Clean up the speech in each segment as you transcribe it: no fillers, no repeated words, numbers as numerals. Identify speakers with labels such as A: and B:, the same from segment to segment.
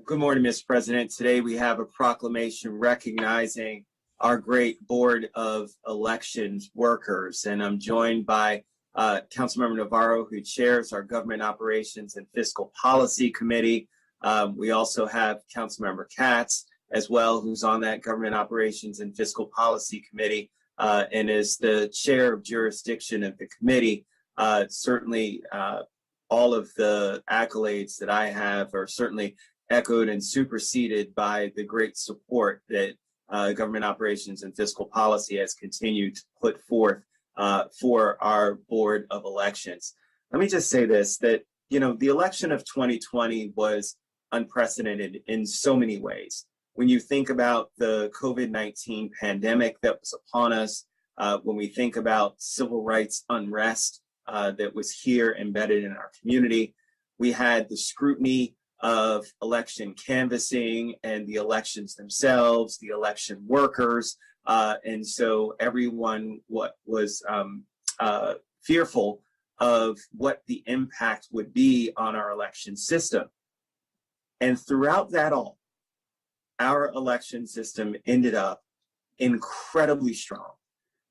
A: Good morning, Mr. President. Today we have a proclamation recognizing our great Board of Elections workers, and I'm joined by Councilmember Navarro, who chairs our Government Operations and Fiscal Policy Committee. We also have Councilmember Katz as well, who's on that Government Operations and Fiscal Policy Committee and is the chair of jurisdiction of the committee. Certainly, all of the accolades that I have are certainly echoed and superseded by the great support that Government Operations and Fiscal Policy has continued to put forth for our Board of Elections. Let me just say this, that, the election of 2020 was unprecedented in so many ways. When you think about the COVID-19 pandemic that was upon us, when we think about civil rights unrest that was here embedded in our community, we had the scrutiny of election canvassing and the elections themselves, the election workers. And so everyone was fearful of what the impact would be on our election system. And throughout that all, our election system ended up incredibly strong.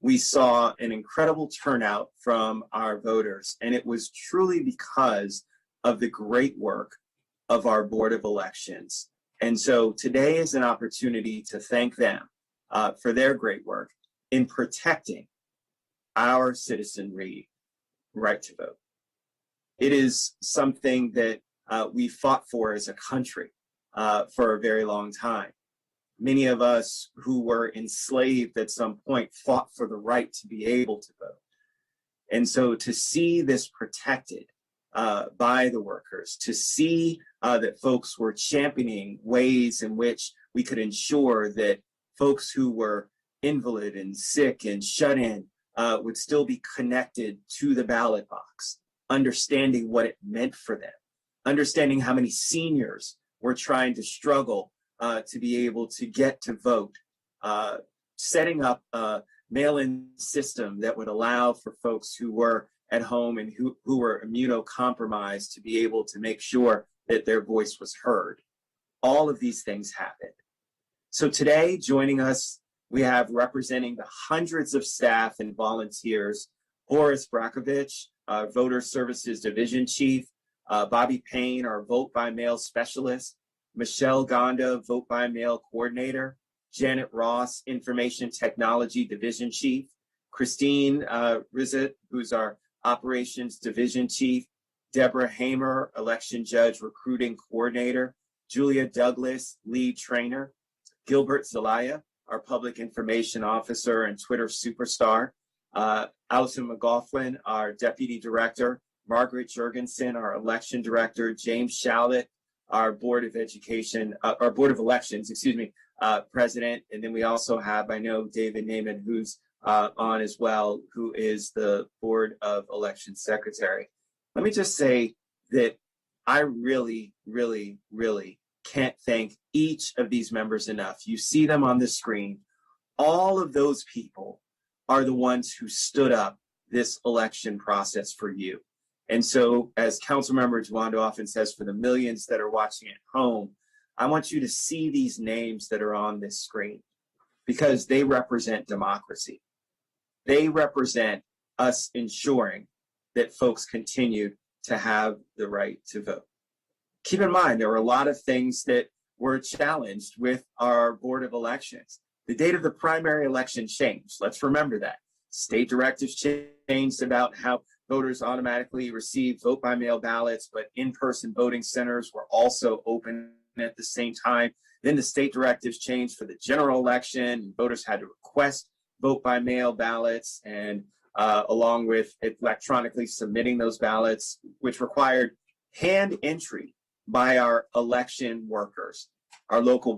A: We saw an incredible turnout from our voters, and it was truly because of the great work of our Board of Elections. And so today is an opportunity to thank them for their great work in protecting our citizenry right to vote. It is something that we fought for as a country for a very long time. Many of us who were enslaved at some point fought for the right to be able to vote. And so to see this protected by the workers, to see that folks were championing ways in which we could ensure that folks who were invalid and sick and shut in would still be connected to the ballot box, understanding what it meant for them, understanding how many seniors were trying to struggle to be able to get to vote, setting up a mail-in system that would allow for folks who were at home and who were immunocompromised to be able to make sure that their voice was heard. All of these things happened. So today, joining us, we have representing the hundreds of staff and volunteers, Horace Brakovich, our Voter Services Division Chief, Bobby Payne, our Vote by Mail Specialist, Michelle Gonda, Vote by Mail Coordinator, Janet Ross, Information Technology Division Chief, Christine Rizet, who's our Operations Division Chief, Deborah Hamer, Election Judge Recruiting Coordinator, Julia Douglas, Lead Trainer, Gilbert Zelaya, our Public Information Officer and Twitter Superstar, Allison McGoughlin, our Deputy Director, Margaret Jurgensen, our Election Director, James Shallett, our Board of Elections, President. And then we also have, I know, David Naiman, who's on as well, who is the Board of Elections Secretary. Let me just say that I really, really, really can't thank each of these members enough. You see them on the screen. All of those people are the ones who stood up this election process for you. And so, as Councilmember Duando often says, for the millions that are watching at home, I want you to see these names that are on this screen because they represent democracy. They represent us ensuring that folks continue to have the right to vote. Keep in mind, there were a lot of things that were challenged with our Board of Elections. The date of the primary election changed. Let's remember that. State directives changed about how voters automatically receive vote-by-mail ballots, but in-person voting centers were also open at the same time. Then the state directives changed for the general election. Voters had to request vote-by-mail ballots, and along with electronically submitting those ballots, which required hand entry by our election workers. Our local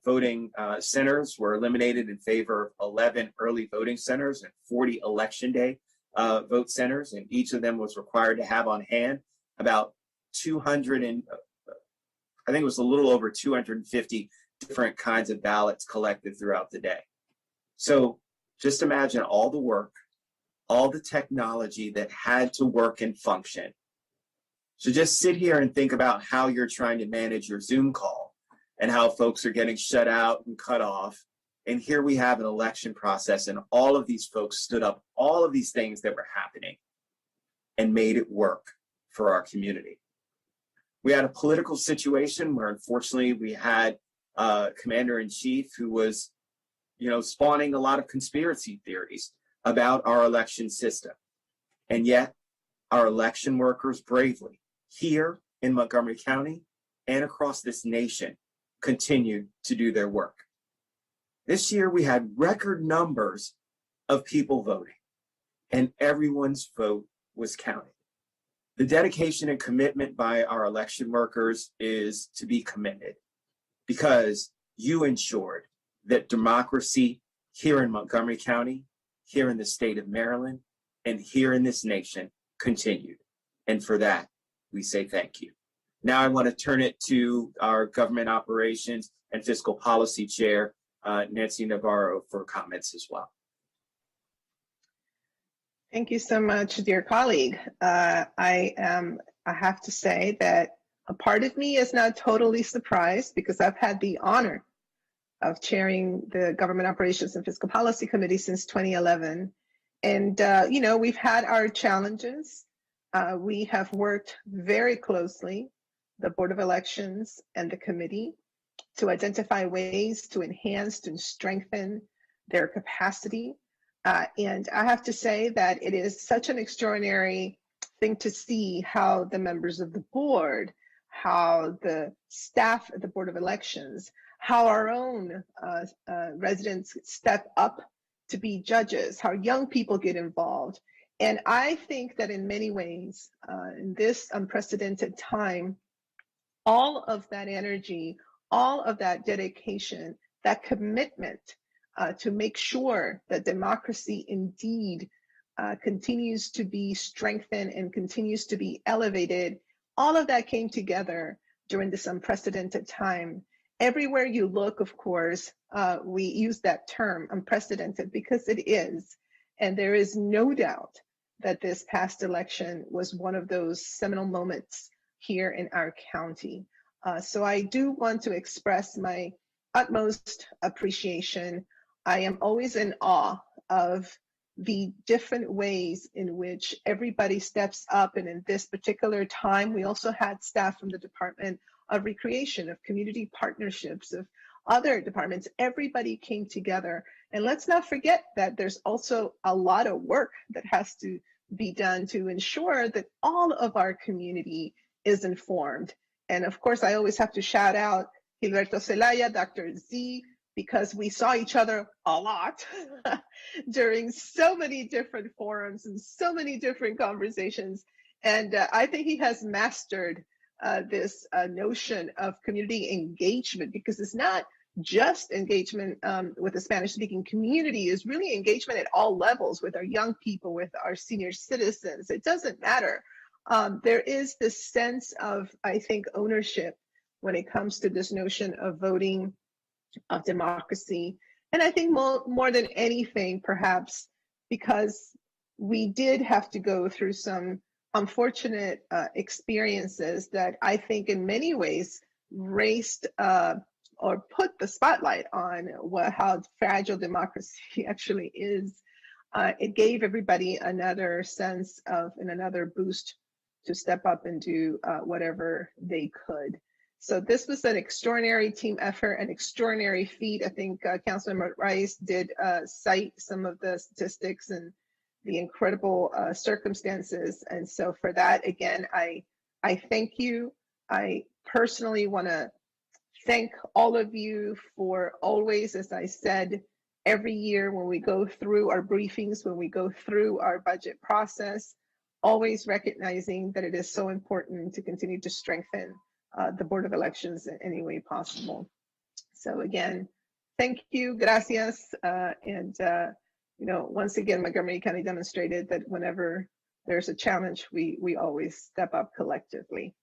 A: voting centers were eliminated in favor of 11 early voting centers and 40 election day vote centers, and each of them was required to have on hand about 200 and I think it was a little over 250 different kinds of ballots collected throughout the day. So just imagine all the work, all the technology that had to work and function So just sit here and think about how you're trying to manage your Zoom call and how folks are getting shut out and cut off. And here we have an election process, and all of these folks stood up all of these things that were happening and made it work for our community. We had a political situation where, unfortunately, we had a commander-in-chief who was, spawning a lot of conspiracy theories about our election system. And yet, our election workers bravely, here in Montgomery County and across this nation, continued to do their work. This year, we had record numbers of people voting, and everyone's vote was counted. The dedication and commitment by our election workers is to be commended, because you ensured that democracy here in Montgomery County, here in the state of Maryland, and here in this nation continued. And for that, we say thank you. Now I want to turn it to our Government Operations and Fiscal Policy Chair, Nancy Navarro, for comments as well.
B: Thank you so much, dear colleague. I have to say that a part of me is not totally surprised, because I've had the honor of chairing the Government Operations and Fiscal Policy Committee since 2011. And, we've had our challenges. We have worked very closely, the Board of Elections and the committee, to identify ways to enhance and strengthen their capacity. And I have to say that it is such an extraordinary thing to see how the members of the board, how the staff at the Board of Elections, how our own residents step up to be judges, how young people get involved. And I think that in many ways, in this unprecedented time, all of that energy, all of that dedication, that commitment to make sure that democracy indeed continues to be strengthened and continues to be elevated, all of that came together during this unprecedented time. Everywhere you look, of course, we use that term, unprecedented, because it is. And there is no doubt that this past election was one of those seminal moments here in our county. So I do want to express my utmost appreciation. I am always in awe of the different ways in which everybody steps up. And in this particular time, we also had staff from the Department of Recreation, of Community Partnerships, of other departments. Everybody came together. And let's not forget that there's also a lot of work that has to be done to ensure that all of our community is informed. And of course, I always have to shout out Gilberto Zelaya, Dr. Z, because we saw each other a lot during so many different forums and so many different conversations. And I think he has mastered this notion of community engagement, because it's not just engagement with the Spanish-speaking community, is really engagement at all levels, with our young people, with our senior citizens. It doesn't matter. There is this sense of, I think, ownership when it comes to this notion of voting, of democracy. And I think more than anything, perhaps, because we did have to go through some unfortunate experiences that I think in many ways raised or put the spotlight on how fragile democracy actually is. It gave everybody another sense of, and another boost to step up and do whatever they could. So this was an extraordinary team effort, an extraordinary feat. I think Councilmember Rice did cite some of the statistics and the incredible circumstances. And so for that, again, I thank you. I personally want to thank all of you for always, as I said, every year when we go through our briefings, when we go through our budget process, always recognizing that it is so important to continue to strengthen the Board of Elections in any way possible. So again, thank you, gracias. Once again, Montgomery County demonstrated that whenever there's a challenge, we always step up collectively.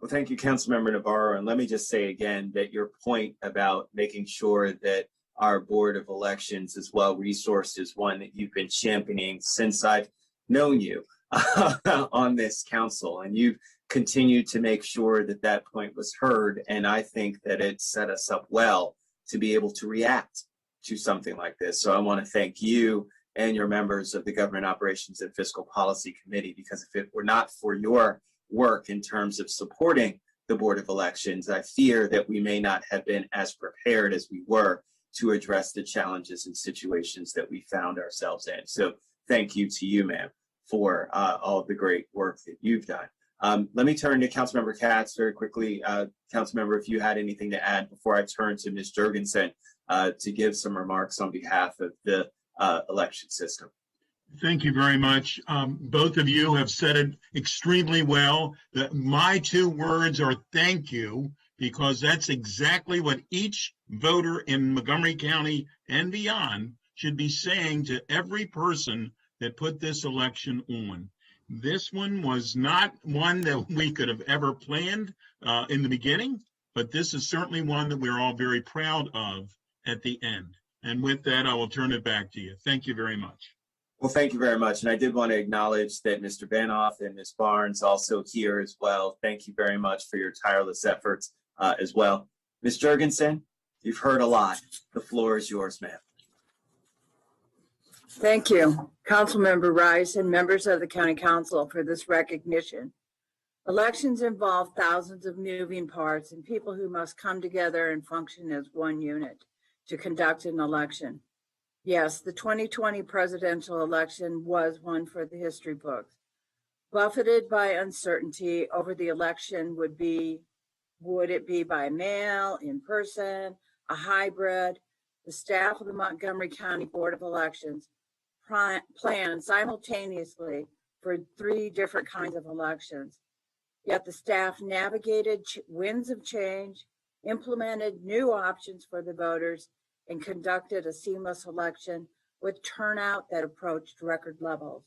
A: Well, thank you, Councilmember Navarro. And let me just say again that your point about making sure that our Board of Elections is well resourced is one that you've been championing since I've known you. on this council, and you've continued to make sure that that point was heard. And I think that it set us up well to be able to react to something like this. So I want to thank you and your members of the Government Operations and Fiscal Policy Committee, because if it were not for your work in terms of supporting the Board of Elections, I fear that we may not have been as prepared as we were to address the challenges and situations that we found ourselves in. So thank you to you, ma'am, for all of the great work that you've done. Let me turn to Councilmember Katz very quickly. Councilmember, if you had anything to add before I turn to Ms. Jurgensen to give some remarks on behalf of the election system.
C: Thank you very much. Both of you have said it extremely well. My two words are thank you, because that's exactly what each voter in Montgomery County and beyond should be saying to every person that put this election on. This one was not one that we could have ever planned in the beginning, but this is certainly one that we're all very proud of at the end. And with that, I will turn it back to you. Thank you very much.
A: Well, thank you very much. And I did want to acknowledge that Mr. Banoff and Ms. Barnes also here as well. Thank you very much for your tireless efforts as well. Ms. Jurgensen, you've heard a lot. The floor is yours, ma'am.
D: Thank you, Councilmember Rice and members of the County Council, for this recognition. Elections involve thousands of moving parts and people who must come together and function as one unit to conduct an election. Yes, the 2020 presidential election was one for the history books. Buffeted by uncertainty over the election would it be by mail, in person, a hybrid? The staff of the Montgomery County Board of Elections planned simultaneously for 3 different kinds of elections. Yet the staff navigated winds of change, implemented new options for the voters, and conducted a seamless election with turnout that approached record levels.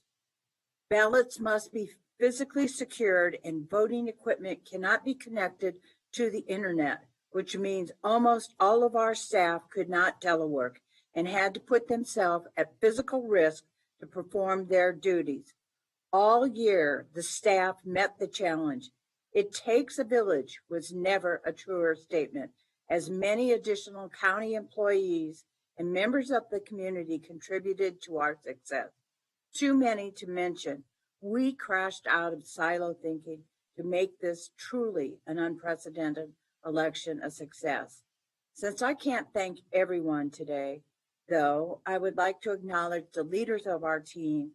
D: Ballots must be physically secured and voting equipment cannot be connected to the internet, which means almost all of our staff could not telework and had to put themselves at physical risk to perform their duties. All year, the staff met the challenge. It takes a village was never a truer statement, as many additional county employees and members of the community contributed to our success. Too many to mention. We crashed out of silo thinking to make this truly an unprecedented election a success. Since I can't thank everyone today, though, I would like to acknowledge the leaders of our team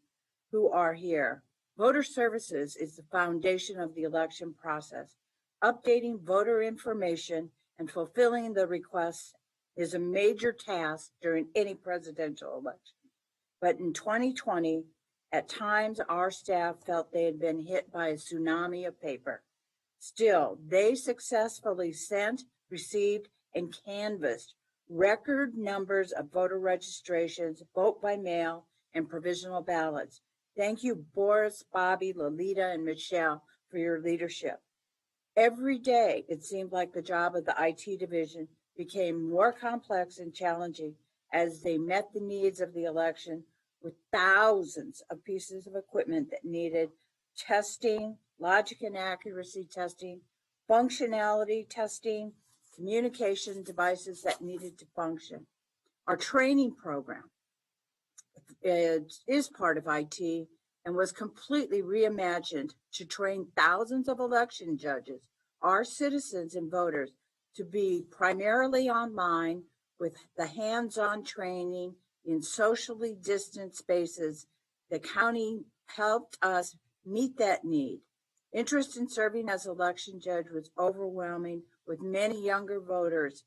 D: who are here. Voter services is the foundation of the election process. Updating voter information and fulfilling the requests is a major task during any presidential election. But in 2020, at times our staff felt they had been hit by a tsunami of paper. Still, they successfully sent, received, and canvassed record numbers of voter registrations, vote by mail, and provisional ballots. Thank you, Boris, Bobby, Lolita, and Michelle, for your leadership. Every day, it seemed like the job of the IT division became more complex and challenging as they met the needs of the election with thousands of pieces of equipment that needed testing, logic and accuracy testing, functionality testing, communication devices that needed to function. Our training program is part of IT and was completely reimagined to train thousands of election judges, our citizens and voters, to be primarily online with the hands-on training in socially distant spaces. The county helped us meet that need. Interest in serving as election judge was overwhelming with many younger voters,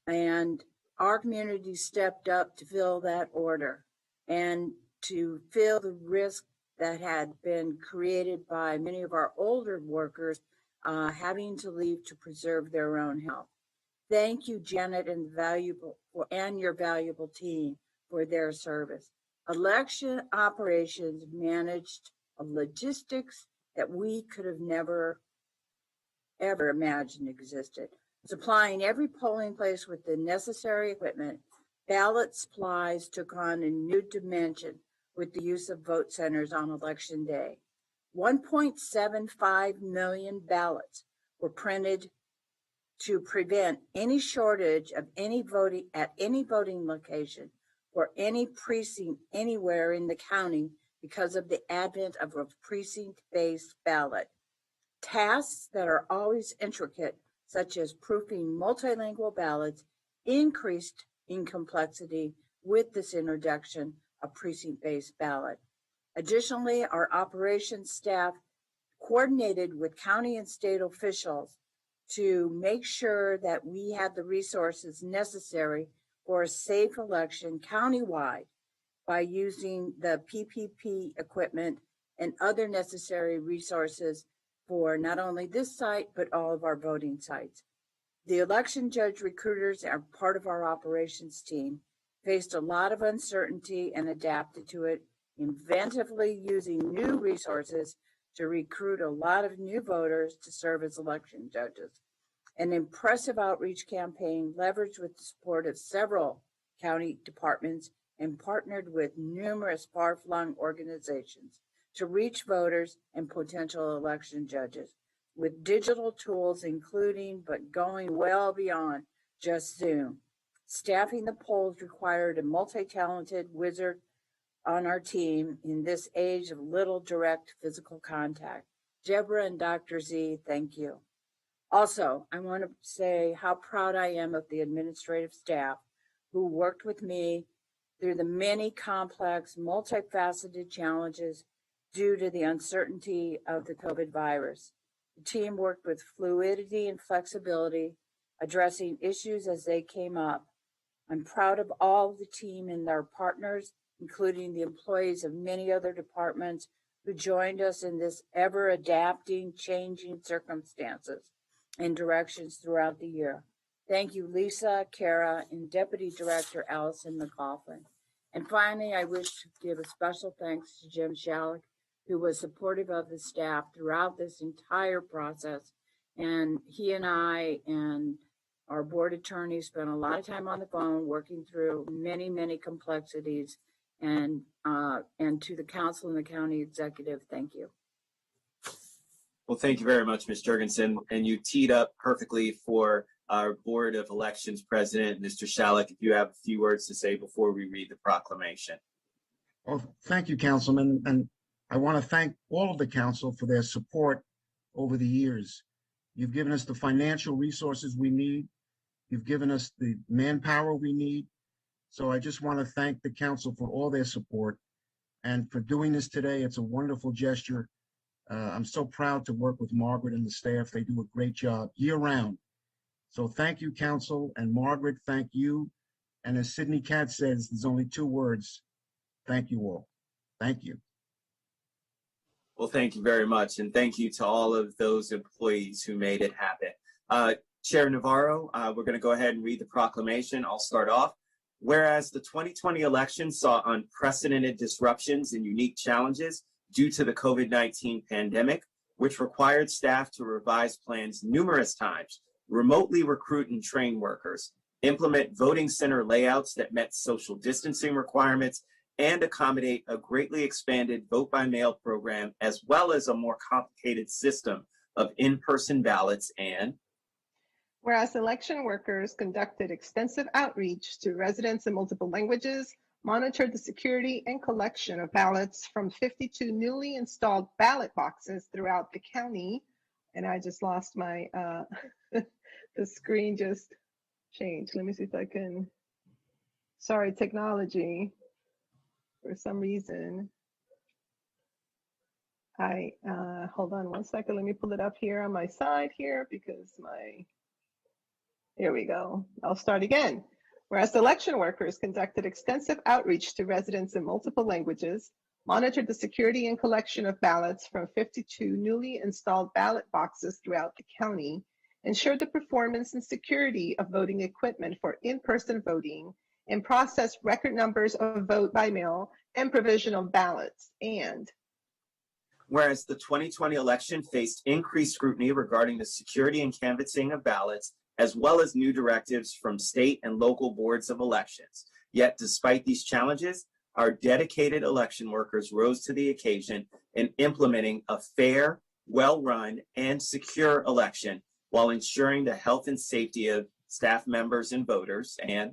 D: and our community stepped up to fill that order and to fill the risk that had been created by many of our older workers having to leave to preserve their own health. Thank you, Janet, and your valuable team for their service. Election operations managed logistics that we could have never, ever imagined existed. Supplying every polling place with the necessary equipment, ballot supplies took on a new dimension with the use of vote centers on election day. 1.75 million ballots were printed to prevent any shortage of any voting at any voting location or any precinct anywhere in the county because of the advent of a precinct-based ballot. Tasks that are always intricate, such as proofing multilingual ballots, increased in complexity with this introduction of precinct-based ballot. Additionally, our operations staff coordinated with county and state officials to make sure that we had the resources necessary for a safe election countywide by using the PPP equipment and other necessary resources for not only this site, but all of our voting sites. The election judge recruiters are part of our operations team, faced a lot of uncertainty and adapted to it, inventively using new resources to recruit a lot of new voters to serve as election judges. An impressive outreach campaign leveraged with the support of several county departments and partnered with numerous far-flung organizations to reach voters and potential election judges with digital tools, including but going well beyond just Zoom. Staffing the polls required a multi-talented wizard on our team in this age of little direct physical contact. Deborah and Dr. Z, thank you. Also, I want to say how proud I am of the administrative staff who worked with me through the many complex, multifaceted challenges due to the uncertainty of the COVID virus. The team worked with fluidity and flexibility, addressing issues as they came up. I'm proud of all of the team and their partners, including the employees of many other departments who joined us in this ever-adapting, changing circumstances and directions throughout the year. Thank you, Lisa, Kara, and Deputy Director Allison McLaughlin. And finally, I wish to give a special thanks to Jim Shalik, who was supportive of the staff throughout this entire process. And he and I and our board attorney spent a lot of time on the phone working through many, many complexities. And to the council and the county executive, thank you.
A: Well, thank you very much, Ms. Jurgensen. And you teed up perfectly for our Board of Elections President, Mr. Shalik, if you have a few words to say before we read the proclamation.
E: Well, thank you, Councilman. And I want to thank all of the council for their support over the years. You've given us the financial resources we need. You've given us the manpower we need. So I just want to thank the council for all their support and for doing this today. It's a wonderful gesture. I'm so proud to work with Margaret and the staff. They do a great job year round. So thank you, council, and Margaret, thank you. And as Sidney Katz says, there's only two words. Thank you all. Thank you.
A: Well, thank you very much. And thank you to all of those employees who made it happen. Chair Navarro, we're going to go ahead and read the proclamation. I'll start off. Whereas the 2020 election saw unprecedented disruptions and unique challenges due to the COVID-19 pandemic, which required staff to revise plans numerous times, remotely recruit and train workers, implement voting center layouts that met social distancing requirements, and accommodate a greatly expanded vote-by-mail program, as well as a more complicated system of in-person ballots. And
B: whereas election workers conducted extensive outreach to residents in multiple languages, monitored the security and collection of ballots from 52 newly installed ballot boxes throughout the county. And I just lost my, the screen just changed. Let me see if I can, sorry, technology. For some reason, hold on one second. Let me pull it up here on my side here because here we go. I'll start again. Whereas election workers conducted extensive outreach to residents in multiple languages, monitored the security and collection of ballots from 52 newly installed ballot boxes throughout the county, ensured the performance and security of voting equipment for in-person voting, and processed record numbers of vote by mail and provisional ballots. And
A: whereas the 2020 election faced increased scrutiny regarding the security and canvassing of ballots, as well as new directives from state and local boards of elections. Yet, despite these challenges, our dedicated election workers rose to the occasion in implementing a fair, well-run, and secure election while ensuring the health and safety of staff members and voters. And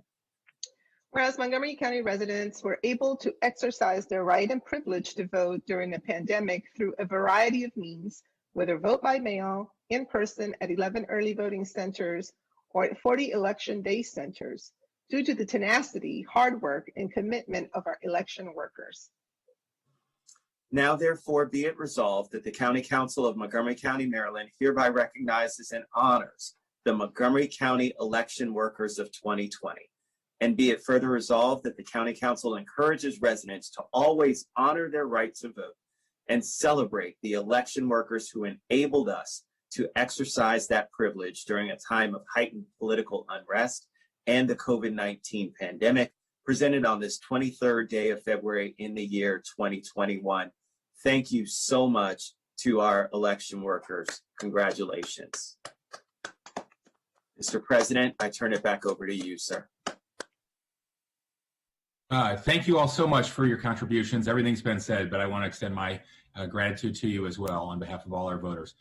B: whereas Montgomery County residents were able to exercise their right and privilege to vote during the pandemic through a variety of means, whether vote by mail, in person at 11 early voting centers, or at 40 election day centers, due to the tenacity, hard work, and commitment of our election workers.
A: now therefore be it resolved that the County Council of Montgomery County, Maryland hereby recognizes and honors the Montgomery County election workers of 2020. And be it further resolved that the County Council encourages residents to always honor their right to vote and celebrate the election workers who enabled us to exercise that privilege during a time of heightened political unrest and the COVID-19 pandemic, presented on this 23rd day of February in the year 2021. Thank you so much to our election workers. Congratulations. Mr. President, I turn it back over to you, sir.
F: Thank you all so much for your contributions. Everything's been said, but I want to extend my gratitude to you as well on behalf of all our voters.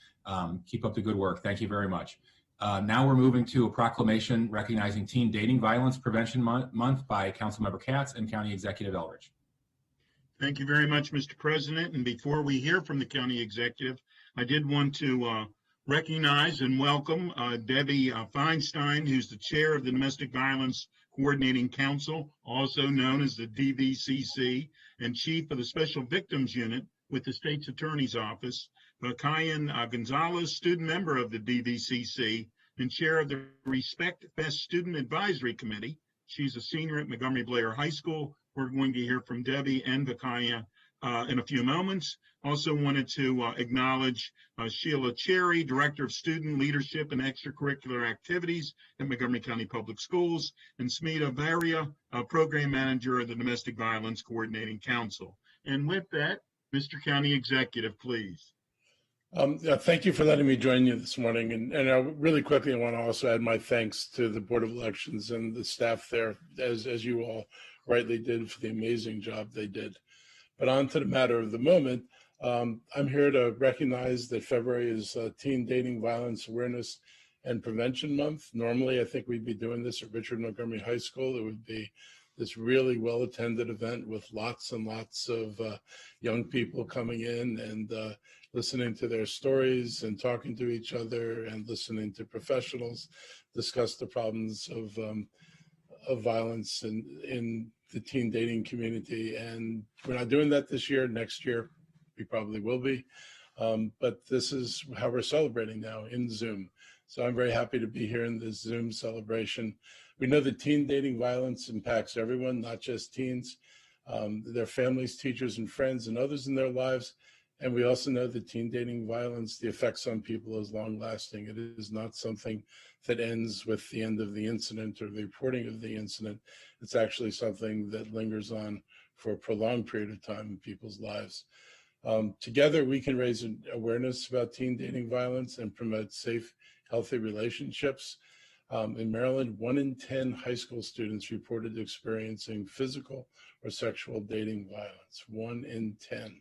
F: Keep up the good work. Thank you very much. Now we're moving to a proclamation recognizing Teen Dating Violence Prevention Month by Councilmember Katz and County Executive Eldridge.
C: Thank you very much, Mr. President. And before we hear from the county executive, I did want to recognize and welcome Debbie Feinstein, who's the chair of the Domestic Violence Coordinating Council, also known as the DVCC, and chief of the Special Victims Unit with the State's Attorney's Office. Kayan Gonzalez, student member of the DVCC and chair of the Respect Fest Student Advisory Committee. She's a senior at Montgomery Blair High School. We're going to hear from Debbie and Vakaya in a few moments. Also wanted to acknowledge Sheila Cherry, Director of Student Leadership and Extracurricular Activities at Montgomery County Public Schools, and Smita Varia, Program Manager of the Domestic Violence Coordinating Council. And with that, Mr. County Executive, please.
G: Thank you for letting me join you this morning. And really quickly, I want to also add my thanks to the Board of Elections and the staff there, as you all rightly did, for the amazing job they did. But on to the matter of the moment. I'm here to recognize that February is Teen Dating Violence Awareness and Prevention Month. Normally, I think we'd be doing this at Richard Montgomery High School. It would be this really well-attended event with lots and lots of young people coming in and listening to their stories and talking to each other and listening to professionals discuss the problems of violence in the teen dating community. And we're not doing that this year. Next year, we probably will be. But this is how we're celebrating now in Zoom. So I'm very happy to be here in this Zoom celebration. We know that teen dating violence impacts everyone, not just teens, their families, teachers, and friends, and others in their lives. And we also know that teen dating violence, the effects on people is long lasting. It is not something that ends with the end of the incident or the reporting of the incident. It's actually something that lingers on for a prolonged period of time in people's lives. Together, we can raise awareness about teen dating violence and promote safe, healthy relationships. In Maryland, 1 in 10 high school students reported experiencing physical or sexual dating violence. 1 in 10.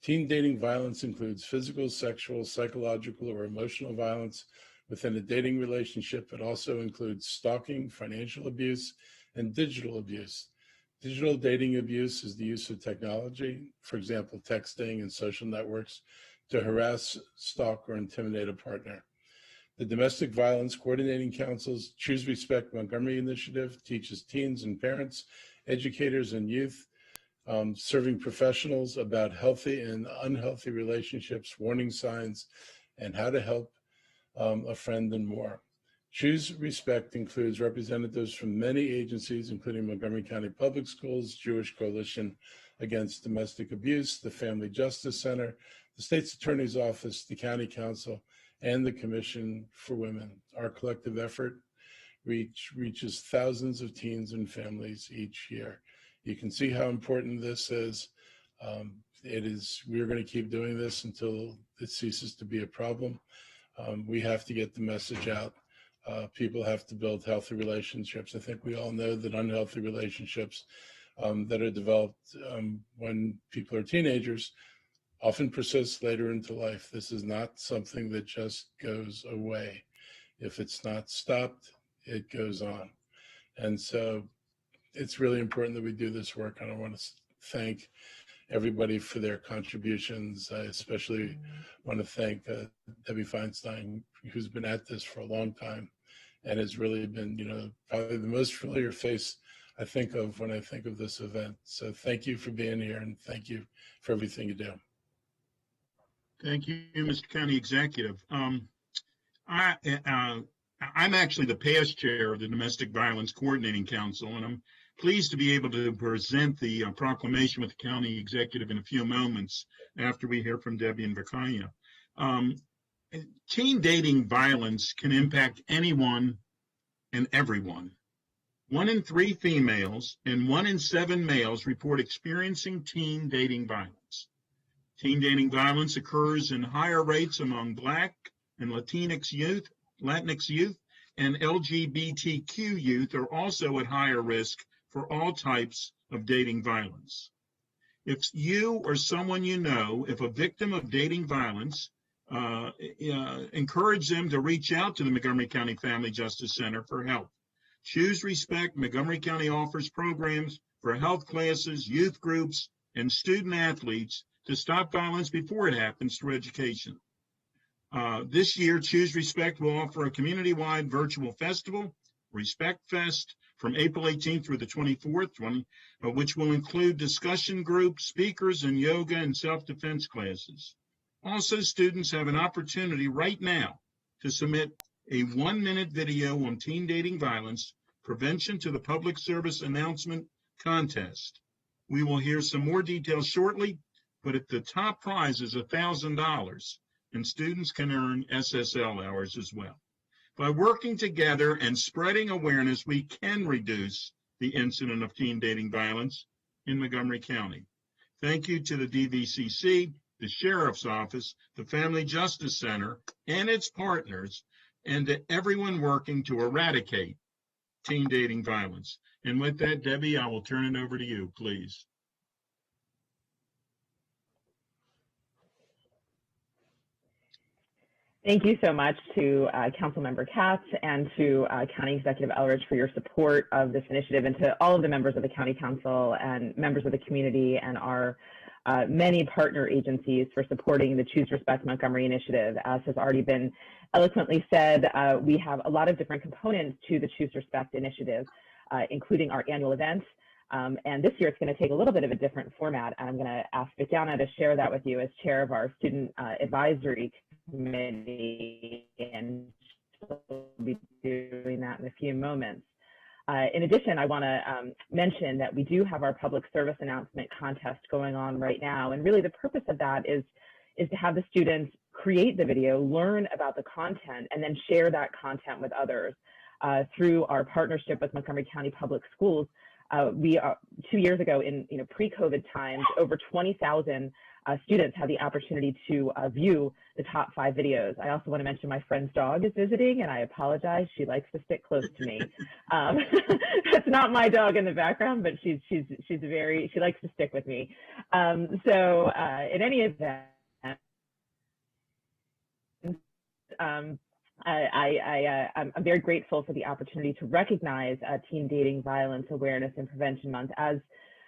G: Teen dating violence includes physical, sexual, psychological, or emotional violence within a dating relationship. It also includes stalking, financial abuse, and digital abuse. Digital dating abuse is the use of technology, for example, texting and social networks, to harass, stalk, or intimidate a partner. The Domestic Violence Coordinating Council's Choose Respect Montgomery initiative teaches teens and parents, educators, and youth serving professionals about healthy and unhealthy relationships, warning signs, and how to help a friend and more. Choose Respect includes representatives from many agencies, including Montgomery County Public Schools, Jewish Coalition Against Domestic Abuse, the Family Justice Center, the State's Attorney's Office, the County Council, and the Commission for Women. Our collective effort reaches thousands of teens and families each year. You can see how important this is. We're going to keep doing this until it ceases to be a problem. We have to get the message out. People have to build healthy relationships. I think we all know that unhealthy relationships that are developed when people are teenagers often persist later into life. This is not something that just goes away. If it's not stopped, it goes on. And so it's really important that we do this work. And I want to thank everybody for their contributions. I especially want to thank Debbie Feinstein, who's been at this for a long time and has really been, probably the most familiar face I think of when I think of this event. So thank you for being here, and thank you for everything you do.
C: Thank you, Mr. County Executive. I'm actually the past chair of the Domestic Violence Coordinating Council, and I'm pleased to be able to present the proclamation with the county executive in a few moments after we hear from Debbie and Vakanya. Teen dating violence can impact anyone and everyone. 1 in 3 females and 1 in 7 males report experiencing teen dating violence. Teen dating violence occurs in higher rates among Black and Latinx youth, and LGBTQ youth are also at higher risk for all types of dating violence. If you or someone you know, if a victim of dating violence, encourage them to reach out to the Montgomery County Family Justice Center for help. Choose Respect Montgomery County offers programs for health classes, youth groups, and student athletes to stop violence before it happens through education. This year, Choose Respect will offer a community-wide virtual festival, Respect Fest, from April 18th through the 24th, which will include discussion groups, speakers, and yoga and self-defense classes. Also, students have an opportunity right now to submit a 1-minute video on teen dating violence prevention to the public service announcement contest. We will hear some more details shortly, but at the top prize is $1,000, and students can earn SSL hours as well. By working together and spreading awareness, we can reduce the incident of teen dating violence in Montgomery County. Thank you to the DVCC, the Sheriff's Office, the Family Justice Center, and its partners, and to everyone working to eradicate teen dating violence. And with that, Debbie, I will turn it over to you, please.
H: Thank you so much to Councilmember Katz and to County Executive Elridge for your support of this initiative, and to all of the members of the County Council and members of the community and our many partner agencies for supporting the Choose Respect Montgomery initiative. As has already been eloquently said, we have a lot of different components to the Choose Respect initiative, including our annual events. And this year it's going to take a little bit of a different format. And I'm going to ask Vakanya to share that with you as chair of our student advisory committee, and she'll be doing that in a few moments. In addition, I want to mention that we do have our public service announcement contest going on right now. And really the purpose of that is to have the students create the video, learn about the content, and then share that content with others. Through our partnership with Montgomery County Public Schools, we 2 years ago in pre-COVID times, over 20,000 students had the opportunity to view the top 5 videos. I also want to mention my friend's dog is visiting, and I apologize. She likes to stick close to me. That's not my dog in the background, but she likes to stick with me. So in any event, I'm very grateful for the opportunity to recognize Teen Dating Violence Awareness and Prevention Month. As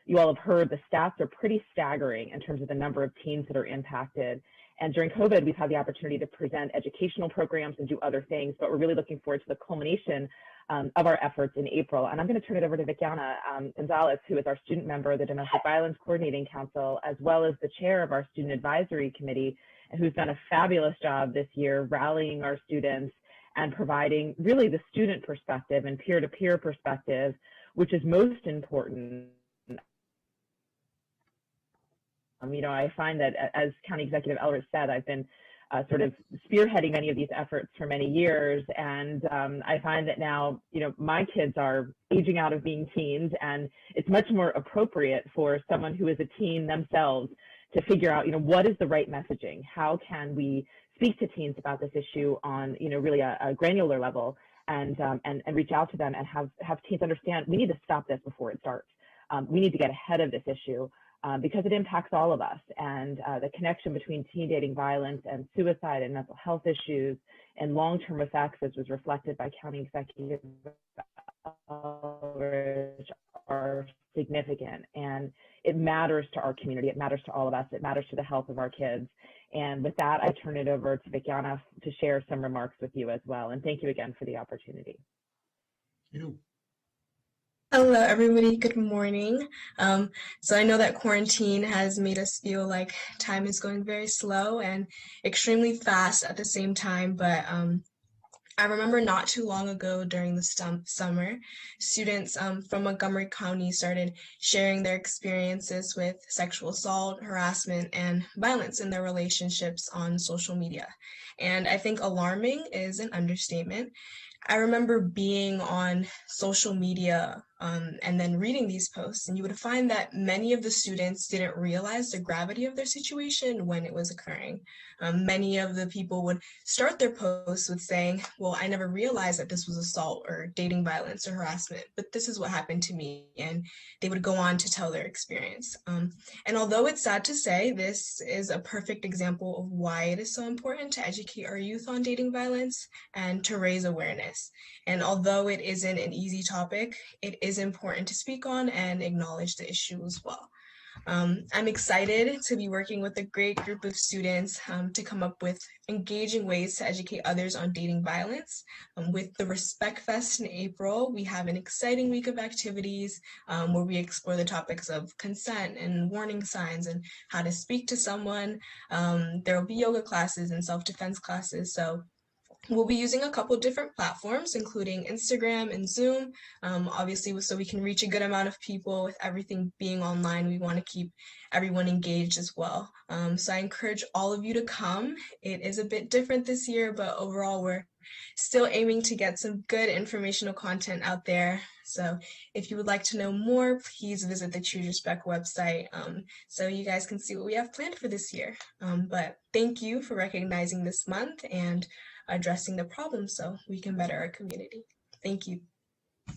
H: you all have heard, the stats are pretty staggering in terms of the number of teens that are impacted. And during COVID, we've had the opportunity to present educational programs and do other things, but we're really looking forward to the culmination of our efforts in April. And I'm going to turn it over to Vakanya Gonzalez, who is our student member of the Domestic Violence Coordinating Council, as well as the chair of our Student Advisory Committee, and who's done a fabulous job this year rallying our students and providing really the student perspective and peer-to-peer perspective, which is most important. I find that, as County Executive Elridge said, I've been sort of spearheading many of these efforts for many years, and I find that now, my kids are aging out of being teens, and it's much more appropriate for someone who is a teen themselves to figure out, what is the right messaging? How can we speak to teens about this issue on, really a granular level, and reach out to them and have teens understand we need to stop this before it starts. we need to get ahead of this issue because it impacts all of us. And the connection between teen dating violence and suicide and mental health issues and long-term effects, as was reflected by County Executive Eldridge, are significant. And it matters to our community. It matters to all of us. It matters to the health of our kids. And with that, I turn it over to Vikiana to share some remarks with you as well. And thank you again for the opportunity.
C: You.
I: Hello, everybody. Good morning. So I know that quarantine has made us feel like time is going very slow and extremely fast at the same time, but I remember not too long ago during the summer, students from Montgomery County started sharing their experiences with sexual assault, harassment, and violence in their relationships on social media. And I think alarming is an understatement. I remember being on social media and then reading these posts, and you would find that many of the students didn't realize the gravity of their situation when it was occurring. Many of the people would start their posts with saying, well, I never realized that this was assault or dating violence or harassment, but this is what happened to me. And they would go on to tell their experience. And although it's sad to say, this is a perfect example of why it is so important to educate our youth on dating violence and to raise awareness. And although it isn't an easy topic, it is important to speak on and acknowledge the issue as well. I'm excited to be working with a great group of students to come up with engaging ways to educate others on dating violence. With the Respect Fest in April, we have an exciting week of activities where we explore the topics of consent and warning signs and how to speak to someone. There will be yoga classes and self-defense classes. So we'll be using a couple different platforms, including Instagram and Zoom, obviously, so we can reach a good amount of people. With everything being online, we want to keep everyone engaged as well. So I encourage all of you to come. It is a bit different this year, but overall, we're still aiming to get some good informational content out there. So if you would like to know more, please visit the Choose Respect website so you guys can see what we have planned for this year. But thank you for recognizing this month and addressing the problem so we can better our community. Thank you.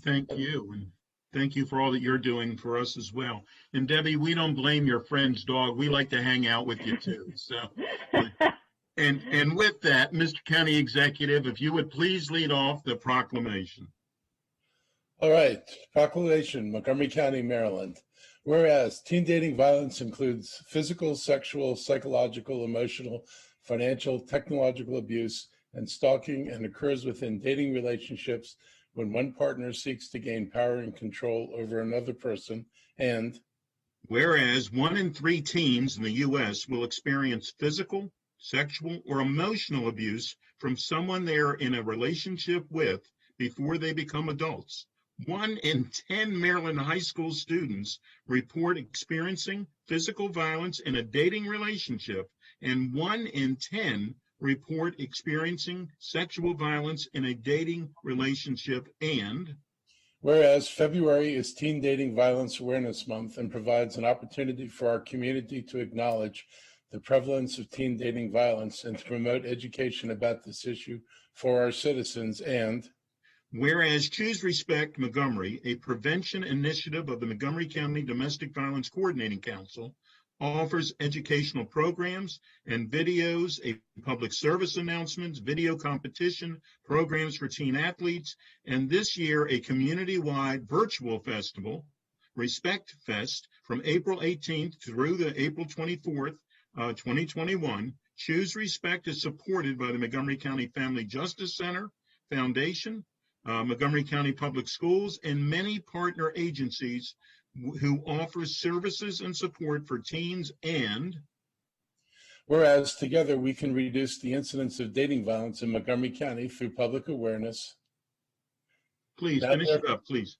C: Thank you. And thank you for all that you're doing for us as well. And Debbie, we don't blame your friend's dog. We like to hang out with you too. So, and with that, Mr. County Executive, if you would please lead off the proclamation.
G: All right. Proclamation, Montgomery County, Maryland. Whereas teen dating violence includes physical, sexual, psychological, emotional, financial, technological abuse, and stalking, and occurs within dating relationships when one partner seeks to gain power and control over another person. And
C: whereas 1 in 3 teens in the U.S. will experience physical, sexual, or emotional abuse from someone they are in a relationship with before they become adults. 1 in 10 Maryland high school students report experiencing physical violence in a dating relationship, and 1 in 10 report experiencing sexual violence in a dating relationship. And
G: whereas February is Teen Dating Violence Awareness Month and provides an opportunity for our community to acknowledge the prevalence of teen dating violence and to promote education about this issue for our citizens. And
C: whereas Choose Respect Montgomery, a prevention initiative of the Montgomery County Domestic Violence Coordinating Council, offers educational programs and videos, a public service announcements, video competition, programs for teen athletes, and this year a community-wide virtual festival, Respect Fest, from April 18th through the April 24th, 2021. Choose Respect is supported by the Montgomery County Family Justice Center Foundation, Montgomery County Public Schools, and many partner agencies who offers services and support for teens. And
G: whereas together we can reduce the incidence of dating violence in Montgomery County through public awareness.
C: Please finish it up, please.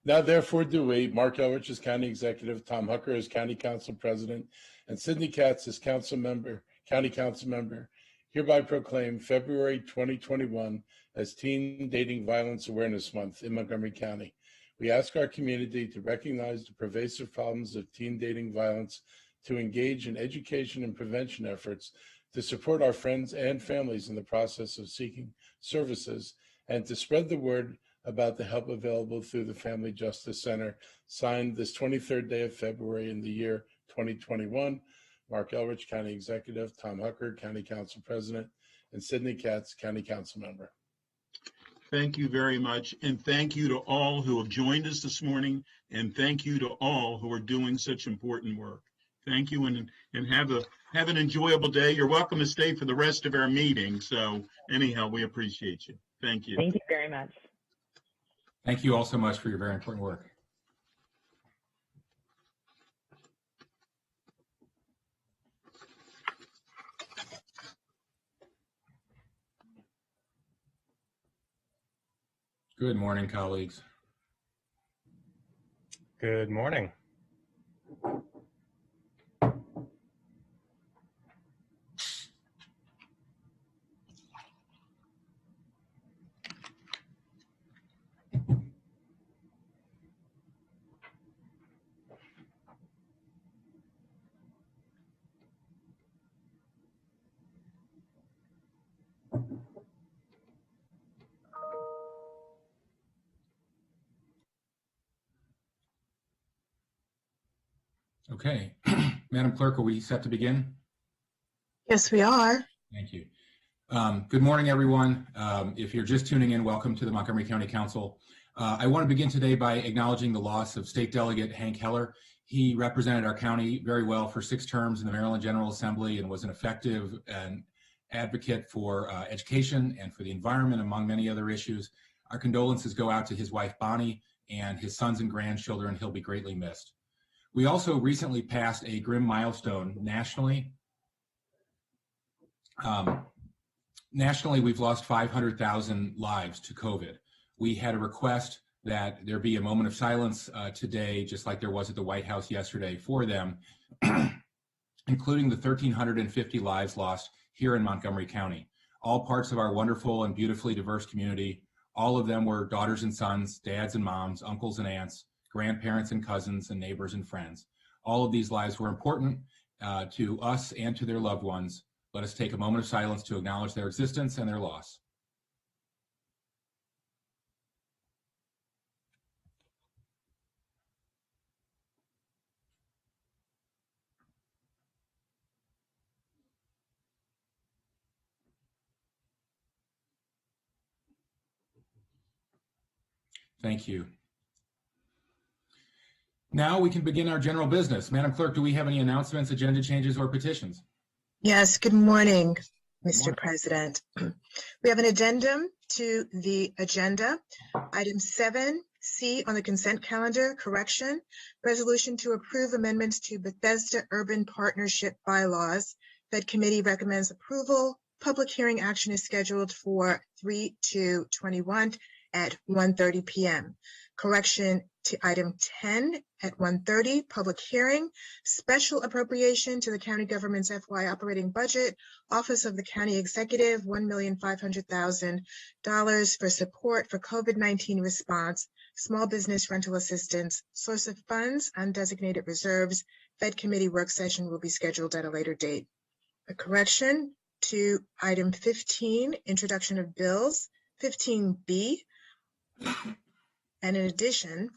G: Now therefore do we, Mark Eldridge as County Executive, Tom Hucker as County Council President, and Sidney Katz as County Council Member, hereby proclaim February 2021 as Teen Dating Violence Awareness Month in Montgomery County. We ask our community to recognize the pervasive problems of teen dating violence, to engage in education and prevention efforts, to support our friends and families in the process of seeking services, and to spread the word about the help available through the Family Justice Center, signed this 23rd day of February in the year 2021. Mark Elrich, County Executive, Tom Hucker, County Council President, and Sidney Katz, County Council Member.
C: Thank you very much. And thank you to all who have joined us this morning. And thank you to all who are doing such important work. Thank you, and have an enjoyable day. You're welcome to stay for the rest of our meeting. So anyhow, we appreciate you. Thank you.
H: Thank you very much.
F: Thank you all so much for your very important work. Good morning, colleagues.
J: Good morning.
F: Okay, Madam Clerk, are we set to begin?
B: Yes, we are.
F: Thank you. Good morning, everyone. If you're just tuning in, welcome to the Montgomery County Council. I want to begin today by acknowledging the loss of State Delegate Hank Heller. He represented our county very well for 6 terms in the Maryland General Assembly and was an effective and advocate for education and for the environment, among many other issues. Our condolences go out to his wife, Bonnie, and his sons and grandchildren. He'll be greatly missed. We also recently passed a grim milestone nationally. Nationally, we've lost 500,000 lives to COVID. We had a request that there be a moment of silence today, just like there was at the White House yesterday for them, including the 1,350 lives lost here in Montgomery County. All parts of our wonderful and beautifully diverse community. All of them were daughters and sons, dads and moms, uncles and aunts, grandparents and cousins, and neighbors and friends. All of these lives were important to us and to their loved ones. Let us take a moment of silence to acknowledge their existence and their loss. Thank you. Now we can begin our general business. Madam Clerk, do we have any announcements, agenda changes, or petitions?
K: Yes, good morning, Mr.
F: morning.
K: President. We have an addendum to the agenda. Item 7C on the consent calendar, correction, resolution to approve amendments to Bethesda Urban Partnership bylaws. Fed Committee recommends approval. Public hearing action is scheduled for 3/2/21 at 1:30 p.m. Correction to item 10 at 1:30, public hearing, special appropriation to the county government's FY operating budget, Office of the County Executive, $1,500,000 for support for COVID-19 response, small business rental assistance, source of funds, undesignated reserves. Fed Committee work session will be scheduled at a later date. A correction to item 15, introduction of bills, 15B, and in addition,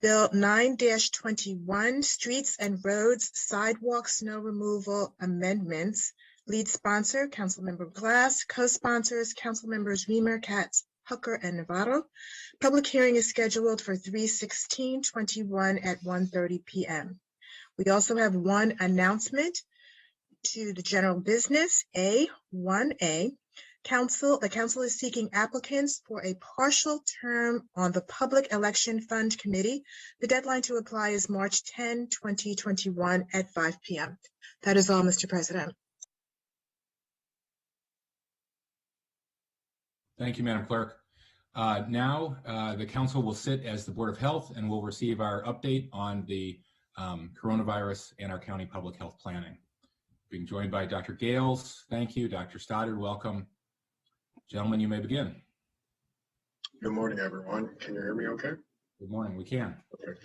K: Bill 9-21, Streets and Roads Sidewalk Snow Removal Amendments. Lead sponsor, Councilmember Glass. Co-sponsors, Councilmembers Weimer, Katz, Hucker, and Navarro. Public hearing is scheduled for 3/16/21 at 1:30 p.m. We also have one announcement to the general business, A1A. The council is seeking applicants for a partial term on the Public Election Fund Committee. The deadline to apply is March 10, 2021 at 5 p.m. That is all, Mr. President.
F: Thank you, Madam Clerk. Now the council will sit as the Board of Health and will receive our update on the coronavirus and our county public health planning. Being joined by Dr. Gales, thank you. Dr. Stoddard, welcome. Gentlemen, you may begin.
L: Good morning, everyone. Can you hear me okay?
F: Good morning, we can.
L: Okay.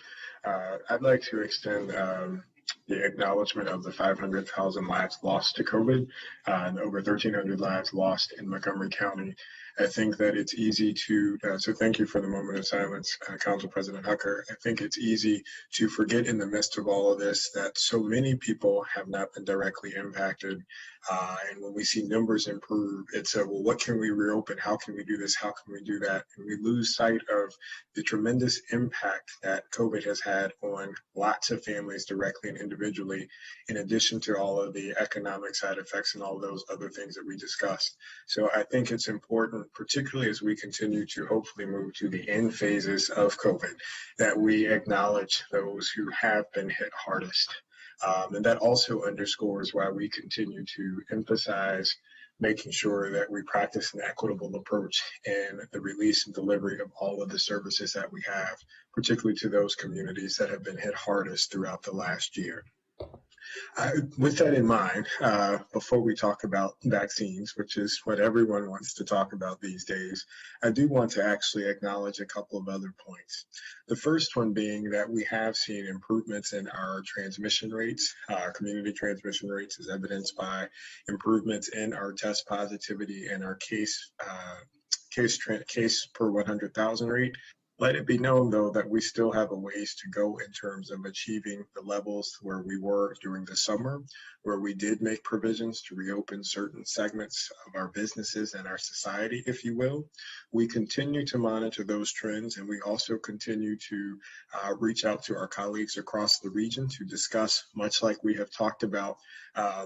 L: I'd like to extend the acknowledgement of the 500,000 lives lost to COVID and over 1,300 lives lost in Montgomery County I think that it's easy to, so thank you for the moment of silence, Council President Hucker. I think it's easy to forget in the midst of all of this that so many people have not been directly impacted. And when we see numbers improve, it's well, what can we reopen? How can we do this? How can we do that? And we lose sight of the tremendous impact that COVID has had on lots of families directly and individually, in addition to all of the economic side effects and all those other things that we discussed. So I think it's important, particularly as we continue to hopefully move to the end phases of COVID, that we acknowledge those who have been hit hardest. And that also underscores why we continue to emphasize making sure that we practice an equitable approach in the release and delivery of all of the services that we have, particularly to those communities that have been hit hardest throughout the last year. With that in mind, before we talk about vaccines, which is what everyone wants to talk about these days, I do want to actually acknowledge a couple of other points. The first one being that we have seen improvements in our transmission rates. Our community transmission rates is evidenced by improvements in our test positivity and our case per 100,000 rate. Let it be known, though, that we still have a ways to go in terms of achieving the levels where we were during the summer, where we did make provisions to reopen certain segments of our businesses and our society, if you will. We continue to monitor those trends, and we also continue to reach out to our colleagues across the region to discuss, much like we have talked about,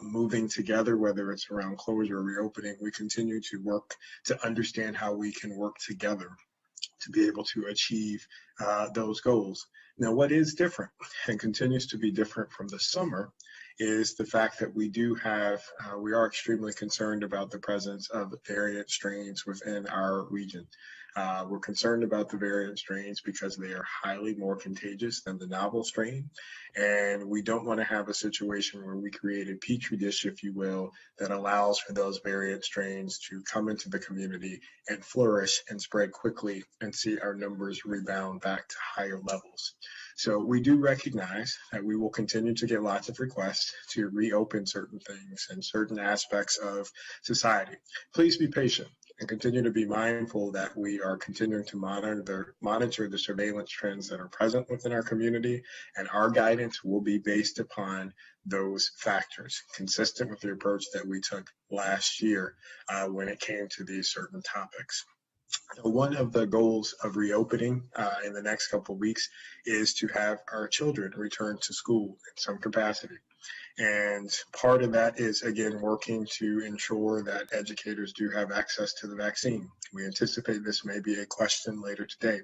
L: moving together, whether it's around closure or reopening. We continue to work to understand how we can work together to be able to achieve those goals. Now, what is different and continues to be different from the summer is the fact that we are extremely concerned about the presence of variant strains within our region. We're concerned about the variant strains because they are highly more contagious than the novel strain. And we don't want to have a situation where we create a petri dish, if you will, that allows for those variant strains to come into the community and flourish and spread quickly and see our numbers rebound back to higher levels. So we do recognize that we will continue to get lots of requests to reopen certain things and certain aspects of society. Please be patient and continue to be mindful that we are continuing to monitor the surveillance trends that are present within our community, and our guidance will be based upon those factors, consistent with the approach that we took last year when it came to these certain topics. One of the goals of reopening in the next couple of weeks is to have our children return to school in some capacity. And part of that is, again, working to ensure that educators do have access to the vaccine. We anticipate this may be a question later today.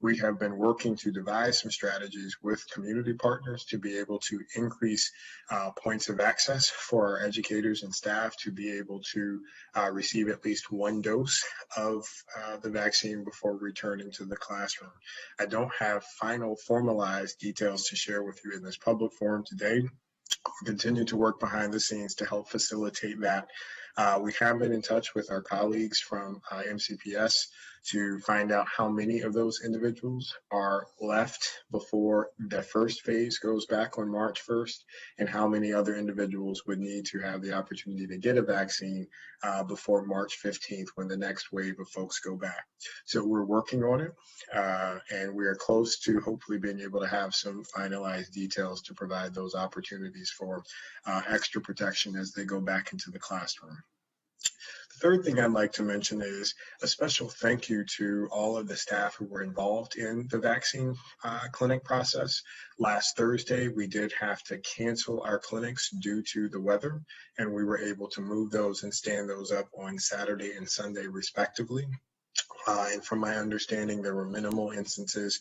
L: We have been working to devise some strategies with community partners to be able to increase points of access for our educators and staff to be able to receive at least one dose of the vaccine before returning to the classroom. I don't have final formalized details to share with you in this public forum today. We'll continue to work behind the scenes to help facilitate that. We have been in touch with our colleagues from MCPS to find out how many of those individuals are left before the first phase goes back on March 1st, and how many other individuals would need to have the opportunity to get a vaccine before March 15th, when the next wave of folks go back. So we're working on it, and we are close to hopefully being able to have some finalized details to provide those opportunities for extra protection as they go back into the classroom. The third thing I'd like to mention is a special thank you to all of the staff who were involved in the vaccine clinic process. Last Thursday, we did have to cancel our clinics due to the weather, and we were able to move those and stand those up on Saturday and Sunday, respectively. And from my understanding, there were minimal instances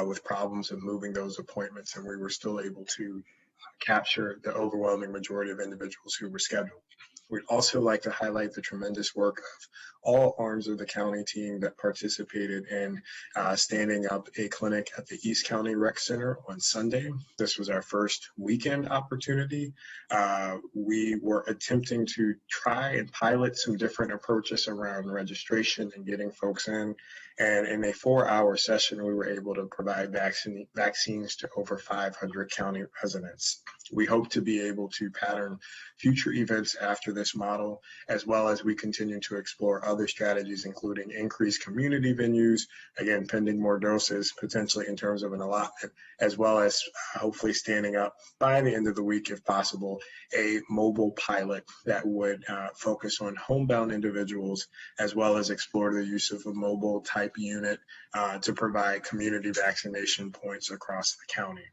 L: with problems of moving those appointments, and we were still able to capture the overwhelming majority of individuals who were scheduled. We'd also like to highlight the tremendous work of all arms of the county team that participated in standing up a clinic at the East County Rec Center on Sunday. This was our first weekend opportunity. We were attempting to try and pilot some different approaches around registration and getting folks in. And in a 4-hour session, we were able to provide vaccines to over 500 county residents. We hope to be able to pattern future events after this model, as well as we continue to explore other strategies, including increased community venues, again, pending more doses, potentially in terms of an allotment, as well as hopefully standing up by the end of the week, if possible, a mobile pilot that would focus on homebound individuals, as well as explore the use of a mobile type unit to provide community vaccination points across the county.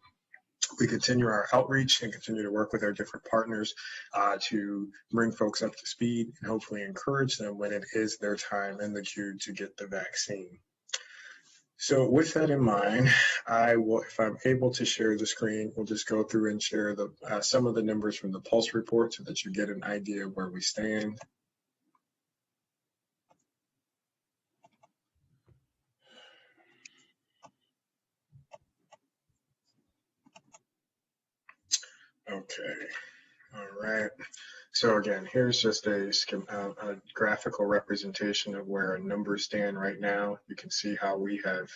L: We continue our outreach and continue to work with our different partners to bring folks up to speed and hopefully encourage them when it is their time in the queue to get the vaccine. So with that in mind, I will, if I'm able to share the screen, we'll just go through and share the some of the numbers from the Pulse report so that you get an idea of where we stand. Okay, all right. So again, here's just a graphical representation of where our numbers stand right now. You can see how we have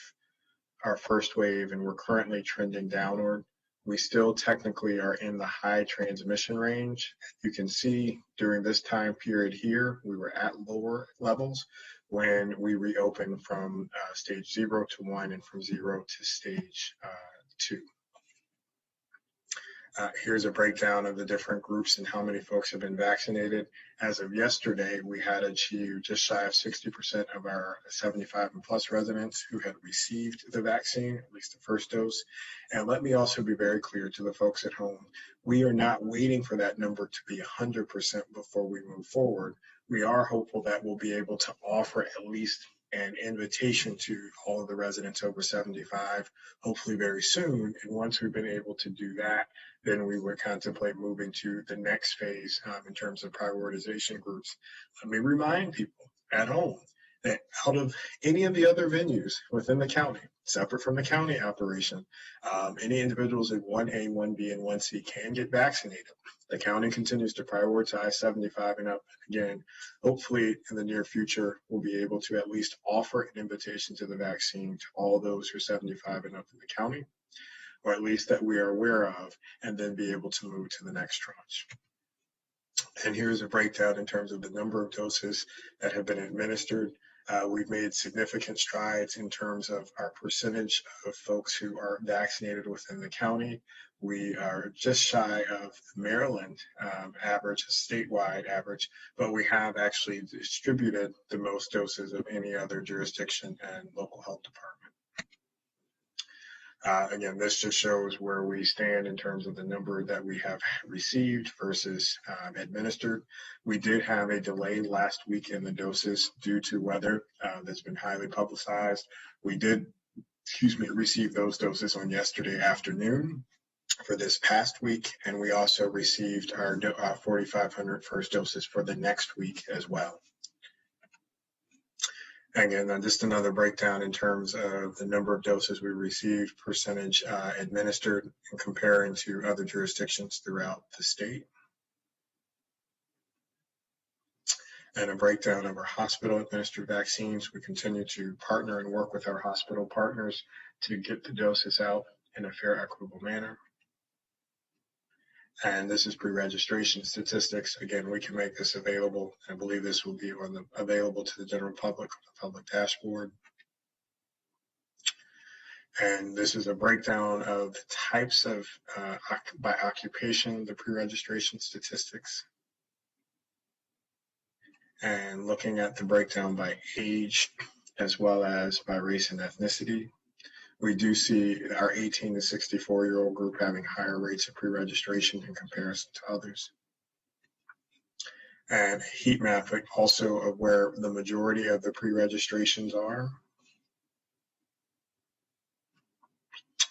L: our first wave and we're currently trending downward. We still technically are in the high transmission range. You can see during this time period here, we were at lower levels when we reopened from stage 0 to 1 and from 0 to stage 2. Here's a breakdown of the different groups and how many folks have been vaccinated. As of yesterday, we had achieved just shy of 60% of our 75 and plus residents who had received the vaccine, at least the first dose. And let me also be very clear to the folks at home, we are not waiting for that number to be 100% before we move forward. We are hopeful that we'll be able to offer at least an invitation to all of the residents over 75, hopefully very soon. And once we've been able to do that, then we would contemplate moving to the next phase in terms of prioritization groups. Let me remind people at home that out of any of the other venues within the county, separate from the county operation, any individuals in 1A, 1B, and 1C can get vaccinated. The county continues to prioritize 75 and up. Again, hopefully in the near future, we'll be able to at least offer an invitation to the vaccine to all those who are 75 and up in the county, or at least that we are aware of, and then be able to move to the next tranche. And here's a breakdown in terms of the number of doses that have been administered. We've made significant strides in terms of our percentage of folks who are vaccinated within the county. We are just shy of Maryland average, a statewide average, but we have actually distributed the most doses of any other jurisdiction and local health department. Again, this just shows where we stand in terms of the number that we have received versus administered. We did have a delay last week in the doses due to weather that's been highly publicized. We did, receive those doses on yesterday afternoon for this past week, and we also received our 4,500 first doses for the next week as well. Again, just another breakdown in terms of the number of doses we received, percentage administered, and comparing to other jurisdictions throughout the state. And a breakdown of our hospital administered vaccines. We continue to partner and work with our hospital partners to get the doses out in a fair, equitable manner. And this is pre-registration statistics. Again, we can make this available. I believe this will be available to the general public on the public dashboard. And this is a breakdown of the types of, by occupation, the pre-registration statistics. And looking at the breakdown by age, as well as by race and ethnicity. We do see our 18 to 64-year-old group having higher rates of pre-registration in comparison to others. And heat map also of where the majority of the pre-registrations are.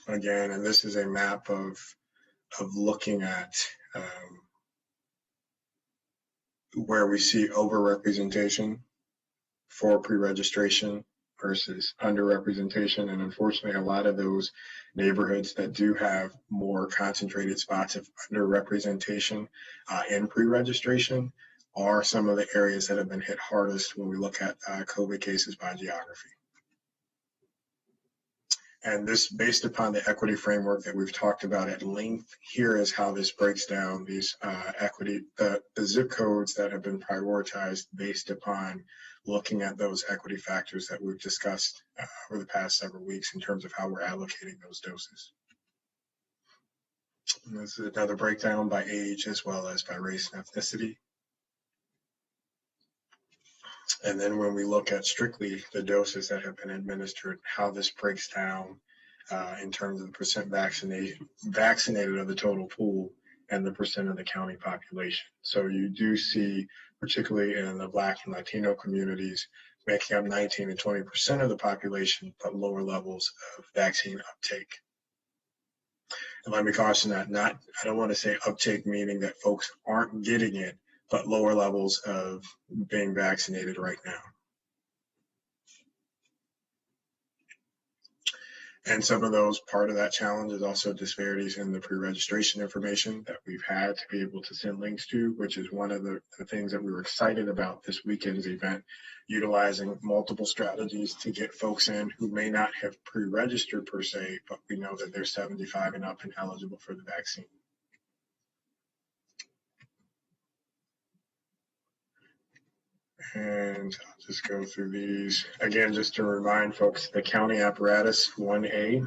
L: Again, and this is a map of looking at where we see overrepresentation for pre-registration versus underrepresentation. And unfortunately, a lot of those neighborhoods that do have more concentrated spots of underrepresentation in pre-registration are some of the areas that have been hit hardest when we look at COVID cases by geography. And this, based upon the equity framework that we've talked about at length, here is how this breaks down these the zip codes that have been prioritized based upon looking at those equity factors that we've discussed over the past several weeks in terms of how we're allocating those doses. And this is another breakdown by age as well as by race and ethnicity. And then when we look at strictly the doses that have been administered, how this breaks down in terms of the percent vaccinated of the total pool and the percent of the county population. So you do see, particularly in the Black and Latino communities, making up 19 and 20% of the population, but lower levels of vaccine uptake. And let me caution that I don't want to say uptake meaning that folks aren't getting it, but lower levels of being vaccinated right now. And some of those, part of that challenge is also disparities in the pre-registration information that we've had to be able to send links to, which is one of the things that we were excited about this weekend's event, utilizing multiple strategies to get folks in who may not have pre-registered per se, but we know that they're 75 and up and eligible for the vaccine. And I'll just go through these. Again, just to remind folks, the county apparatus, 1A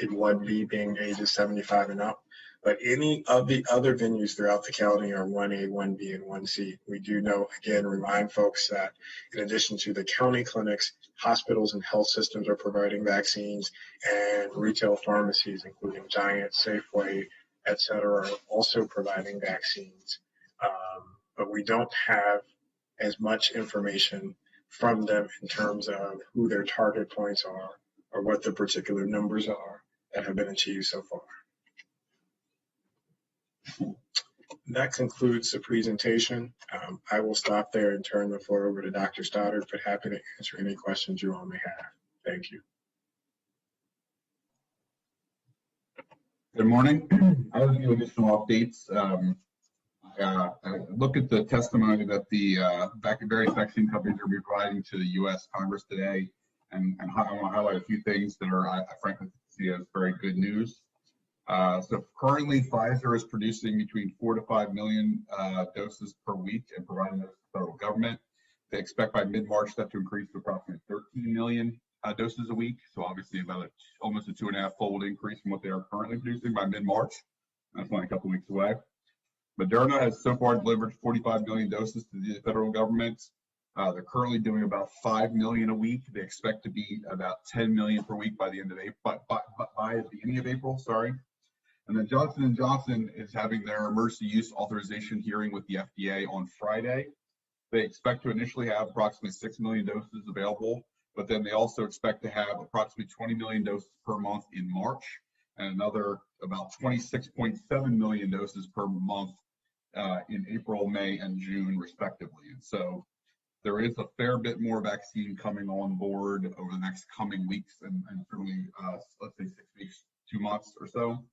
L: and 1B being ages 75 and up. But any of the other venues throughout the county are 1A, 1B, and 1C. We do know, again, remind folks that in addition to the county clinics, hospitals and health systems are providing vaccines, and retail pharmacies, including Giant, Safeway, et cetera, are also providing vaccines. But we don't have as much information from them in terms of who their target points are or what the particular numbers are that have been achieved so far. That concludes the presentation. I will stop there and turn the floor over to Dr. Stoddard, but happy to answer any questions you all may have. Thank you.
J: Good morning. I have a few additional updates. I look at the testimony that the various vaccine companies are providing to the U.S. Congress today, and I want to highlight a few things that are, I frankly see as very good news. So currently, Pfizer is producing between 4 to 5 million doses per week and providing those to the federal government. They expect by mid-March that to increase to approximately 13 million doses a week. So obviously about almost a 2.5-fold increase from what they are currently producing by mid-March. That's only a couple weeks away. Moderna has so far delivered 45 million doses to the federal government. They're currently doing about 5 million a week. They expect to be about 10 million per week by the end of April, by the beginning of April, sorry. And then Johnson & Johnson is having their emergency use authorization hearing with the FDA on Friday. They expect to initially have approximately 6 million doses available, but then they also expect to have approximately 20 million doses per month in March and another about 26.7 million doses per month in April, May, and June, respectively. And so there is a fair bit more vaccine coming on board over the next coming weeks and certainly, let's say 6 weeks, 2 months or so.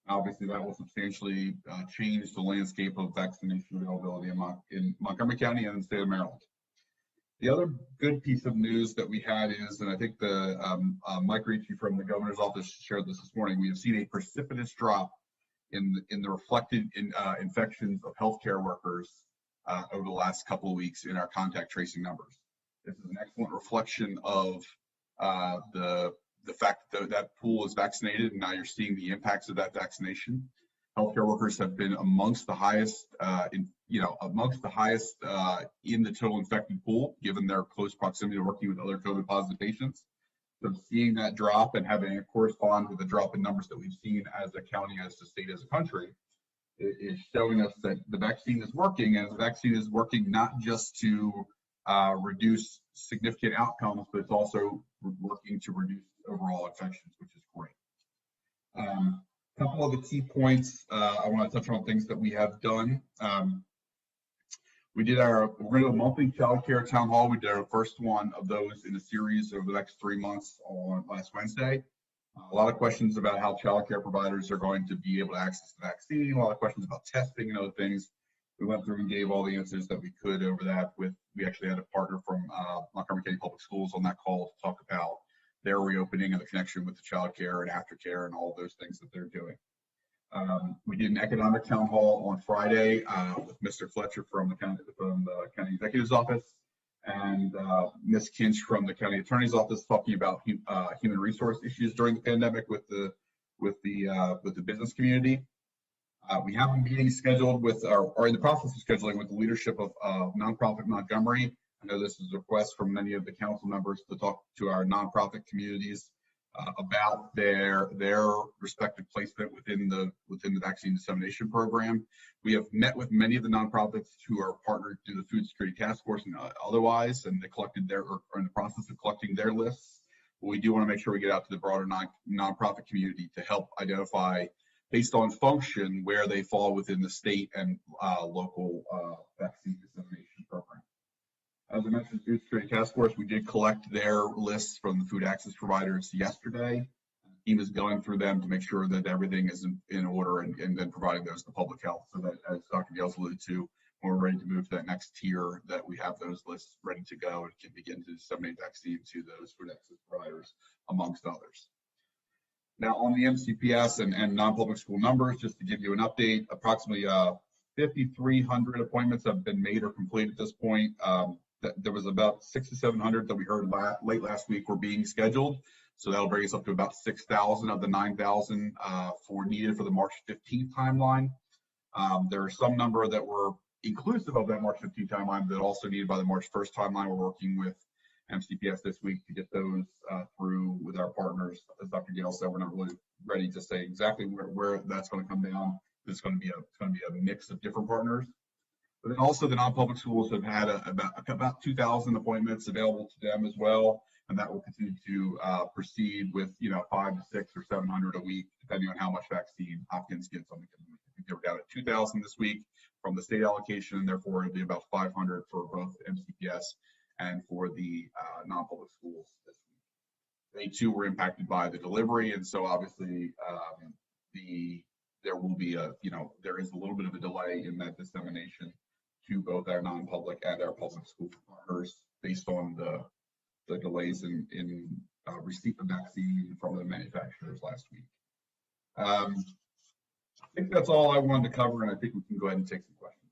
J: Obviously, that will substantially change the landscape of vaccination availability in Montgomery County and in the state of Maryland. The other good piece of news that we had is, and I think the Mike Ricci from the governor's office shared this morning, we have seen a precipitous drop in the reflected infections of healthcare workers over the last couple of weeks in our contact tracing numbers. This is an excellent reflection of the fact that that pool is vaccinated, and now you're seeing the impacts of that vaccination. Healthcare workers have been amongst the highest, in the total infected pool, given their close proximity to working with other COVID positive patients. So seeing that drop and having it correspond with the drop in numbers that we've seen as a county, as a state, as a country, is showing us that the vaccine is working, and the vaccine is working not just to reduce significant outcomes, but it's also working to reduce overall infections, which is great. A couple of the key points I want to touch on things that we have done. We're going to do a monthly child care town hall. We did our first one of those in a series over the next 3 months on last Wednesday. A lot of questions about how child care providers are going to be able to access the vaccine, a lot of questions about testing and other things. We went through and gave all the answers that we could over that. We actually had a partner from Montgomery County Public Schools on that call to talk about their reopening and the connection with the child care and aftercare and all those things that they're doing. We did an economic town hall on Friday with Mr. Fletcher from the county executive's office and Ms. Kinch from the county attorney's office, talking about human resource issues during the pandemic with the business community. We have a meeting scheduled with, or in the process of scheduling with the leadership of nonprofit Montgomery. I know this is a request from many of the council members to talk to our nonprofit communities about their respective placement within the vaccine dissemination program. We have met with many of the nonprofits who are partnered through the Food Security Task Force and otherwise, and they collected are in the process of collecting their lists. But we do want to make sure we get out to the broader nonprofit community to help identify, based on function, where they fall within the state and local vaccine dissemination program. As I mentioned, Food Security Task Force, we did collect their lists from the food access providers yesterday. The team is going through them to make sure that everything is in order and then providing those to public health so that, as Dr. Gales alluded to, when we're ready to move to that next tier, that we have those lists ready to go and can begin to disseminate vaccine to those food access providers, amongst others. Now, on the MCPS and non-public school numbers, just to give you an update, approximately 5,300 appointments have been made or complete at this point. There was about 600 to 700 that we heard late last week were being scheduled. So that'll bring us up to about 6,000 of the 9,000 needed for the March 15th timeline. There are some number that were inclusive of that March 15th timeline that also needed by the March 1st timeline. We're working with MCPS this week to get those through with our partners. As Dr. Gale said, we're not really ready to say exactly where that's going to come down. It's going to be a mix of different partners. But then also the non-public schools have had about 2,000 appointments available to them as well, and that will continue to proceed with 500 to 600 or 700 a week, depending on how much vaccine Hopkins gets on the community. I think they were down at 2,000 this week from the state allocation, and therefore it'll be about 500 for both MCPS and for the non-public schools this week. They too were impacted by the delivery, and so obviously there will be there is a little bit of a delay in that dissemination to both our non-public and our public school partners based on the delays in receipt of vaccine from the manufacturers last week. I think that's all I wanted to cover, and I think we can go ahead and take some questions.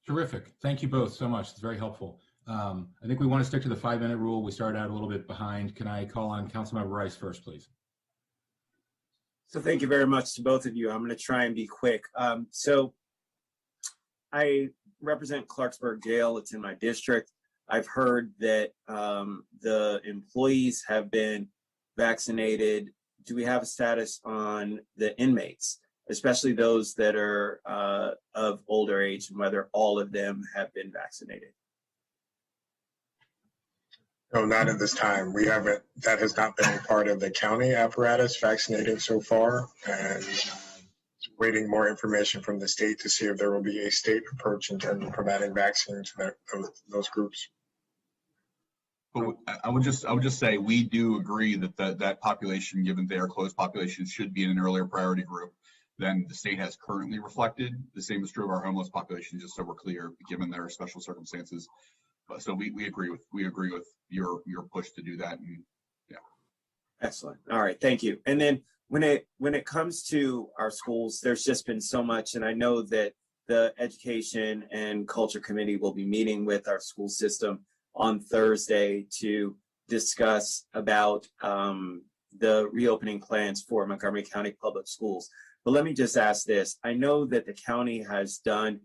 F: Terrific. Thank you both so much. It's very helpful. I think we want to stick to the 5-minute rule. We started out a little bit behind. Can I call on Councilmember Rice first, please?
A: So thank you very much to both of you. I'm going to try and be quick. So I represent Clarksburg Jail. It's in my district. I've heard that the employees have been vaccinated. Do we have a status on the inmates, especially those that are of older age, and whether all of them have been vaccinated?
L: No, not at this time. We haven't, that has not been a part of the county apparatus vaccinating so far, and waiting more information from the state to see if there will be a state approach in terms of providing vaccines to those groups.
J: But I would just say we do agree that that population, given their closed population, should be in an earlier priority group than the state has currently reflected. The same is true of our homeless population, just so we're clear, given their special circumstances. So we agree with your push to do that. And yeah.
A: Excellent. All right, thank you. And then when it comes to our schools, there's just been so much, and I know that the Education and Culture Committee will be meeting with our school system on Thursday to discuss about the reopening plans for Montgomery County Public Schools. But let me just ask this. I know that the county has done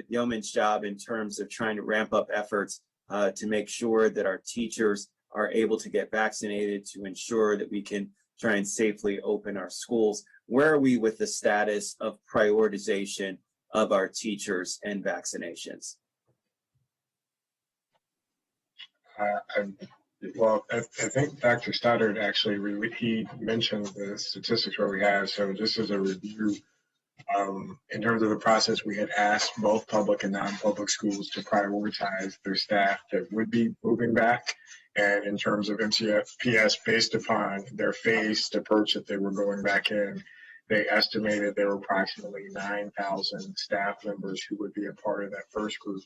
A: yeoman's job in terms of trying to ramp up efforts to make sure that our teachers are able to get vaccinated to ensure that we can try and safely open our schools. Where are we with the status of prioritization of our teachers and vaccinations?
L: Well, I think Dr. Stoddard actually, he mentioned the statistics where we have. So just as a review, in terms of the process, we had asked both public and non-public schools to prioritize their staff that would be moving back. And in terms of MCPS, based upon their phased approach that they were going back in, they estimated there were approximately 9,000 staff members who would be a part of that first group.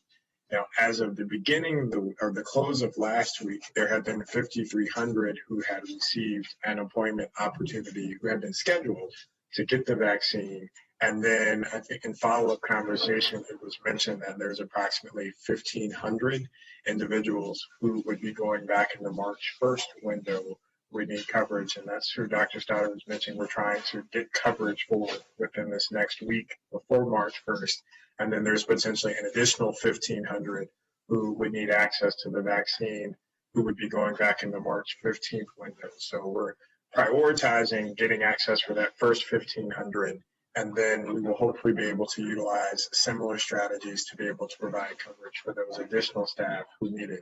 L: Now, as of the beginning or the close of last week, there had been 5,300 who had received an appointment opportunity, who had been scheduled to get the vaccine. And then I think in follow-up conversation, it was mentioned that there's approximately 1,500 individuals who would be going back in the March 1st window would need coverage. And that's who Dr. Stoddard was mentioning. We're trying to get coverage for within this next week before March 1st. And then there's potentially an additional 1,500 who would need access to the vaccine who would be going back in the March 15th window. So we're prioritizing getting access for that first 1,500. And then we will hopefully be able to utilize similar strategies to be able to provide coverage for those additional staff who need it.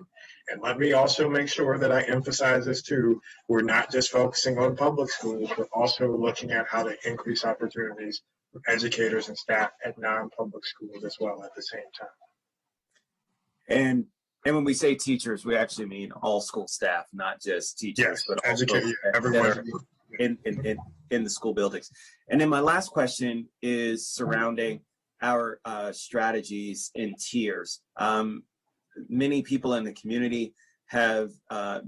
L: And let me also make sure that I emphasize this too. We're not just focusing on public schools, we're also looking at how to increase opportunities for educators and staff at non-public schools as well at the same time.
A: And when we say teachers, we actually mean all school staff, not just teachers,
L: Yes,
A: but all
L: educators,
A: folks
L: everyone.
A: in the school buildings. And then my last question is surrounding our strategies in tiers. Many people in the community have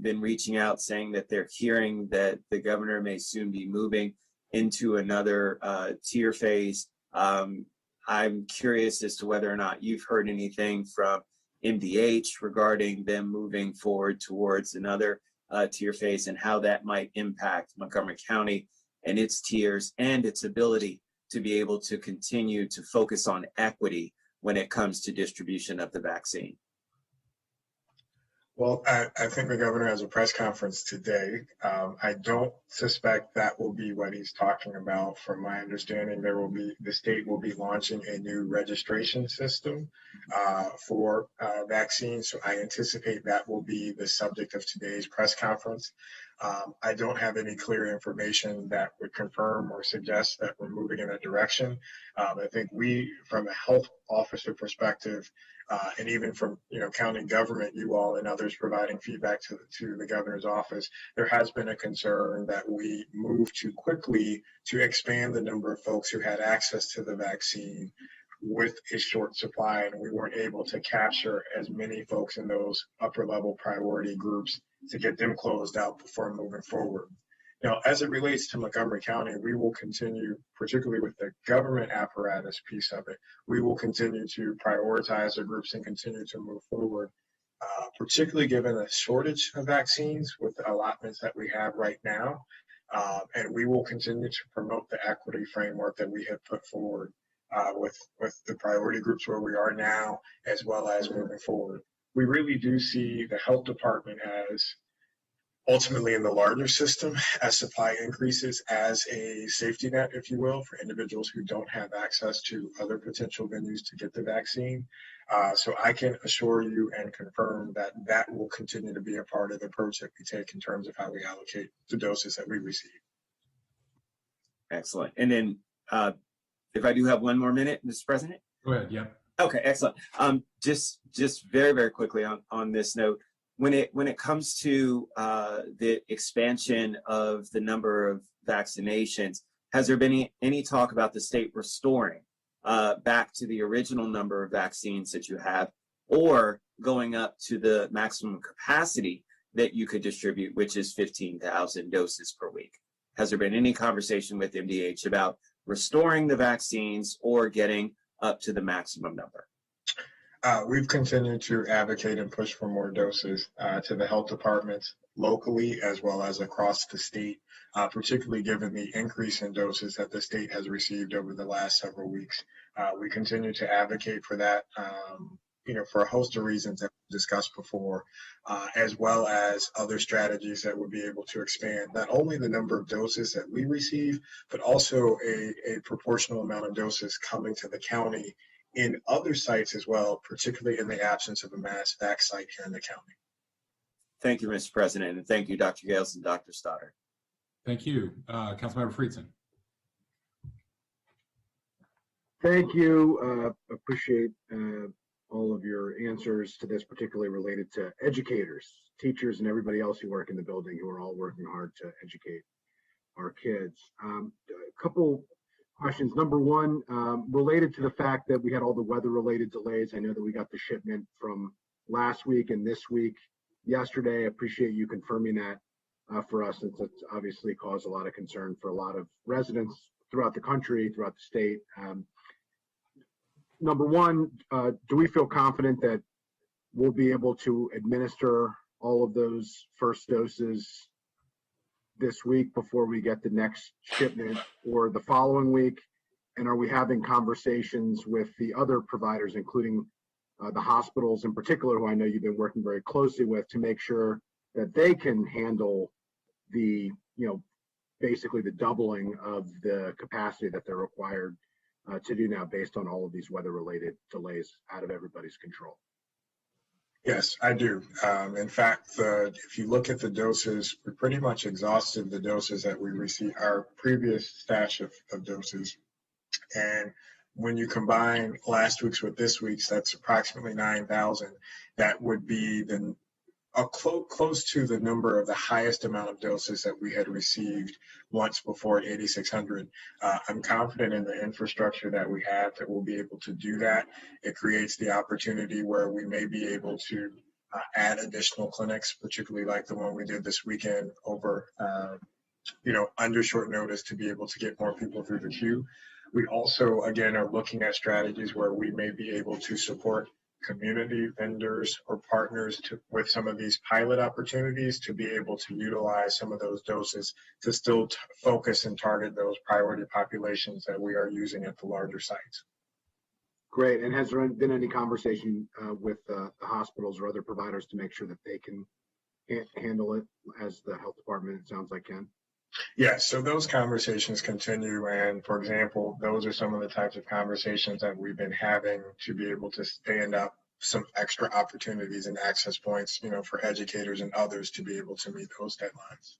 A: been reaching out saying that they're hearing that the governor may soon be moving into another tier phase. I'm curious as to whether or not you've heard anything from MDH regarding them moving forward towards another tier phase and how that might impact Montgomery County and its tiers and its ability to be able to continue to focus on equity when it comes to distribution of the vaccine.
L: Well, I think the governor has a press conference today. I don't suspect that will be what he's talking about. From my understanding, the state will be launching a new registration system for vaccines. So I anticipate that will be the subject of today's press conference. I don't have any clear information that would confirm or suggest that we're moving in that direction. I think we, from a health officer perspective, and even from county government, you all and others providing feedback to the governor's office, there has been a concern that we move too quickly to expand the number of folks who had access to the vaccine with a short supply, and we weren't able to capture as many folks in those upper level priority groups to get them closed out before moving forward. Now, as it relates to Montgomery County, we will continue, particularly with the government apparatus piece of it, we will continue to prioritize the groups and continue to move forward, particularly given the shortage of vaccines with the allotments that we have right now. And we will continue to promote the equity framework that we have put forward with the priority groups where we are now, as well as moving forward. We really do see the health department as ultimately in the larger system as supply increases as a safety net, if you will, for individuals who don't have access to other potential venues to get the vaccine. So I can assure you and confirm that that will continue to be a part of the approach that we take in terms of how we allocate the doses that we receive.
A: Excellent. And then if I do have one more minute, Mr. President.
F: Go ahead. Yeah.
A: Okay, excellent. Just very, very quickly on this note, when it comes to the expansion of the number of vaccinations, has there been any talk about the state restoring back to the original number of vaccines that you have, or going up to the maximum capacity that you could distribute, which is 15,000 doses per week? Has there been any conversation with MDH about restoring the vaccines or getting up to the maximum number?
L: We've continued to advocate and push for more doses to the health departments locally as well as across the state, particularly given the increase in doses that the state has received over the last several weeks. We continue to advocate for that, for a host of reasons that we discussed before, as well as other strategies that would be able to expand not only the number of doses that we receive, but also a proportional amount of doses coming to the county in other sites as well, particularly in the absence of a mass vac site here in the county.
A: Thank you, Mr. President, and thank you, Dr. Gales and Dr. Stoddard.
F: Thank you. Councilmember Friedson.
M: Thank you. Appreciate all of your answers to this, particularly related to educators, teachers, and everybody else who work in the building who are all working hard to educate our kids. A couple questions. Number one, related to the fact that we had all the weather-related delays. I know that we got the shipment from last week and this week yesterday. I appreciate you confirming that for us, since it's obviously caused a lot of concern for a lot of residents throughout the country, throughout the state. Number one, do we feel confident that we'll be able to administer all of those first doses this week before we get the next shipment, or the following week? And are we having conversations with the other providers, including the hospitals in particular, who I know you've been working very closely with, to make sure that they can handle the, basically the doubling of the capacity that they're required to do now, based on all of these weather-related delays out of everybody's control?
L: Yes, I do. In fact, if you look at the doses, we pretty much exhausted the doses that we received, our previous stash of doses. And when you combine last week's with this week's, that's approximately 9,000. That would be close to the number of the highest amount of doses that we had received once before at 8,600. I'm confident in the infrastructure that we have that we'll be able to do that. It creates the opportunity where we may be able to add additional clinics, particularly like the one we did this weekend over, under short notice, to be able to get more people through the queue. We also, again, are looking at strategies where we may be able to support community vendors or partners with some of these pilot opportunities to be able to utilize some of those doses to still focus and target those priority populations that we are using at the larger sites.
M: Great. And has there been any conversation with the hospitals or other providers to make sure that they can handle it, as the health department, it sounds like, can?
L: Yes, so those conversations continue, and for example, those are some of the types of conversations that we've been having to be able to stand up some extra opportunities and access points, for educators and others to be able to meet those deadlines.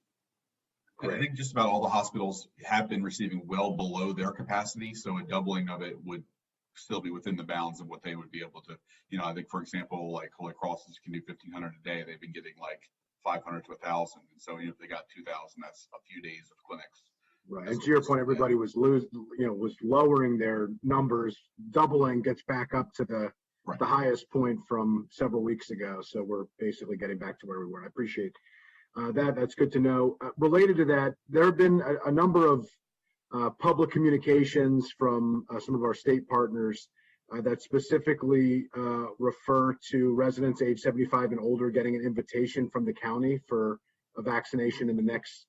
N: And I think just about all the hospitals have been receiving well below their capacity, so a doubling of it would still be within the bounds of what they would be able to. I think, for example, like Holy Crosses can do 1,500 a day. They've been getting like 500 to 1,000, and so if they got 2,000, that's a few days of clinics.
M: Right, and to your point, everybody was lowering their numbers. Doubling gets back up to the highest point from several weeks ago. So we're basically getting back to where we were. I appreciate that. That's good to know. Related to that, there have been a number of public communications from some of our state partners that specifically refer to residents age 75 and older getting an invitation from the county for a vaccination in the next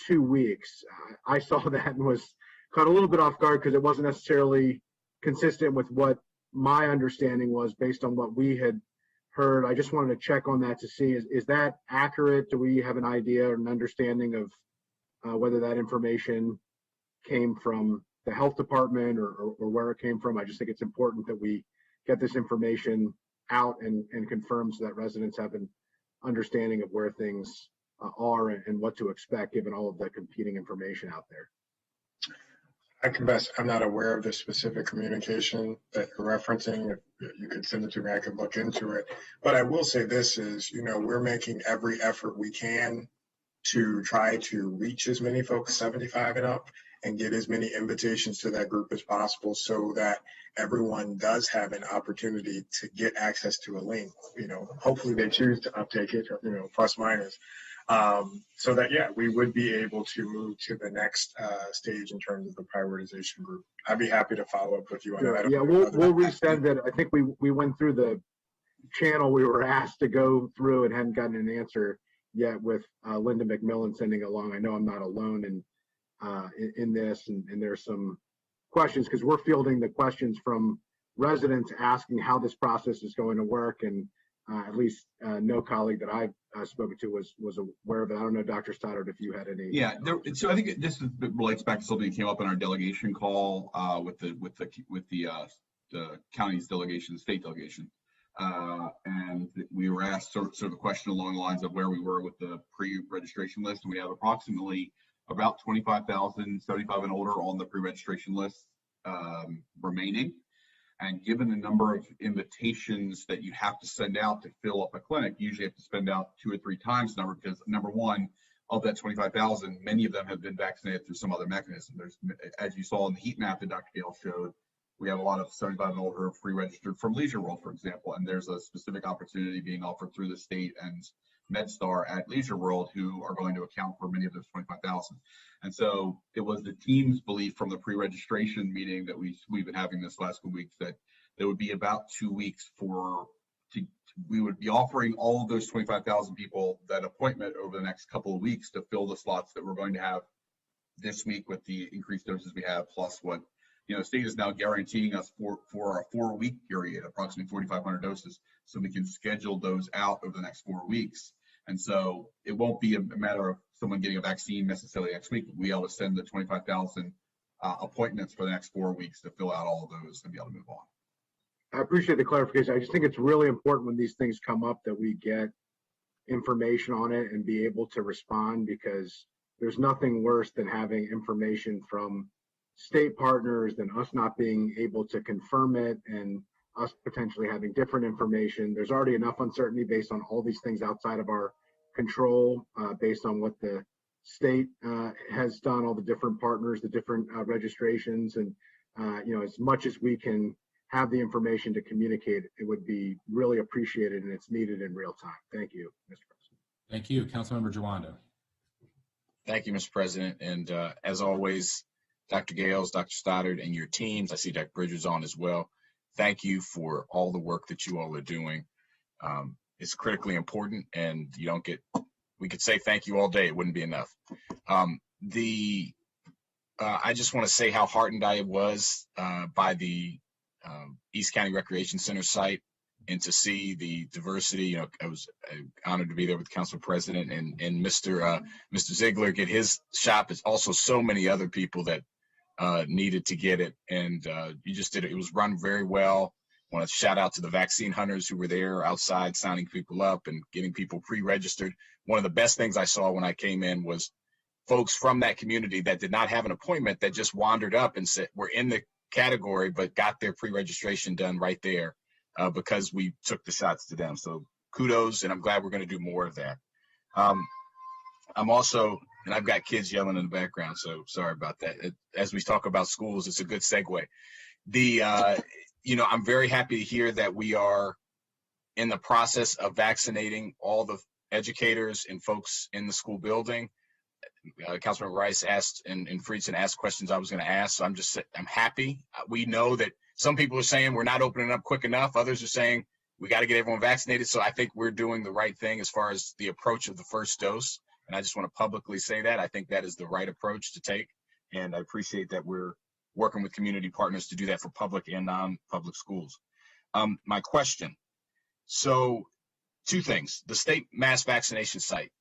M: 2 weeks. I saw that and was caught a little bit off guard because it wasn't necessarily consistent with what my understanding was based on what we had heard. I just wanted to check on that to see, is that accurate? Do we have an idea or an understanding of whether that information came from the health department or where it came from? I just think it's important that we get this information out and confirm so that residents have an understanding of where things are and what to expect given all of the competing information out there.
L: I confess I'm not aware of the specific communication that you're referencing. If you could send it to me, I could look into it. But I will say this is, we're making every effort we can to try to reach as many folks 75 and up and get as many invitations to that group as possible so that everyone does have an opportunity to get access to a link. Hopefully they choose to uptake it, plus minus. So that, we would be able to move to the next stage in terms of the prioritization group. I'd be happy to follow up with you on that.
M: Yeah, we'll resend it. I think we went through the channel we were asked to go through and hadn't gotten an answer yet with Linda McMillan sending along. I know I'm not alone in this, and there's some questions because we're fielding the questions from residents asking how this process is going to work, and at least no colleague that I've spoken to was aware of it. I don't know, Dr. Stoddard, if you had any.
N: Yeah, so I think this relates back to something that came up in our delegation call with the county's delegation, the state delegation, and we were asked sort of a question along the lines of where we were with the pre-registration list, and we have approximately about 25,000 75 and older on the pre-registration list remaining. And given the number of invitations that you have to send out to fill up a clinic, you usually have to spend out 2 or 3 times the number, because number one, of that 25,000, many of them have been vaccinated through some other mechanism. There's, as you saw in the heat map that Dr. Gale showed, we have a lot of 75 and older pre-registered from Leisure World, for example, and there's a specific opportunity being offered through the state and MedStar at Leisure World who are going to account for many of those 25,000. And so it was the team's belief from the pre-registration meeting that we've been having this last couple weeks that there would be about 2 weeks we would be offering all of those 25,000 people that appointment over the next couple of weeks to fill the slots that we're going to have this week with the increased doses we have, plus what the state is now guaranteeing us for a 4-week period, approximately 4,500 doses, so we can schedule those out over the next 4 weeks. And so it won't be a matter of someone getting a vaccine necessarily next week. We'll be able to send the 25,000 appointments for the next 4 weeks to fill out all of those and be able to move on.
M: I appreciate the clarification. I just think it's really important when these things come up that we get information on it and be able to respond, because there's nothing worse than having information from state partners than us not being able to confirm it and us potentially having different information. There's already enough uncertainty based on all these things outside of our control, based on what the state has done, all the different partners, the different registrations, and as much as we can have the information to communicate, it would be really appreciated, and it's needed in real time. Thank you, Mr. President.
F: Thank you. Councilmember Jawando.
O: Thank you, Mr. President. And as always, Dr. Gales, Dr. Stoddard, and your teams, I see Dr. Bridges on as well. Thank you for all the work that you all are doing. It's critically important, and we could say thank you all day. It wouldn't be enough. I just want to say how heartened I was by the East County Recreation Center site, and to see the diversity. I was honored to be there with the council president and Mr. Ziegler get his shop. It's also so many other people that needed to get it, and you just did it. It was run very well. I want to shout out to the vaccine hunters who were there outside signing people up and getting people pre-registered. One of the best things I saw when I came in was folks from that community that did not have an appointment that just wandered up and said, we're in the category, but got their pre-registration done right there because we took the shots to them. So kudos, and I'm glad we're going to do more of that. I'm also, and I've got kids yelling in the background, so sorry about that. As we talk about schools, it's a good segue. I'm very happy to hear that we are in the process of vaccinating all the educators and folks in the school building. Councilmember Rice asked and Friedson asked questions I was going to ask, so I'm happy. We know that some people are saying we're not opening up quick enough. Others are saying we got to get everyone vaccinated. So I think we're doing the right thing as far as the approach of the first dose. And I just want to publicly say that. I think that is the right approach to take. And I appreciate that we're working with community partners to do that for public and non-public schools. My question. So 2 things. The state mass vaccination site.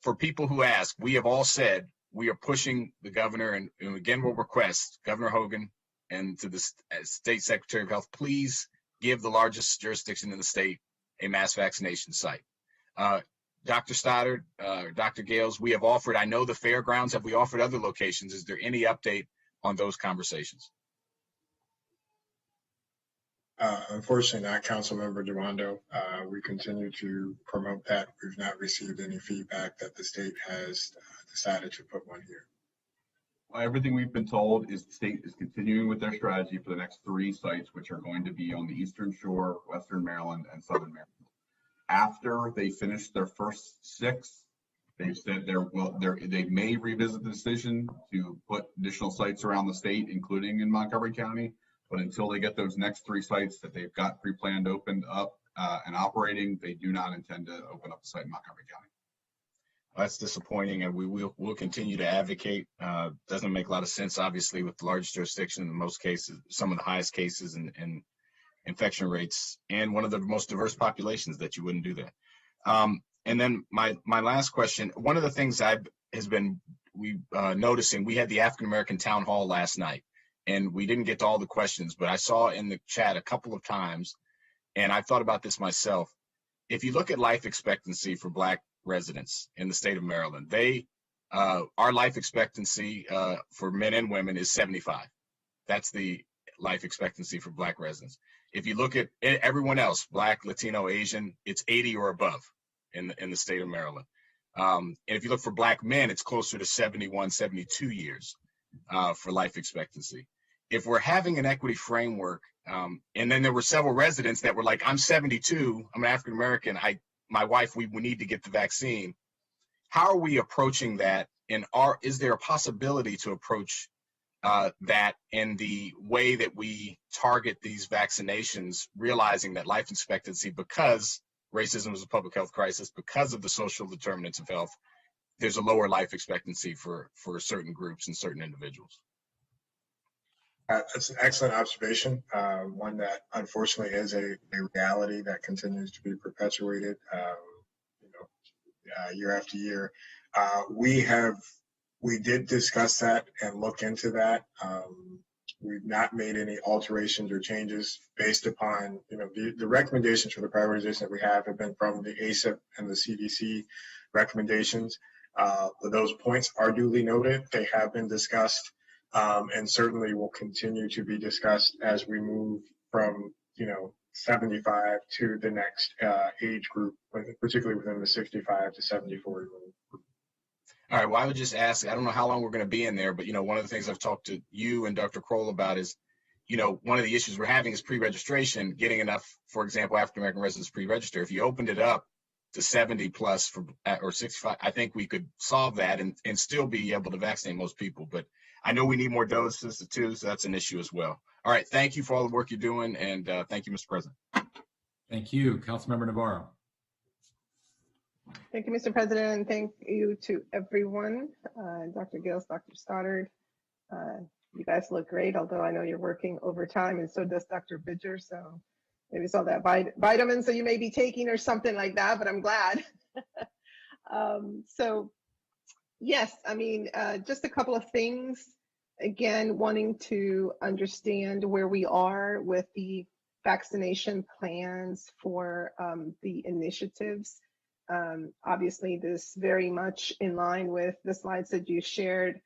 O: For people who ask, we have all said we are pushing the governor, and again, we'll request Governor Hogan and to the State Secretary of Health, please give the largest jurisdiction in the state a mass vaccination site. Dr. Stoddard, Dr. Gales, we have offered, I know the fairgrounds, have we offered other locations? Is there any update on those conversations?
L: Unfortunately not, Councilmember Durando. We continue to promote that. We've not received any feedback that the state has decided to put one here.
N: Well, everything we've been told is the state is continuing with their strategy for the next 3 sites, which are going to be on the Eastern Shore, Western Maryland, and Southern Maryland. After they finish their first 6, they've said they may revisit the decision to put additional sites around the state, including in Montgomery County. But until they get those next 3 sites that they've got pre-planned opened up and operating, they do not intend to open up a site in Montgomery County.
O: That's disappointing, and we'll continue to advocate. Doesn't make a lot of sense, obviously, with the largest jurisdiction in most cases, some of the highest cases and infection rates, and one of the most diverse populations, that you wouldn't do that. And then my last question, one of the things we noticing, we had the African American town hall last night, and we didn't get to all the questions, but I saw in the chat a couple of times, and I thought about this myself. If you look at life expectancy for Black residents in the state of Maryland, our life expectancy for men and women is 75. That's the life expectancy for Black residents. If you look at everyone else, Black, Latino, Asian, it's 80 or above in the state of Maryland. And if you look for Black men, it's closer to 71, 72 years for life expectancy. If we're having an equity framework, and then there were several residents that were like, I'm 72, I'm an African American, my wife, we need to get the vaccine. How are we approaching that? And is there a possibility to approach that in the way that we target these vaccinations, realizing that life expectancy, because racism is a public health crisis, because of the social determinants of health, there's a lower life expectancy for certain groups and certain individuals?
L: That's an excellent observation, one that unfortunately is a reality that continues to be perpetuated year after year. We did discuss that and look into that. We've not made any alterations or changes based upon, the recommendations for the prioritization that we have been from the ACIP and the CDC recommendations. Those points are duly noted. They have been discussed, and certainly will continue to be discussed as we move from, 75 to the next age group, particularly within the 65 to 74 year old group.
O: All right. Well, I would just ask, I don't know how long we're going to be in there, but, one of the things I've talked to you and Dr. Kroll about is, one of the issues we're having is pre-registration, getting enough, for example, African-American residents pre-register. If you opened it up to 70 plus or 65, I think we could solve that and still be able to vaccinate most people. But I know we need more doses too, so that's an issue as well. All right. Thank you for all the work you're doing. And thank you, Mr. President.
F: Thank you. Councilmember Navarro.
B: Thank you, Mr. President, and thank you to everyone, Dr. Gills, Dr. Stoddard. You guys look great, although I know you're working overtime, and so does Dr. Bidger. So maybe it's all that vitamins that you may be taking or something like that, but I'm glad. So yes, I mean, just a couple of things. Again, wanting to understand where we are with the vaccination plans for the initiatives. Obviously, this very much in line with the slides that you shared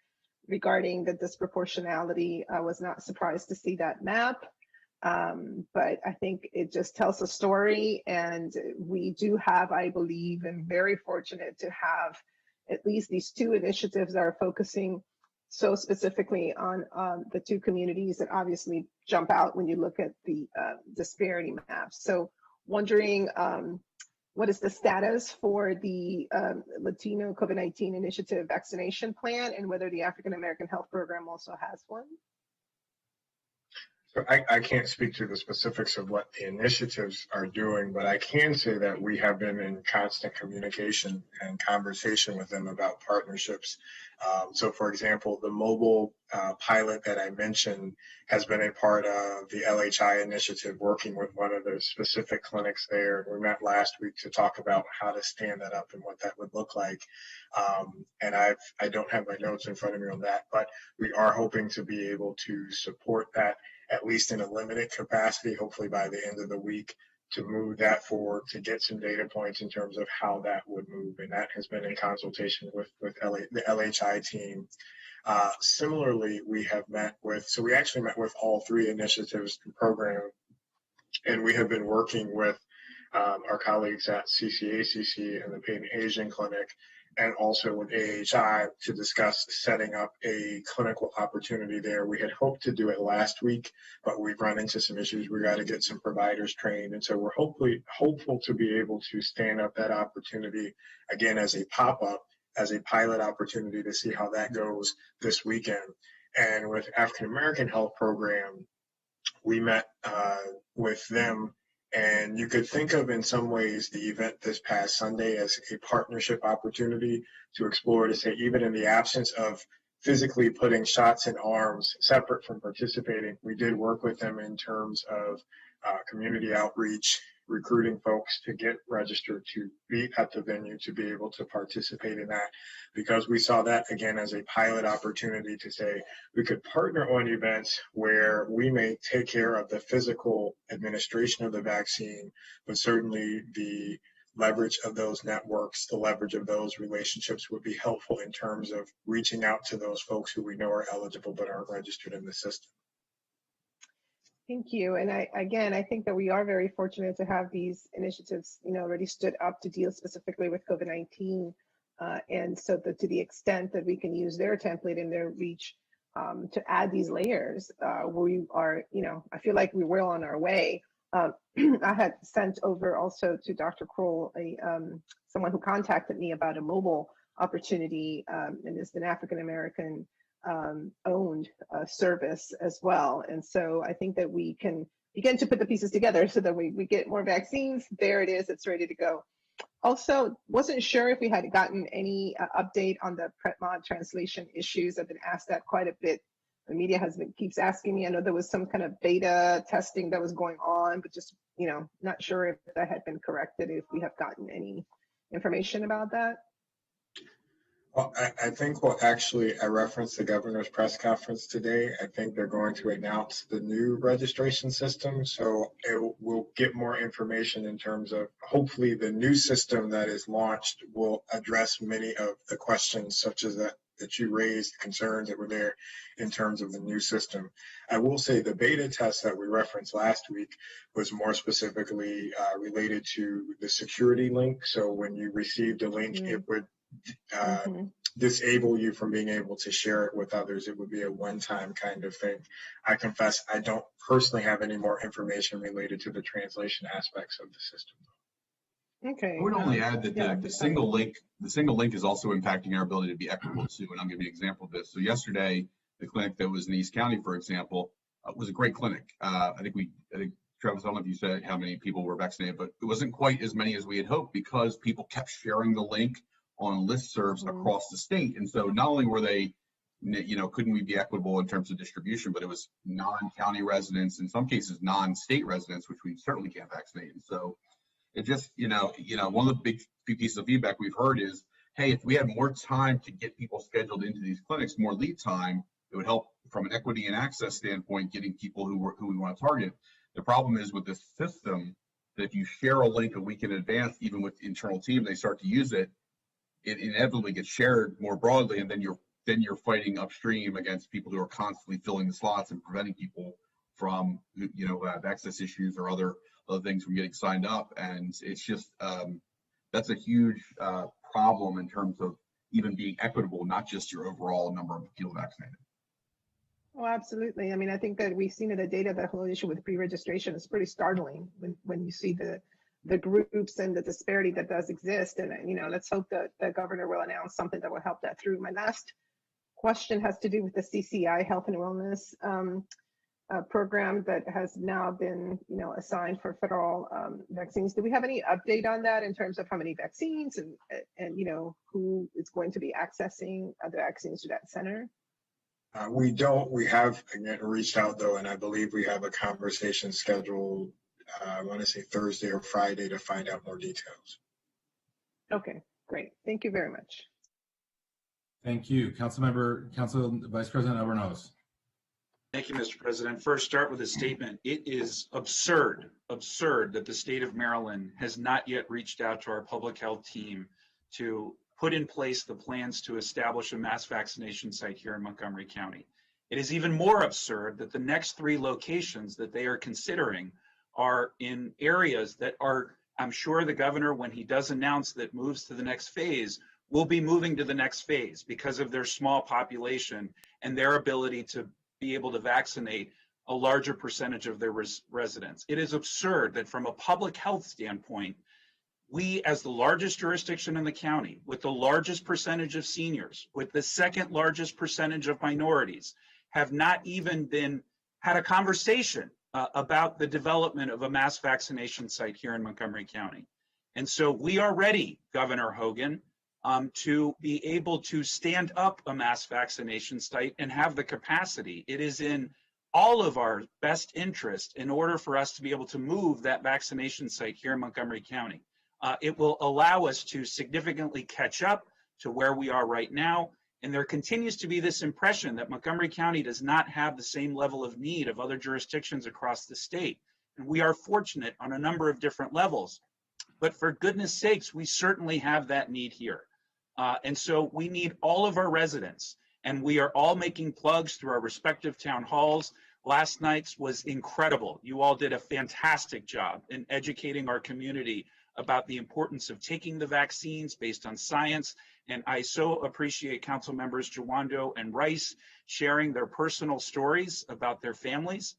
B: regarding the disproportionality. I was not surprised to see that map, but I think it just tells a story, and we do have, I believe, and very fortunate to have at least these two initiatives that are focusing so specifically on the two communities that obviously jump out when you look at the disparity maps. So wondering, what is the status for the Latino COVID-19 initiative vaccination plan, and whether the African American Health Program also has one?
L: So I can't speak to the specifics of what the initiatives are doing, but I can say that we have been in constant communication and conversation with them about partnerships. So for example, the mobile pilot that I mentioned has been a part of the LHI initiative, working with one of the specific clinics there. We met last week to talk about how to stand that up and what that would look like. And I don't have my notes in front of me on that, but we are hoping to be able to support that, at least in a limited capacity, hopefully by the end of the week, to move that forward, to get some data points in terms of how that would move. And that has been in consultation with the LHI team. Similarly, we actually met with all three initiatives and program, and we have been working with our colleagues at CCACC and the Pan Asian Clinic, and also with AHI, to discuss setting up a clinical opportunity there. We had hoped to do it last week, but we've run into some issues. We got to get some providers trained. And so we're hopeful to be able to stand up that opportunity again as a pop-up, as a pilot opportunity, to see how that goes this weekend. And with African American Health Program, we met with them. And you could think of, in some ways, the event this past Sunday as a partnership opportunity to explore, to say, even in the absence of physically putting shots in arms separate from participating, we did work with them in terms of community outreach, recruiting folks to get registered to be at the venue, to be able to participate in that, because we saw that again as a pilot opportunity to say we could partner on events where we may take care of the physical administration of the vaccine, but certainly the leverage of those networks, the leverage of those relationships would be helpful in terms of reaching out to those folks who we know are eligible but aren't registered in the system.
B: Thank you. And I think that we are very fortunate to have these initiatives, already stood up to deal specifically with COVID-19. And so to the extent that we can use their template and their reach to add these layers, we are, I feel like we were on our way. I had sent over also to Dr. Kroll someone who contacted me about a mobile opportunity, and it's an African American owned service as well. And so I think that we can begin to put the pieces together so that we get more vaccines. There it is, it's ready to go. Also, wasn't sure if we had gotten any update on the Prepmod translation issues. I've been asked that quite a bit. The media keeps asking me. I know there was some kind of beta testing that was going on, but just, not sure if that had been corrected, if we have gotten any information about that.
L: Well, I think I referenced the governor's press conference today. I think they're going to announce the new registration system. So we'll get more information in terms of, hopefully the new system that is launched will address many of the questions such as that you raised, concerns that were there in terms of the new system. I will say the beta test that we referenced last week was more specifically related to the security link. So when you received a link, it would disable you from being able to share it with others. It would be a one-time kind of thing. I confess I don't personally have any more information related to the translation aspects of the system.
B: Okay.
N: I would only add that the single link is also impacting our ability to be equitable too. And I'll give you an example of this. So yesterday, the clinic that was in East County, for example, was a great clinic. I think Travis, I don't know if you said how many people were vaccinated, but it wasn't quite as many as we had hoped because people kept sharing the link on listservs across the state. And so not only were they, couldn't we be equitable in terms of distribution, but it was non-county residents, in some cases non-state residents, which we certainly can't vaccinate. And so it just, one of the big pieces of feedback we've heard is, hey, if we had more time to get people scheduled into these clinics, more lead time, it would help from an equity and access standpoint, getting people who we want to target. The problem is with this system that if you share a link a week in advance, even with the internal team, they start to use it, it inevitably gets shared more broadly, and then you're fighting upstream against people who are constantly filling the slots and preventing people from have access issues or other things from getting signed up. And it's just that's a huge problem in terms of even being equitable, not just your overall number of people vaccinated.
B: Oh, absolutely. I mean, I think that we've seen in the data that whole issue with pre-registration is pretty startling when you see the groups and the disparity that does exist. And, let's hope that the governor will announce something that will help that through. My last question has to do with the CCI Health and Wellness program that has now been, assigned for federal vaccines. Do we have any update on that in terms of how many vaccines and who is going to be accessing the vaccines to that center?
L: We don't. We have, again, reached out, though, and I believe we have a conversation scheduled, I want to say Thursday or Friday, to find out more details.
B: Okay, great. Thank you very much.
F: Thank you. Council Vice President Albornoz.
P: Thank you, Mr. President. First, start with a statement. It is absurd that the state of Maryland has not yet reached out to our public health team to put in place the plans to establish a mass vaccination site here in Montgomery County. It is even more absurd that the next 3 locations that they are considering are in areas that are, I'm sure the governor, when he does announce that moves to the next phase, will be moving to the next phase because of their small population and their ability to be able to vaccinate a larger percentage of their residents. It is absurd that from a public health standpoint, we, as the largest jurisdiction in the county, with the largest percentage of seniors, with the second largest percentage of minorities, have not even had a conversation about the development of a mass vaccination site here in Montgomery County. And so we are ready, Governor Hogan, to be able to stand up a mass vaccination site and have the capacity. It is in all of our best interest in order for us to be able to move that vaccination site here in Montgomery County. It will allow us to significantly catch up to where we are right now. And there continues to be this impression that Montgomery County does not have the same level of need of other jurisdictions across the state. And we are fortunate on a number of different levels. But for goodness sakes, we certainly have that need here. And so we need all of our residents. And we are all making plugs through our respective town halls. Last night's was incredible. You all did a fantastic job in educating our community about the importance of taking the vaccines based on science And I so appreciate Council members Jawando and Rice sharing their personal stories about their families,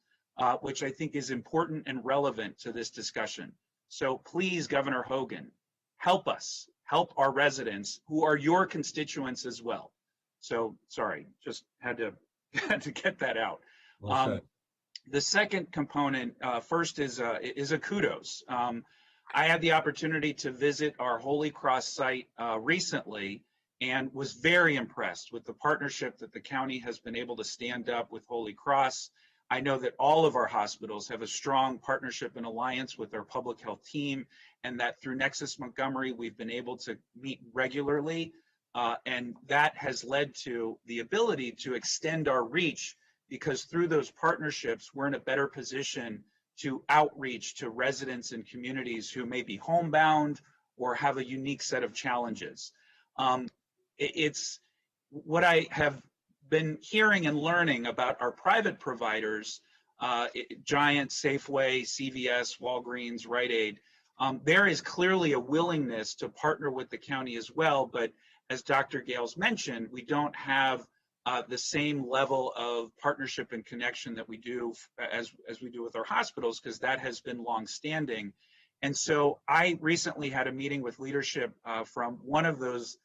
P: which I think is important and relevant to this discussion. So please, Governor Hogan, help us, help our residents who are your constituents as well. So sorry, just had to get that out.
F: Well said.
P: The second component, first is a kudos. I had the opportunity to visit our Holy Cross site recently and was very impressed with the partnership that the county has been able to stand up with Holy Cross. I know that all of our hospitals have a strong partnership and alliance with our public health team, and that through Nexus Montgomery, we've been able to meet regularly, and that has led to the ability to extend our reach, because through those partnerships, we're in a better position to outreach to residents and communities who may be homebound or have a unique set of challenges. It's what I have been hearing and learning about our private providers, Giant, Safeway, CVS, Walgreens, Rite Aid. There is clearly a willingness to partner with the county as well, but as Dr. Gales mentioned, we don't have the same level of partnership and connection that we do as we do with our hospitals, because that has been longstanding. And so I recently had a meeting with leadership from one of those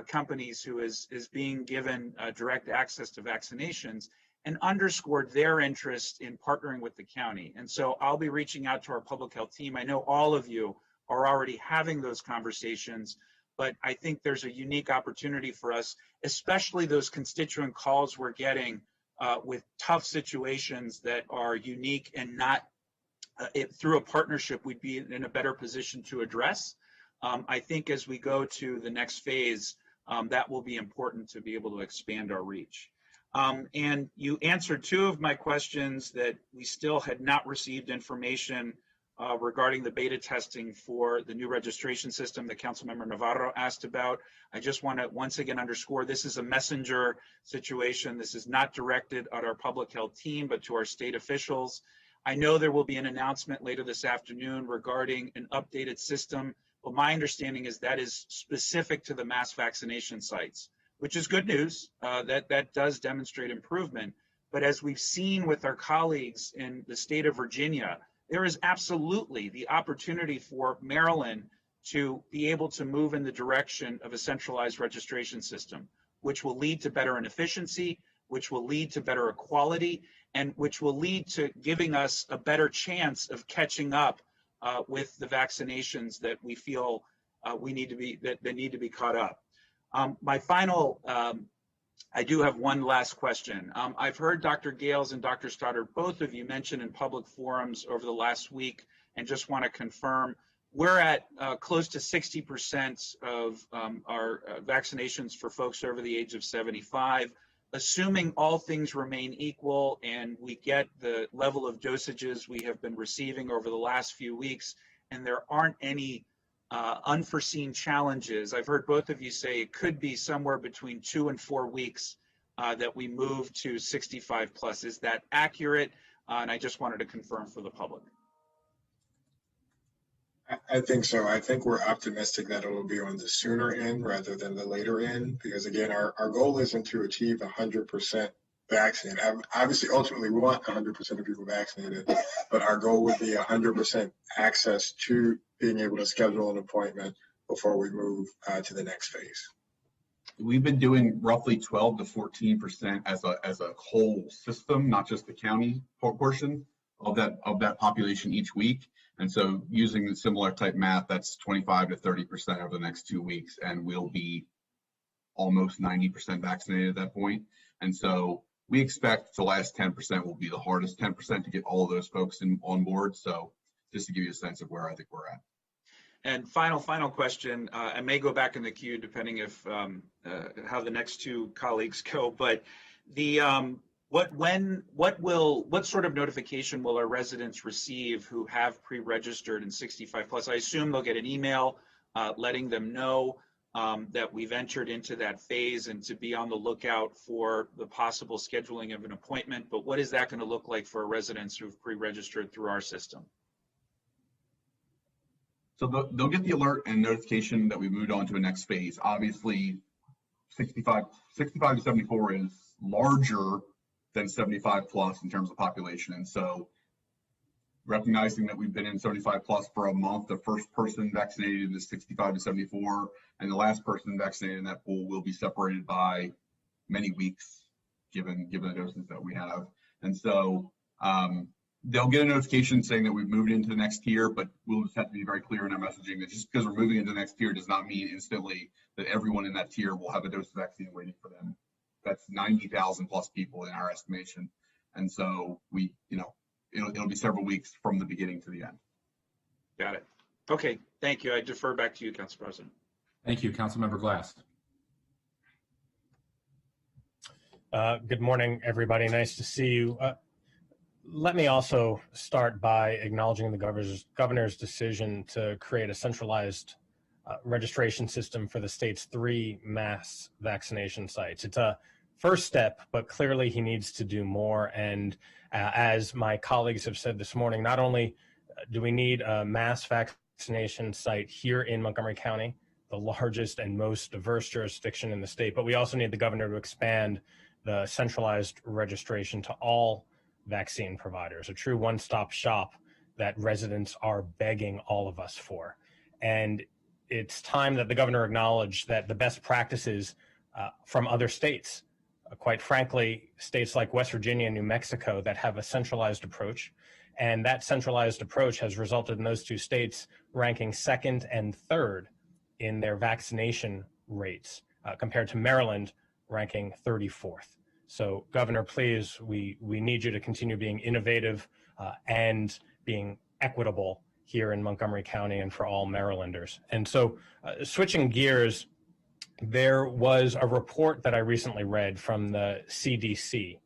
P: companies who is being given direct access to vaccinations, and underscored their interest in partnering with the county. And so I'll be reaching out to our public health team. I know all of you are already having those conversations, but I think there's a unique opportunity for us, especially those constituent calls we're getting with tough situations that are unique and not through a partnership, we'd be in a better position to address. I think as we go to the next phase, that will be important to be able to expand our reach. And you answered two of my questions, that we still had not received information regarding the beta testing for the new registration system that Councilmember Navarro asked about. I just want to once again underscore, this is a messenger situation. This is not directed at our public health team, but to our state officials. I know there will be an announcement later this afternoon regarding an updated system, but my understanding is that is specific to the mass vaccination sites, which is good news. That does demonstrate improvement. But as we've seen with our colleagues in the state of Virginia, there is absolutely the opportunity for Maryland to be able to move in the direction of a centralized registration system, which will lead to better efficiency, which will lead to better equality, and which will lead to giving us a better chance of catching up with the vaccinations that we feel that need to be caught up. My final, I do have one last question. I've heard Dr. Gales and Dr. Stoddard, both of you, mention in public forums over the last week, and just want to confirm, we're at close to 60% of our vaccinations for folks over the age of 75. Assuming all things remain equal and we get the level of dosages we have been receiving over the last few weeks, and there aren't any unforeseen challenges, I've heard both of you say it could be somewhere between 2 and 4 weeks that we move to 65 plus. Is that accurate? And I just wanted to confirm for the public.
L: I think so. I think we're optimistic that it will be on the sooner end rather than the later end, because again, our goal isn't to achieve 100% vaccinated. Obviously, ultimately, we want 100% of people vaccinated, but our goal would be 100% access to being able to schedule an appointment before we move to the next phase.
N: We've been doing roughly 12 to 14% as a whole system, not just the county portion of that population each week. And so using the similar type math, that's 25 to 30% over the next 2 weeks, and we'll be almost 90% vaccinated at that point. And so we expect the last 10% will be the hardest 10% to get all of those folks on board. So just to give you a sense of where I think we're at.
P: And final question, I may go back in the queue depending if how the next two colleagues go, but the what sort of notification will our residents receive who have pre-registered and 65 plus? I assume they'll get an email letting them know that we've entered into that phase and to be on the lookout for the possible scheduling of an appointment. But what is that going to look like for our residents who've pre-registered through our system?
N: So they'll get the alert and notification that we moved on to a next phase. Obviously, 65 to 74 is larger than 75 plus in terms of population. And so recognizing that we've been in 75 plus for a month, the first person vaccinated in the 65 to 74 and the last person vaccinated in that pool will be separated by many weeks, given the doses that we have. And so they'll get a notification saying that we've moved into the next tier, but we'll just have to be very clear in our messaging that just because we're moving into the next tier does not mean instantly that everyone in that tier will have a dose of vaccine waiting for them. That's 90,000 plus people in our estimation. And so it'll be several weeks from the beginning to the end.
P: Got it. Okay, thank you. I defer back to you, Council President.
F: Thank you, Councilmember Glass.
Q: Good morning, everybody. Nice to see you. Let me also start by acknowledging the governor's decision to create a centralized registration system for the state's 3 mass vaccination sites. It's a first step, but clearly he needs to do more. And as my colleagues have said this morning, not only do we need a mass vaccination site here in Montgomery County, the largest and most diverse jurisdiction in the state, but we also need the governor to expand the centralized registration to all vaccine providers, a true one-stop shop that residents are begging all of us for. And it's time that the governor acknowledge that the best practices from other states, quite frankly, states like West Virginia and New Mexico that have a centralized approach, and that centralized approach has resulted in those 2 states ranking 2nd and 3rd in their vaccination rates compared to Maryland ranking 34th. So, Governor, please, we need you to continue being innovative and being equitable here in Montgomery County and for all Marylanders. And so, switching gears, there was a report that I recently read from the CDC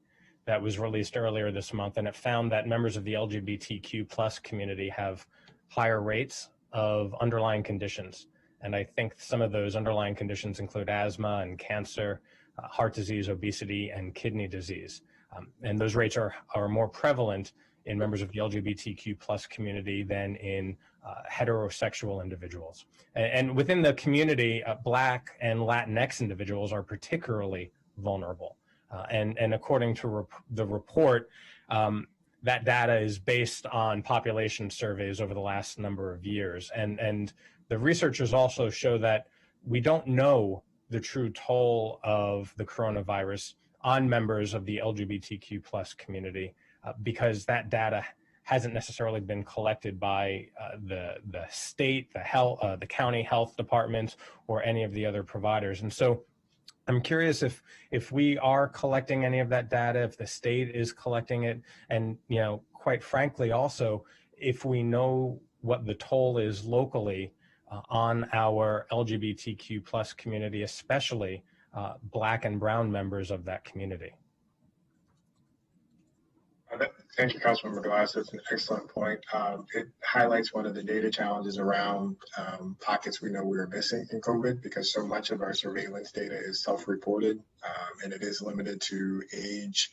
Q: that was released earlier this month, and it found that members of the LGBTQ plus community have higher rates of underlying conditions. And I think some of those underlying conditions include asthma and cancer, heart disease, obesity, and kidney disease. And those rates are more prevalent in members of the LGBTQ plus community than in heterosexual individuals. And within the community, Black and Latinx individuals are particularly vulnerable. And according to the report, that data is based on population surveys over the last number of years. And the researchers also show that we don't know the true toll of the coronavirus on members of the LGBTQ plus community because that data hasn't necessarily been collected by the state, the county health departments, or any of the other providers. And so I'm curious if we are collecting any of that data, if the state is collecting it, and quite frankly, also if we know what the toll is locally on our LGBTQ plus community, especially Black and brown members of that community.
L: Thank you, Councilmember Glass. That's an excellent point. It highlights one of the data challenges around pockets we know we are missing in COVID because so much of our surveillance data is self-reported and it is limited to age,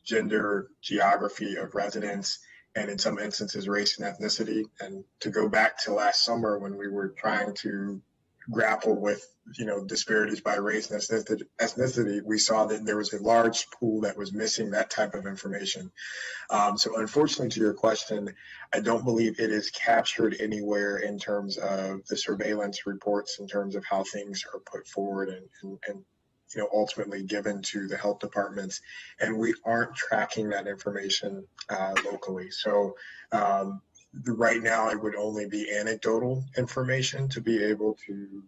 L: gender, geography of residence, and in some instances, race and ethnicity. And to go back to last summer when we were trying to grapple with, disparities by race and ethnicity, we saw that there was a large pool that was missing that type of information. So unfortunately, to your question, I don't believe it is captured anywhere in terms of the surveillance reports, in terms of how things are put forward and ultimately given to the health departments, and we aren't tracking that information locally. So right now, it would only be anecdotal information to be able to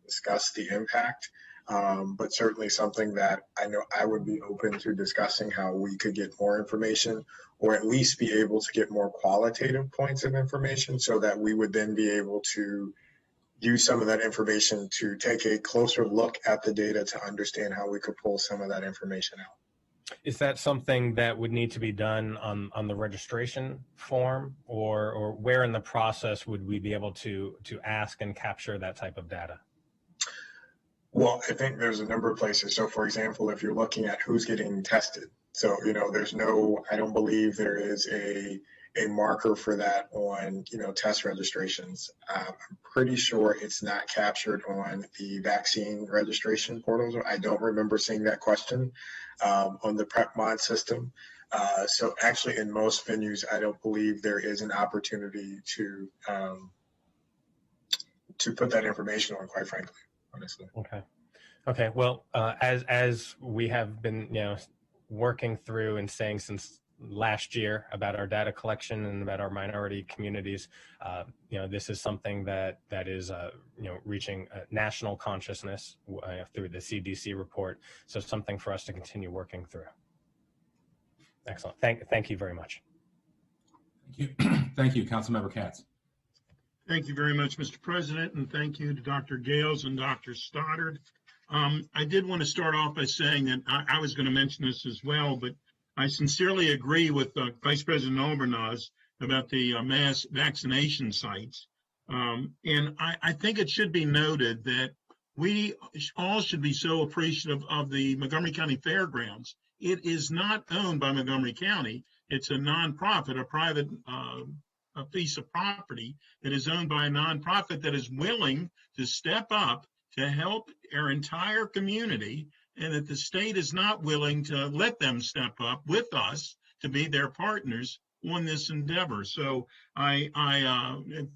L: discuss the impact, but certainly something that I know I would be open to discussing how we could get more information, or at least be able to get more qualitative points of information so that we would then be able to use some of that information to take a closer look at the data to understand how we could pull some of that information out.
Q: Is that something that would need to be done on the registration form, or where in the process would we be able to ask and capture that type of data?
L: Well, I think there's a number of places. So for example, if you're looking at who's getting tested, so, I don't believe there is a a marker for that on, test registrations. I'm pretty sure it's not captured on the vaccine registration portals. I don't remember seeing that question on the PrepMod system. So actually in most venues, I don't believe there is an opportunity to put that information on, quite frankly, honestly.
Q: Okay. Okay. Well, as we have been, working through and saying since last year about our data collection and about our minority communities, this is something that is, reaching national consciousness through the CDC report. So something for us to continue working through. Excellent. Thank you very much.
F: Thank you. Thank you, Councilmember Katz.
C: Thank you very much, Mr. President, and thank you to Dr. Gales and Dr. Stoddard. I did want to start off by saying that I was going to mention this as well, but I sincerely agree with Vice President Albornoz about the mass vaccination sites. And I think it should be noted that we all should be so appreciative of the Montgomery County Fairgrounds. It is not owned by Montgomery County. It's a nonprofit, a private a piece of property that is owned by a nonprofit that is willing to step up to help our entire community, and that the state is not willing to let them step up with us to be their partners on this endeavor. So I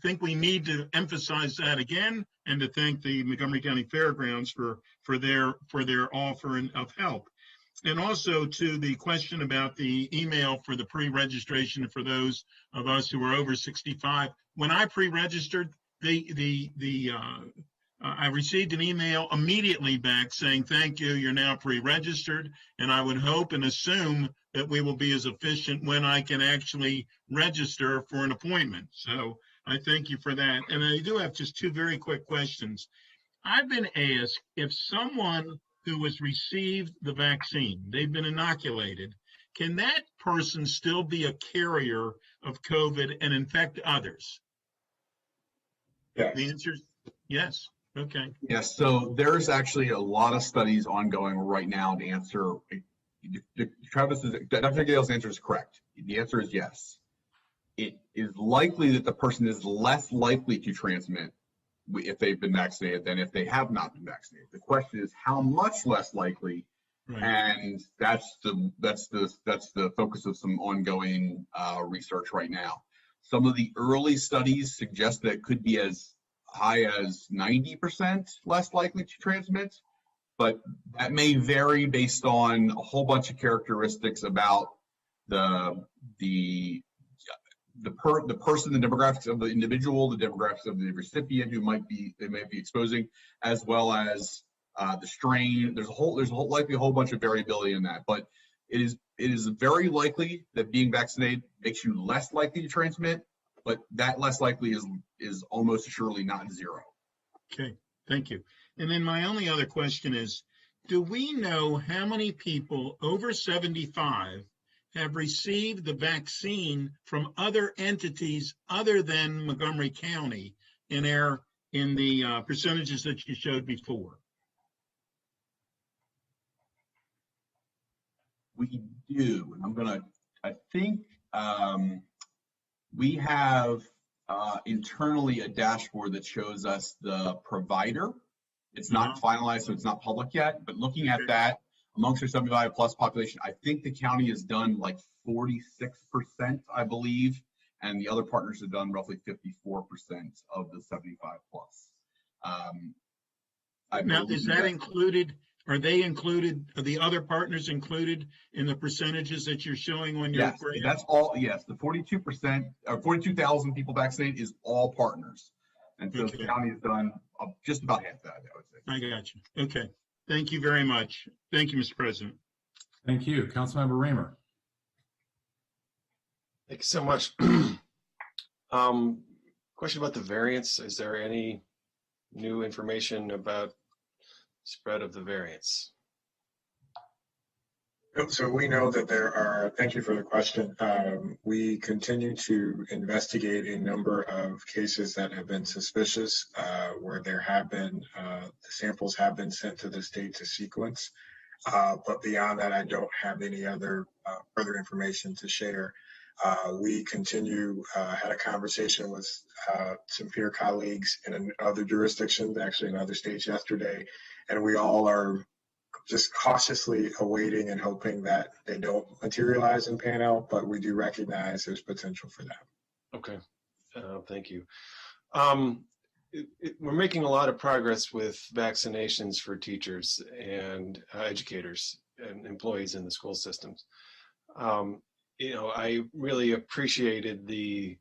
C: think we need to emphasize that again, and to thank the Montgomery County Fairgrounds for their offer of help. And also to the question about the email for the pre-registration for those of us who are over 65. When I pre-registered, I received an email immediately back saying, thank you, you're now pre-registered. And I would hope and assume that we will be as efficient when I can actually register for an appointment. So I thank you for that. And I do have just two very quick questions. I've been asked if someone who has received the vaccine, they've been inoculated, can that person still be a carrier of COVID and infect others?
L: Yes.
C: The answer is yes. Okay.
N: Yes, so there's actually a lot of studies ongoing right now to answer. Dr. Gale's answer is correct. The answer is yes. It is likely that the person is less likely to transmit if they've been vaccinated than if they have not been vaccinated. The question is how much less likely,
C: Right.
N: and that's the focus of some ongoing research right now. Some of the early studies suggest that it could be as high as 90% less likely to transmit, but that may vary based on a whole bunch of characteristics about the person, the demographics of the individual, the demographics of the recipient who they might be exposing, as well as the strain. There's likely a whole bunch of variability in that, but it is very likely that being vaccinated makes you less likely to transmit, but that less likely is almost surely not zero.
C: Okay, thank you. And then my only other question is, do we know how many people over 75 have received the vaccine from other entities other than Montgomery County in the percentages that you showed before?
N: We do, and I think we have internally a dashboard that shows us the provider. It's not finalized, so it's not public yet, but looking at that, amongst our 75 plus population, I think the county has done like 46%, I believe, and the other partners have done roughly 54% of the 75 plus.
C: Now, is that included? Are they included? Are the other partners included in the percentages that you're showing on your graph?
N: Yes, that's all. Yes, the 42%, 42,000 people vaccinated is all partners, and so the county has done just about half that, I would say.
C: I got you. Okay. Thank you very much. Thank you, Mr. President.
F: Thank you. Councilmember Raymer.
R: Thank you so much. Question about the variants. Is there any new information about spread of the variants?
L: So we know that there are, thank you for the question. We continue to investigate a number of cases that have been suspicious, where there have been, the samples have been sent to the state to sequence. But beyond that, I don't have any other further information to share. We continue, had a conversation with some peer colleagues in other jurisdictions, actually in other states yesterday, and we all are just cautiously awaiting and hoping that they don't materialize and pan out, but we do recognize there's potential for that.
R: Okay, thank you. We're making a lot of progress with vaccinations for teachers and educators and employees in the school systems. I really appreciated the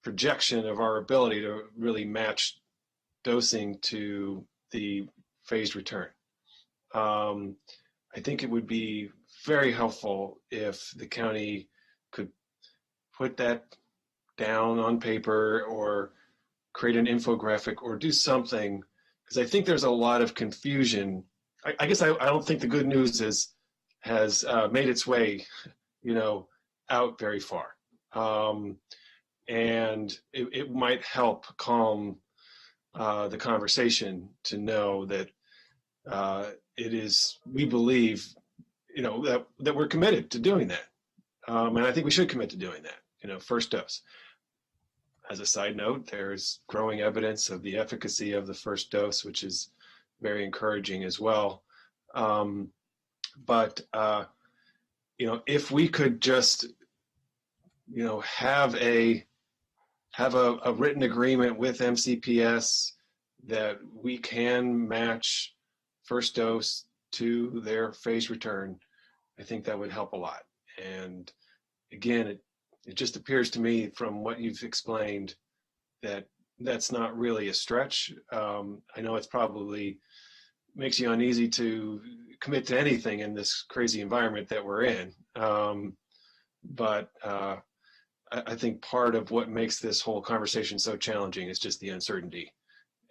R: projection of our ability to really match dosing to the phased return. I think it would be very helpful if the county could put that down on paper or create an infographic or do something, because I think there's a lot of confusion. I guess I don't think the good news has made its way, out very far. And it might help calm the conversation to know that we believe, that we're committed to doing that. And I think we should commit to doing that, first dose. As a side note, there's growing evidence of the efficacy of the first dose, which is very encouraging as well. But if we could just, have a written agreement with MCPS that we can match first dose to their phased return, I think that would help a lot. And again, it just appears to me from what you've explained that that's not really a stretch. I know it's probably makes you uneasy to commit to anything in this crazy environment that we're in. But I think part of what makes this whole conversation so challenging is just the uncertainty.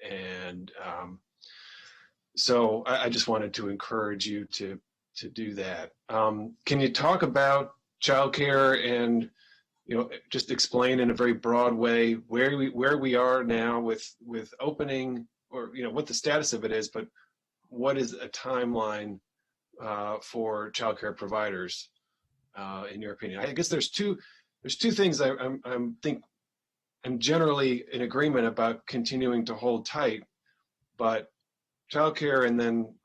R: And so I just wanted to encourage you to do that. Can you talk about childcare and just explain in a very broad way where we are now with opening, or what the status of it is, but what is a timeline for childcare providers in your opinion? I guess there's two things I'm generally in agreement about continuing to hold tight, but childcare and then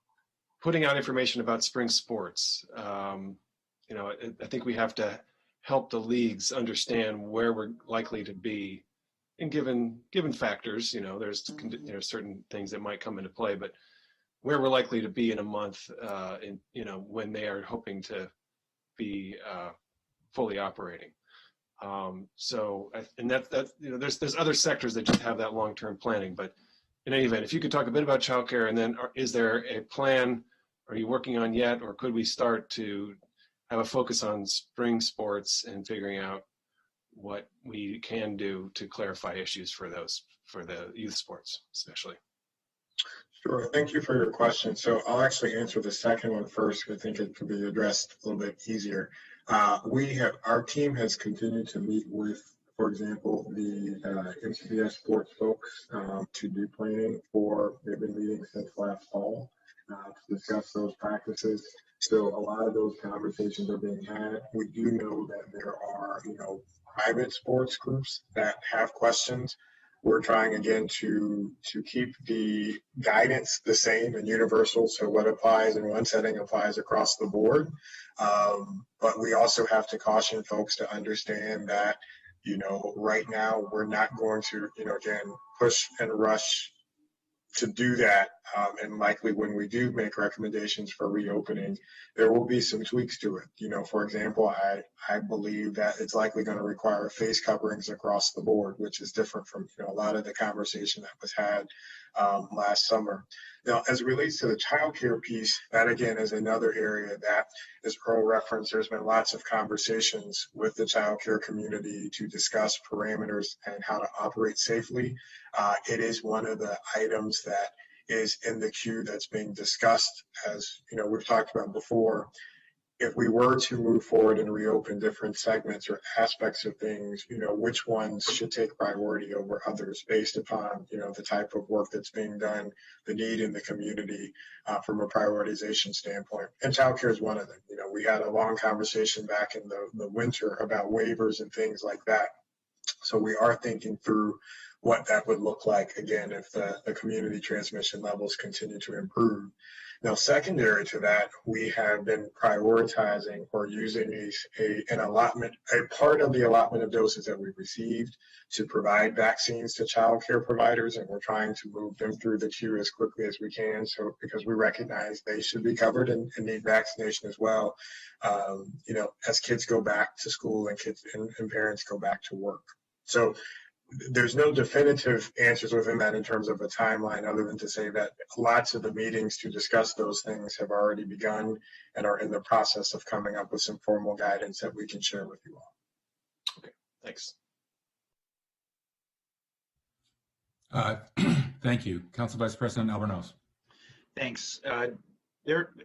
R: putting out information about spring sports. I think we have to help the leagues understand where we're likely to be, and given factors, there's certain things that might come into play, but where we're likely to be in a month, when they are hoping to be fully operating. There's other sectors that just have that long-term planning, but in any event, if you could talk a bit about childcare, and then is there a plan? Are you working on yet, or could we start to have a focus on spring sports and figuring out what we can do to clarify issues for the youth sports, especially?
L: Sure. Thank you for your question. So I'll actually answer the second one first, because I think it could be addressed a little bit easier. Our team has continued to meet with, for example, the MCPS sports folks to do planning for. They've been meeting since last fall to discuss those practices. So a lot of those conversations are being had. We do know that there are, private sports groups that have questions. We're trying again to keep the guidance the same and universal. So what applies in one setting applies across the board. But we also have to caution folks to understand that, right now we're not going to, again, push and rush to do that. And likely when we do make recommendations for reopening, there will be some tweaks to it. For example, I believe that it's likely going to require face coverings across the board, which is different from a lot of the conversation that was had last summer. Now, as it relates to the childcare piece, that again is another area that, as Earl referenced, there's been lots of conversations with the childcare community to discuss parameters and how to operate safely. It is one of the items that is in the queue that's being discussed. As we've talked about before, if we were to move forward and reopen different segments or aspects of things, which ones should take priority over others based upon, the type of work that's being done, the need in the community from a prioritization standpoint. And childcare is one of them. We had a long conversation back in the winter about waivers and things like that. So we are thinking through what that would look like, again, if the community transmission levels continue to improve. Now, secondary to that, we have been prioritizing or using an allotment, a part of the allotment of doses that we've received to provide vaccines to child care providers, and we're trying to move them through the queue as quickly as we can. So, because we recognize they should be covered and need vaccination as well, as kids go back to school and kids and parents go back to work. So there's no definitive answers within that in terms of a timeline, other than to say that lots of the meetings to discuss those things have already begun and are in the process of coming up with some formal guidance that we can share with you all.
R: Okay, thanks.
F: Thank you. Council Vice President Albornoz.
P: Thanks.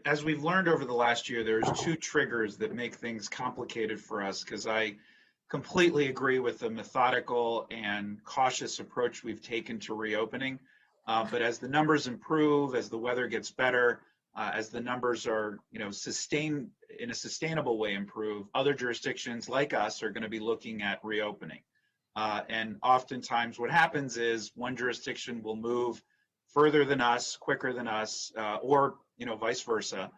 P: As we've learned over the last year, there's two triggers that make things complicated for us, because I completely agree with the methodical and cautious approach we've taken to reopening. But as the numbers improve, as the weather gets better, as the numbers are, sustained in a sustainable way improve, other jurisdictions like us are going to be looking at reopening. And oftentimes what happens is one jurisdiction will move further than us, quicker than us, or, vice versa.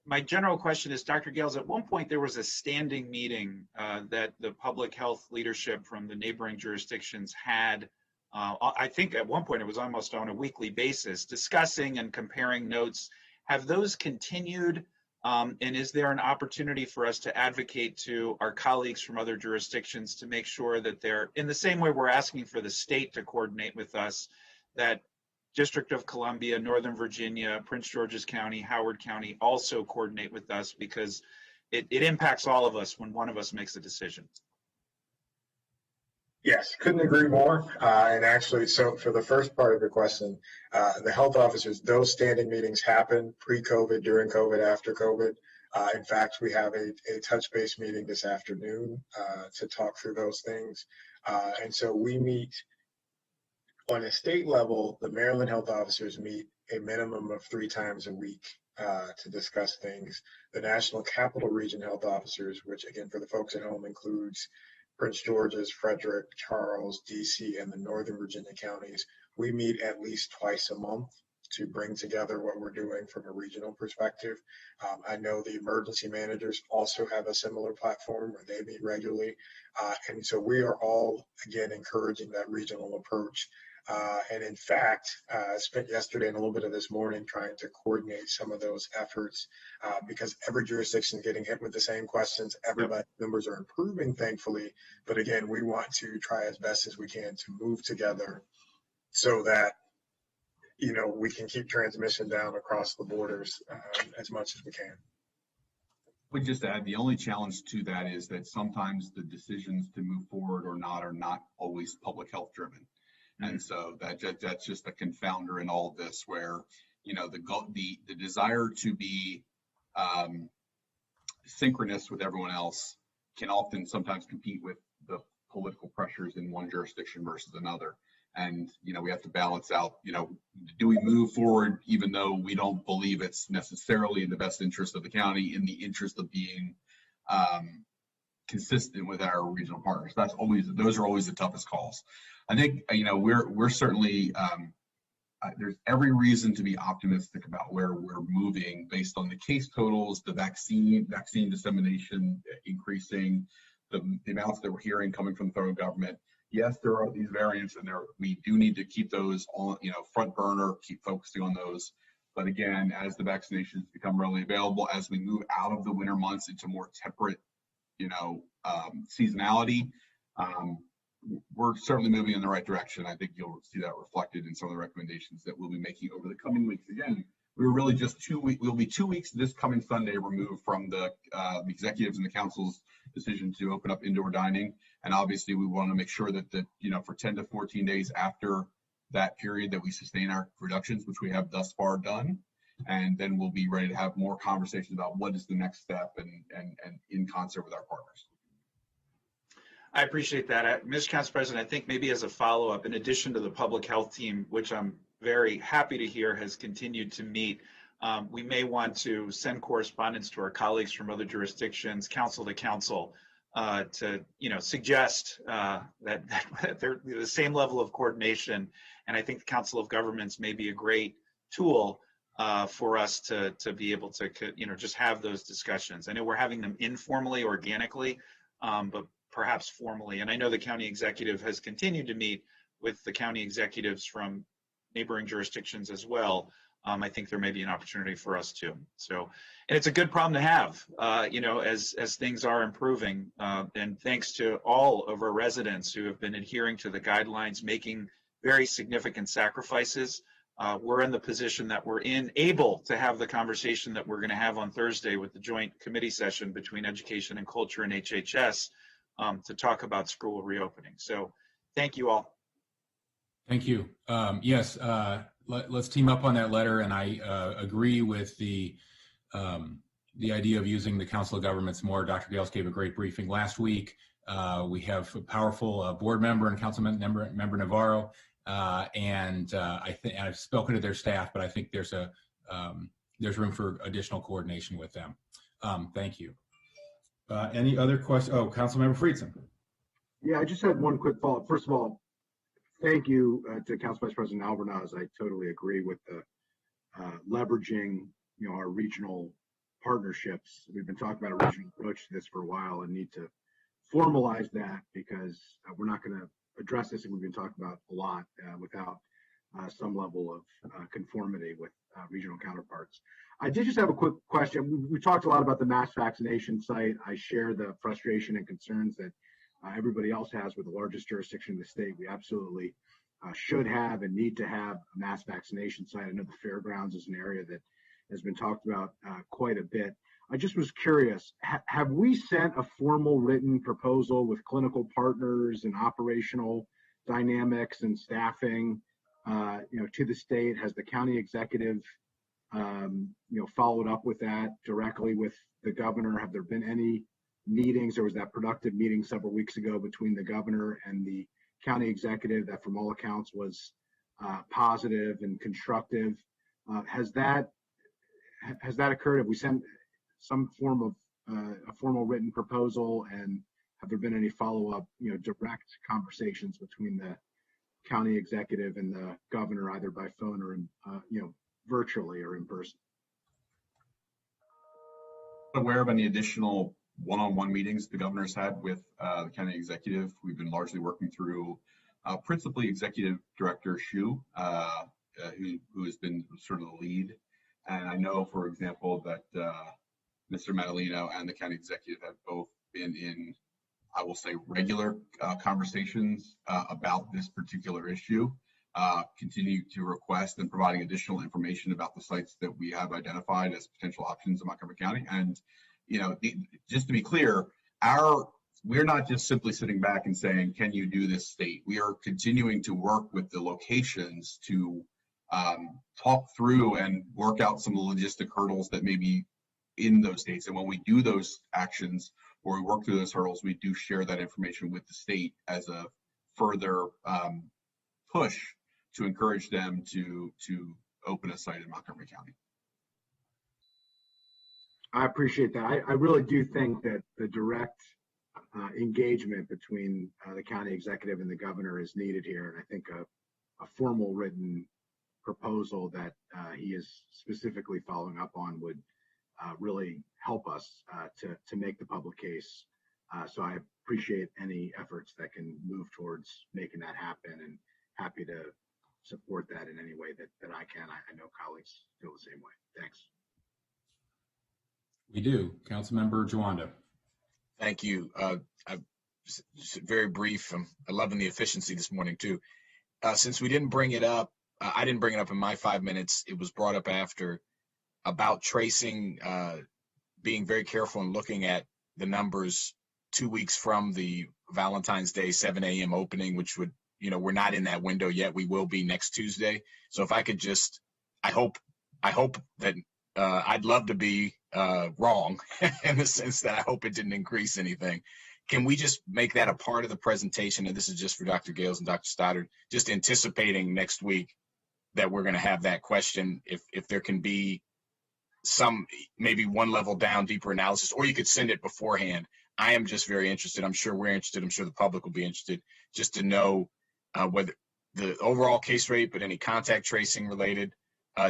P: My general question is, Dr. Gales, at one point there was a standing meeting that the public health leadership from the neighboring jurisdictions had. I think at one point it was almost on a weekly basis, discussing and comparing notes. Have those continued? And is there an opportunity for us to advocate to our colleagues from other jurisdictions to make sure that they're, in the same way we're asking for the state to coordinate with us, that District of Columbia, Northern Virginia, Prince George's County, Howard County also coordinate with us, because it impacts all of us when one of us makes a decision?
L: Yes, couldn't agree more. And actually, so for the first part of your question, the health officers, those standing meetings happen pre-COVID, during COVID, after COVID. In fact, we have a touch base meeting this afternoon to talk through those things. And so we meet on a state level. The Maryland health officers meet a minimum of 3 times a week to discuss things. The National Capital Region health officers, which again, for the folks at home, includes Prince George's, Frederick, Charles, DC, and the Northern Virginia counties, we meet at least twice a month to bring together what we're doing from a regional perspective. I know the emergency managers also have a similar platform where they meet regularly. And so we are all, again, encouraging that regional approach. And in fact, spent yesterday and a little bit of this morning trying to coordinate some of those efforts because every jurisdiction is getting hit with the same questions. Everybody's numbers are improving, thankfully. But again, we want to try as best as we can to move together so that, we can keep transmission down across the borders as much as we can.
N: We just add, the only challenge to that is that sometimes the decisions to move forward or not are not always public health driven. And so that's just a confounder in all of this, where, the desire to be synchronous with everyone else can often sometimes compete with the political pressures in one jurisdiction versus another. And, we have to balance out, do we move forward even though we don't believe it's necessarily in the best interest of the county, in the interest of being consistent with our regional partners? Those are always the toughest calls. I think, we're certainly, there's every reason to be optimistic about where we're moving based on the case totals, the vaccine dissemination increasing, the amounts that we're hearing coming from the federal government. Yes, there are these variants, and we do need to keep those on, front burner, keep focusing on those. But again, as the vaccinations become readily available, as we move out of the winter months into more temperate, seasonality, we're certainly moving in the right direction. I think you'll see that reflected in some of the recommendations that we'll be making over the coming weeks. Again, we were really just 2 weeks. We'll be 2 weeks this coming Sunday removed from the executives and the council's decision to open up indoor dining. And obviously, we want to make sure that for 10 to 14 days after that period that we sustain our reductions, which we have thus far done. And then we'll be ready to have more conversations about what is the next step and in concert with our partners.
P: I appreciate that. Mr. Council President, I think maybe as a follow-up, in addition to the public health team, which I'm very happy to hear has continued to meet, we may want to send correspondence to our colleagues from other jurisdictions, council to council, to suggest that they're the same level of coordination. And I think the Council of Governments may be a great tool for us to be able to just have those discussions. I know we're having them informally, organically, but perhaps formally. And I know the county executive has continued to meet with the county executives from neighboring jurisdictions as well. I think there may be an opportunity for us too. So, and it's a good problem to have, as things are improving. And thanks to all of our residents who have been adhering to the guidelines, making very significant sacrifices. We're in the position that we're able to have the conversation that we're going to have on Thursday with the joint committee session between Education and Culture and HHS to talk about school reopening. So thank you all.
F: Thank you. Yes, let's team up on that letter, and I agree with the idea of using the Council of Governments more. Dr. Gales gave a great briefing last week. We have a powerful board member and council member Navarro, and I've spoken to their staff, but I think there's room for additional coordination with them. Thank you. Any other questions? Oh, Councilmember Friedson.
M: Yeah, I just had one quick follow-up. First of all, thank you to Council Vice President Albornoz. I totally agree with the leveraging, our regional partnerships. We've been talking about a regional approach to this for a while and need to formalize that because we're not going to address this, and we've been talking about a lot without some level of conformity with regional counterparts. I did just have a quick question. We talked a lot about the mass vaccination site. I share the frustration and concerns that everybody else has with the largest jurisdiction in the state. We absolutely should have and need to have a mass vaccination site. I know the fairgrounds is an area that has been talked about quite a bit. I just was curious, have we sent a formal written proposal with clinical partners and operational dynamics and staffing, to the state? Has the county executive, followed up with that directly with the governor? Have there been any meetings? There was that productive meeting several weeks ago between the governor and the county executive that from all accounts was positive and constructive. Has that occurred? Have we sent some form of a formal written proposal, and have there been any follow-up, direct conversations between the county executive and the governor, either by phone or virtually or in person?
N: Aware of any additional one-on-one meetings the governor's had with the county executive? We've been largely working through principally Executive Director Shu, who has been sort of the lead. And I know, for example, that Mr. Madalino and the county executive have both been in, I will say, regular conversations about this particular issue, continue to request and providing additional information about the sites that we have identified as potential options in Montgomery County. And, just to be clear, we're not just simply sitting back and saying, can you do this, state? We are continuing to work with the locations to talk through and work out some of the logistic hurdles that may be in those states. And when we do those actions or we work through those hurdles, we do share that information with the state as a further push to encourage them to open a site in Montgomery County.
M: I appreciate that. I really do think that the direct engagement between the county executive and the governor is needed here. And I think a formal written proposal that he is specifically following up on would really help us to make the public case. So I appreciate any efforts that can move towards making that happen, and happy to support that in any way that I can. I know colleagues feel the same way. Thanks.
F: We do. Councilmember Jawanda.
O: Thank you. Just very brief. I'm loving the efficiency this morning too. Since we didn't bring it up, I didn't bring it up in my 5 minutes. It was brought up after about tracing, being very careful and looking at the numbers 2 weeks from the Valentine's Day 7 a.m. opening, which would, we're not in that window yet. We will be next Tuesday. So if I could just, I hope I hope that I'd love to be wrong in the sense that I hope it didn't increase anything. Can we just make that a part of the presentation? And this is just for Dr. Gales and Dr. Stoddard, just anticipating next week that we're going to have that question. If there can be some, maybe one level down, deeper analysis, or you could send it beforehand. I am just very interested. I'm sure we're interested. I'm sure the public will be interested just to know whether the overall case rate, but any contact tracing related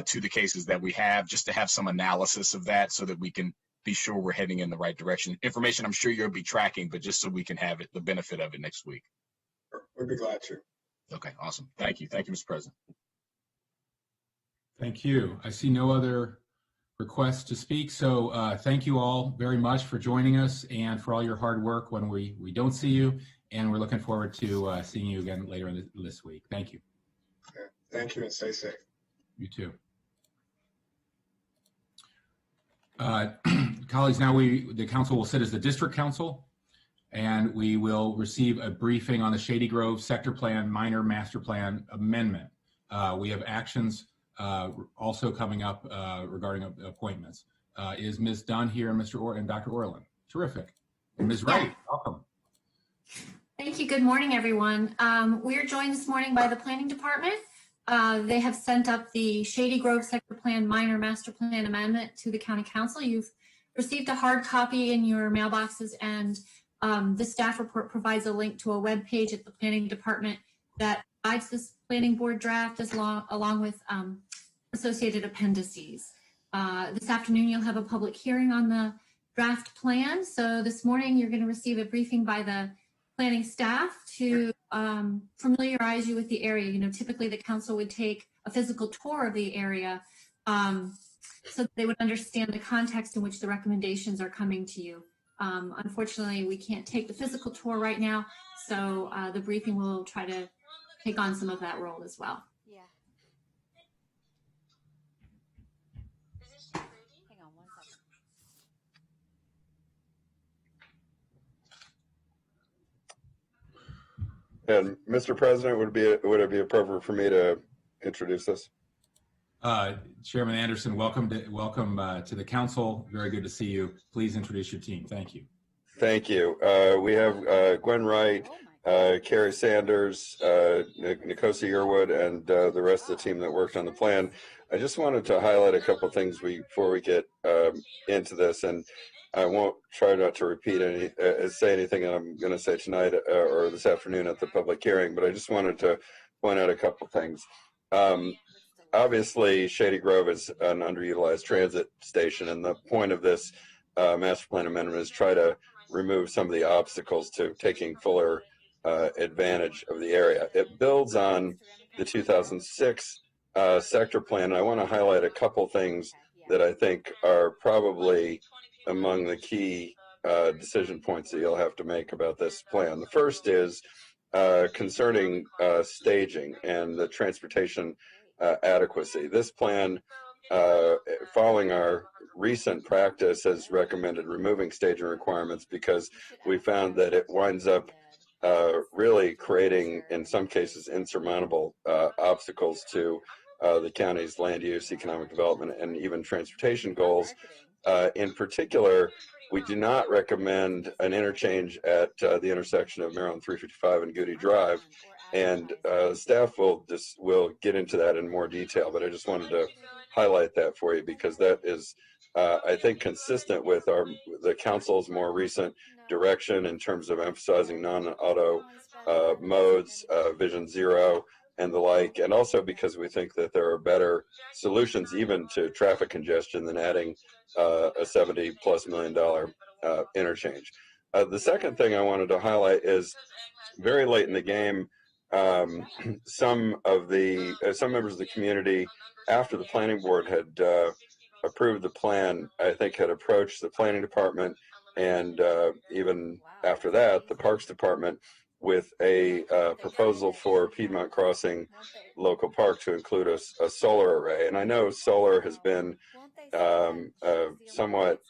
O: to the cases that we have, just to have some analysis of that so that we can be sure we're heading in the right direction. Information I'm sure you'll be tracking, but just so we can have it, the benefit of it next week.
L: We'd be glad to.
O: Okay, awesome. Thank you. Thank you, Mr. President.
F: Thank you. I see no other requests to speak. So thank you all very much for joining us and for all your hard work when we don't see you. And we're looking forward to seeing you again later in this week. Thank you.
L: Yeah, thank you and stay safe.
F: You too. Colleagues, now the council will sit as the district council, and we will receive a briefing on the Shady Grove Sector Plan Minor Master Plan Amendment. We have actions also coming up regarding appointments. Is Ms. Dunn here and and Dr. Orland? Terrific. And Ms. Wright, welcome.
S: Thank you. Good morning, everyone. We are joined this morning by the Planning Department. They have sent up the Shady Grove Sector Plan Minor Master Plan Amendment to the County Council. You've received a hard copy in your mailboxes, and the staff report provides a link to a web page at the Planning Department that provides this planning board draft along with associated appendices. This afternoon, you'll have a public hearing on the draft plan. So this morning, you're going to receive a briefing by the planning staff to familiarize you with the area. You know, typically the council would take a physical tour of the area so that they would understand the context in which the recommendations are coming to you. Unfortunately, we can't take the physical tour right now, so the briefing will try to take on some of that role as well.
T: And Mr. President, would it be appropriate for me to introduce this?
F: Chairman Anderson, welcome to the council. Very good to see you. Please introduce your team. Thank you.
T: Thank you. We have Gwen Wright, Carrie Sanders, Nikosi Yearwood, and the rest of the team that worked on the plan. I just wanted to highlight a couple things before we get into this, and I won't try not to say anything I'm going to say tonight or this afternoon at the public hearing, but I just wanted to point out a couple things. Obviously, Shady Grove is an underutilized transit station, and the point of this master plan amendment is try to remove some of the obstacles to taking fuller advantage of the area. It builds on the 2006 sector plan, and I want to highlight a couple things that I think are probably among the key decision points that you'll have to make about this plan. The first is concerning staging and the transportation adequacy. This plan, following our recent practice, has recommended removing staging requirements because we found that it winds up really creating, in some cases, insurmountable obstacles to the county's land use, economic development, and even transportation goals. In particular, we do not recommend an interchange at the intersection of Maryland 355 and Goody Drive, and staff will get into that in more detail, but I just wanted to highlight that for you because that is, I think, consistent with the council's more recent direction in terms of emphasizing non-auto modes, Vision Zero, and the like, and also because we think that there are better solutions even to traffic congestion than adding a $70+ million interchange. The second thing I wanted to highlight is very late in the game, some members of the community, after the planning board had approved the plan, I think had approached the planning department and even after that, the Parks Department with a proposal for Piedmont Crossing Local Park to include a solar array. And I know solar has been somewhat,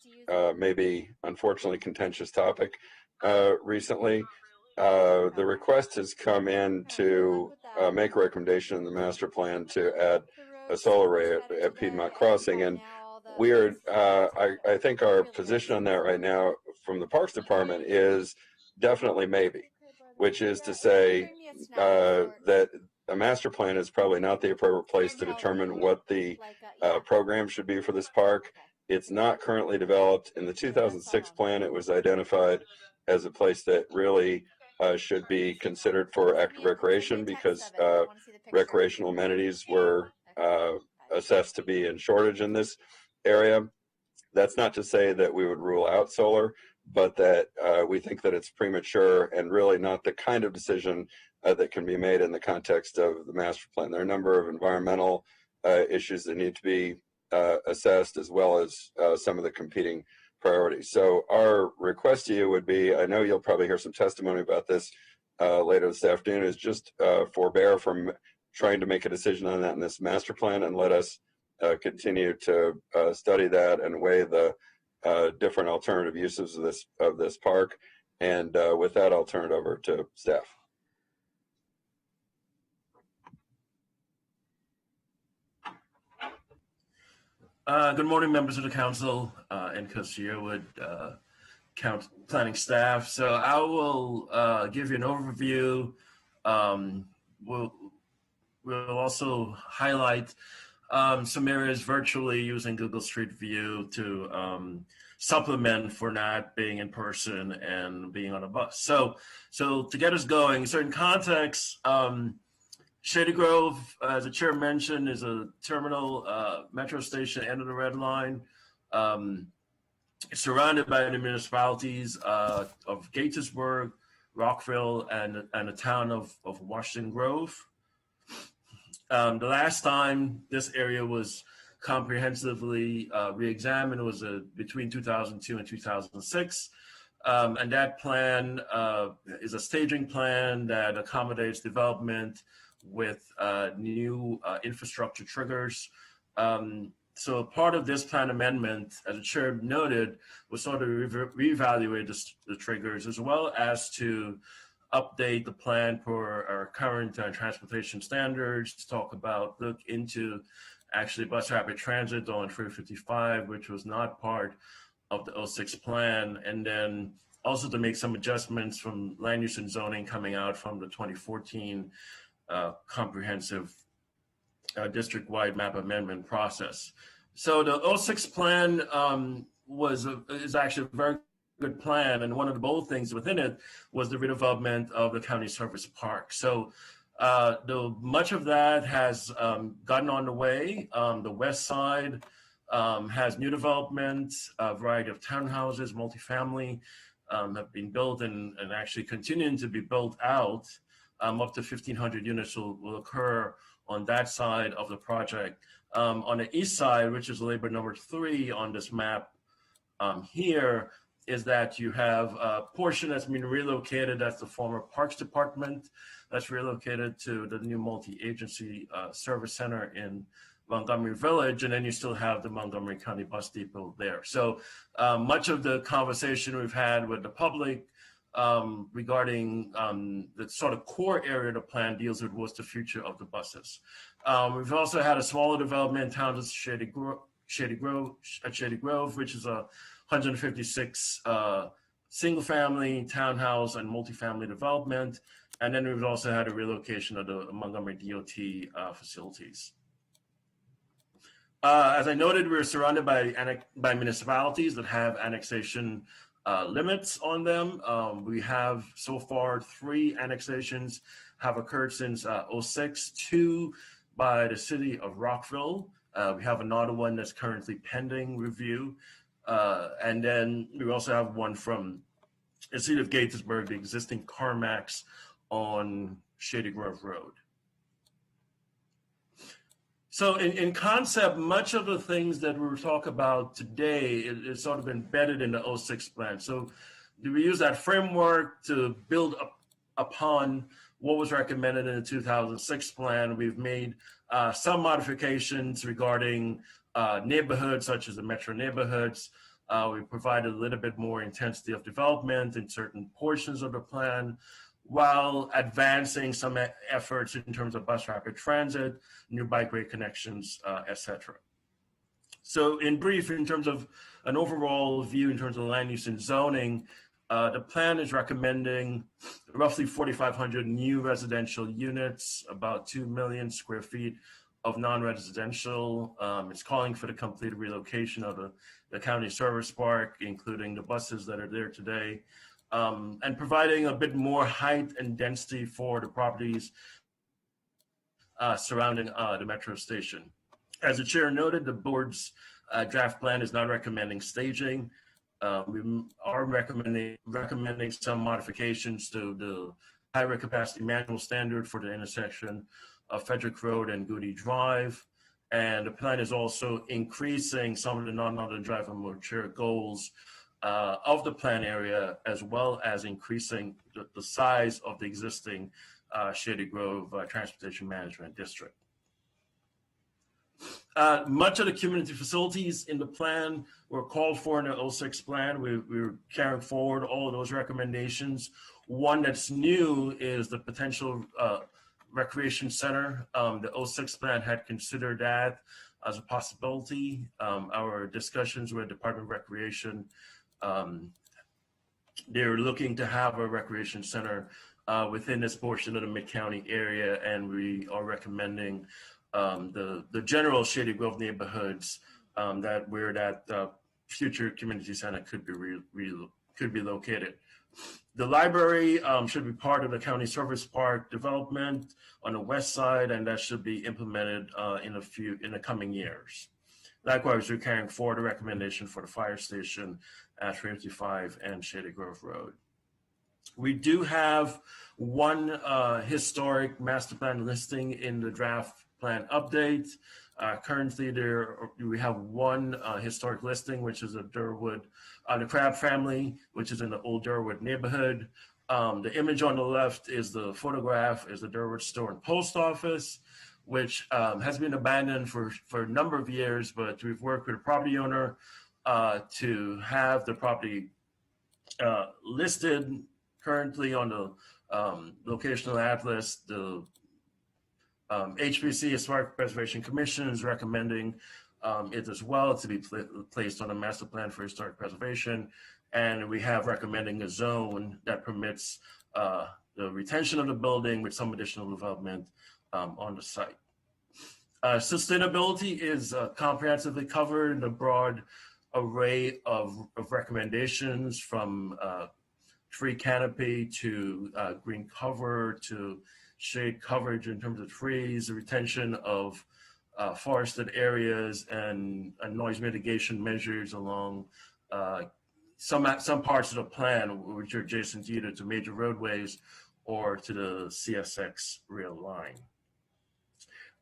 T: maybe unfortunately, contentious topic recently. The request has come in to make a recommendation in the master plan to add a solar array at Piedmont Crossing. And I think our position on that right now from the Parks Department is definitely maybe, which is to say that a master plan is probably not the appropriate place to determine what the program should be for this park. It's not currently developed. In the 2006 plan, it was identified as a place that really should be considered for active recreation because recreational amenities were assessed to be in shortage in this area. That's not to say that we would rule out solar, but that we think that it's premature and really not the kind of decision that can be made in the context of the master plan. There are a number of environmental issues that need to be assessed, as well as some of the competing priorities. So our request to you would be, I know you'll probably hear some testimony about this later this afternoon, is just forbear from trying to make a decision on that in this master plan, and let us continue to study that and weigh the different alternative uses of this park. And with that, I'll turn it over to staff.
U: Good morning, members of the council and Coast-Sherwood planning staff. So I will give you an overview. We'll also highlight some areas virtually using Google Street View to supplement for not being in person and being on a bus. So to get us going, certain contexts, Shady Grove, as the chair mentioned, is a terminal metro station, end of the red line. It's surrounded by the municipalities of Gaithersburg, Rockville, and the town of Washington Grove. The last time this area was comprehensively re-examined was between 2002 and 2006. And that plan is a staging plan that accommodates development with new infrastructure triggers. So part of this plan amendment, as the chair noted, was sort of reevaluate the triggers, as well as to update the plan for our current transportation standards, to look into actually bus rapid transit on 355, which was not part of the 06 plan, and then also to make some adjustments from land use and zoning coming out from the 2014 comprehensive district-wide map amendment process. So the 06 plan is actually a very good plan, and one of the bold things within it was the redevelopment of the county service park. So much of that has gotten on the way. The west side has new development, a variety of townhouses, multifamily have been built and actually continuing to be built out. Up to 1,500 units will occur on that side of the project. On the east side, which is labor number 3 on this map here, is that you have a portion that's been relocated. That's the former Parks Department. That's relocated to the new multi-agency service center in Montgomery Village. And then you still have the Montgomery County Bus Depot there. So much of the conversation we've had with the public regarding the sort of core area of the plan deals with what's the future of the buses. We've also had a smaller development in town of Shady Grove, which is a 156 single family townhouse and multifamily development. And then we've also had a relocation of the Montgomery DOT facilities. As I noted, we're surrounded by municipalities that have annexation limits on them. We have so far 3 annexations have occurred since 06, 2 by the city of Rockville. We have another one that's currently pending review. And then we also have one from the city of Gaithersburg, the existing CarMax on Shady Grove Road. So in concept, much of the things that we talk about today is sort of embedded in the 06 plan. So do we use that framework to build upon what was recommended in the 2006 plan? We've made some modifications regarding neighborhoods, such as the metro neighborhoods. We provided a little bit more intensity of development in certain portions of the plan. while advancing some efforts in terms of bus rapid transit, new bikeway connections, etc. So in brief, in terms of an overall view in terms of land use and zoning, the plan is recommending roughly 4,500 new residential units, about 2 million square feet of non-residential. It's calling for the complete relocation of the county service park, including the buses that are there today, and providing a bit more height and density for the properties surrounding the metro station. As the chair noted, the board's draft plan is not recommending staging. We are recommending some modifications to the highway capacity manual standard for the intersection of Frederick Road and Goody Drive. And the plan is also increasing some of the non-Northern Drive and mature goals of the plan area, as well as increasing the size of the existing Shady Grove Transportation Management District. Much of the community facilities in the plan were called for in the 06 plan. We're carrying forward all of those recommendations. One that's new is the potential recreation center. The 06 plan had considered that as a possibility. Our discussions with Department of Recreation, they're looking to have a recreation center within this portion of the Mid-County area, and we are recommending the general Shady Grove neighborhoods where that future community center could be located. The library should be part of the county service park development on the west side, and that should be implemented in the coming years. Likewise, we're carrying forward a recommendation for the fire station at 355 and Shady Grove Road. We do have one historic master plan listing in the draft plan update. Currently, we have one historic listing, which is a Durwood, the Crab family, which is in the old Durwood neighborhood. The image on the left is the photograph, is the Durwood store and post office, which has been abandoned for a number of years, but we've worked with a property owner to have the property listed currently on the locational atlas. The HPC, Historic Preservation Commission, is recommending it as well to be placed on a master plan for historic preservation. And we have recommending a zone that permits the retention of the building with some additional development on the site. Sustainability is comprehensively covered in a broad array of recommendations, from tree canopy to green cover to shade coverage in terms of trees, the retention of forested areas, and noise mitigation measures along some parts of the plan which are adjacent either to major roadways or to the CSX rail line.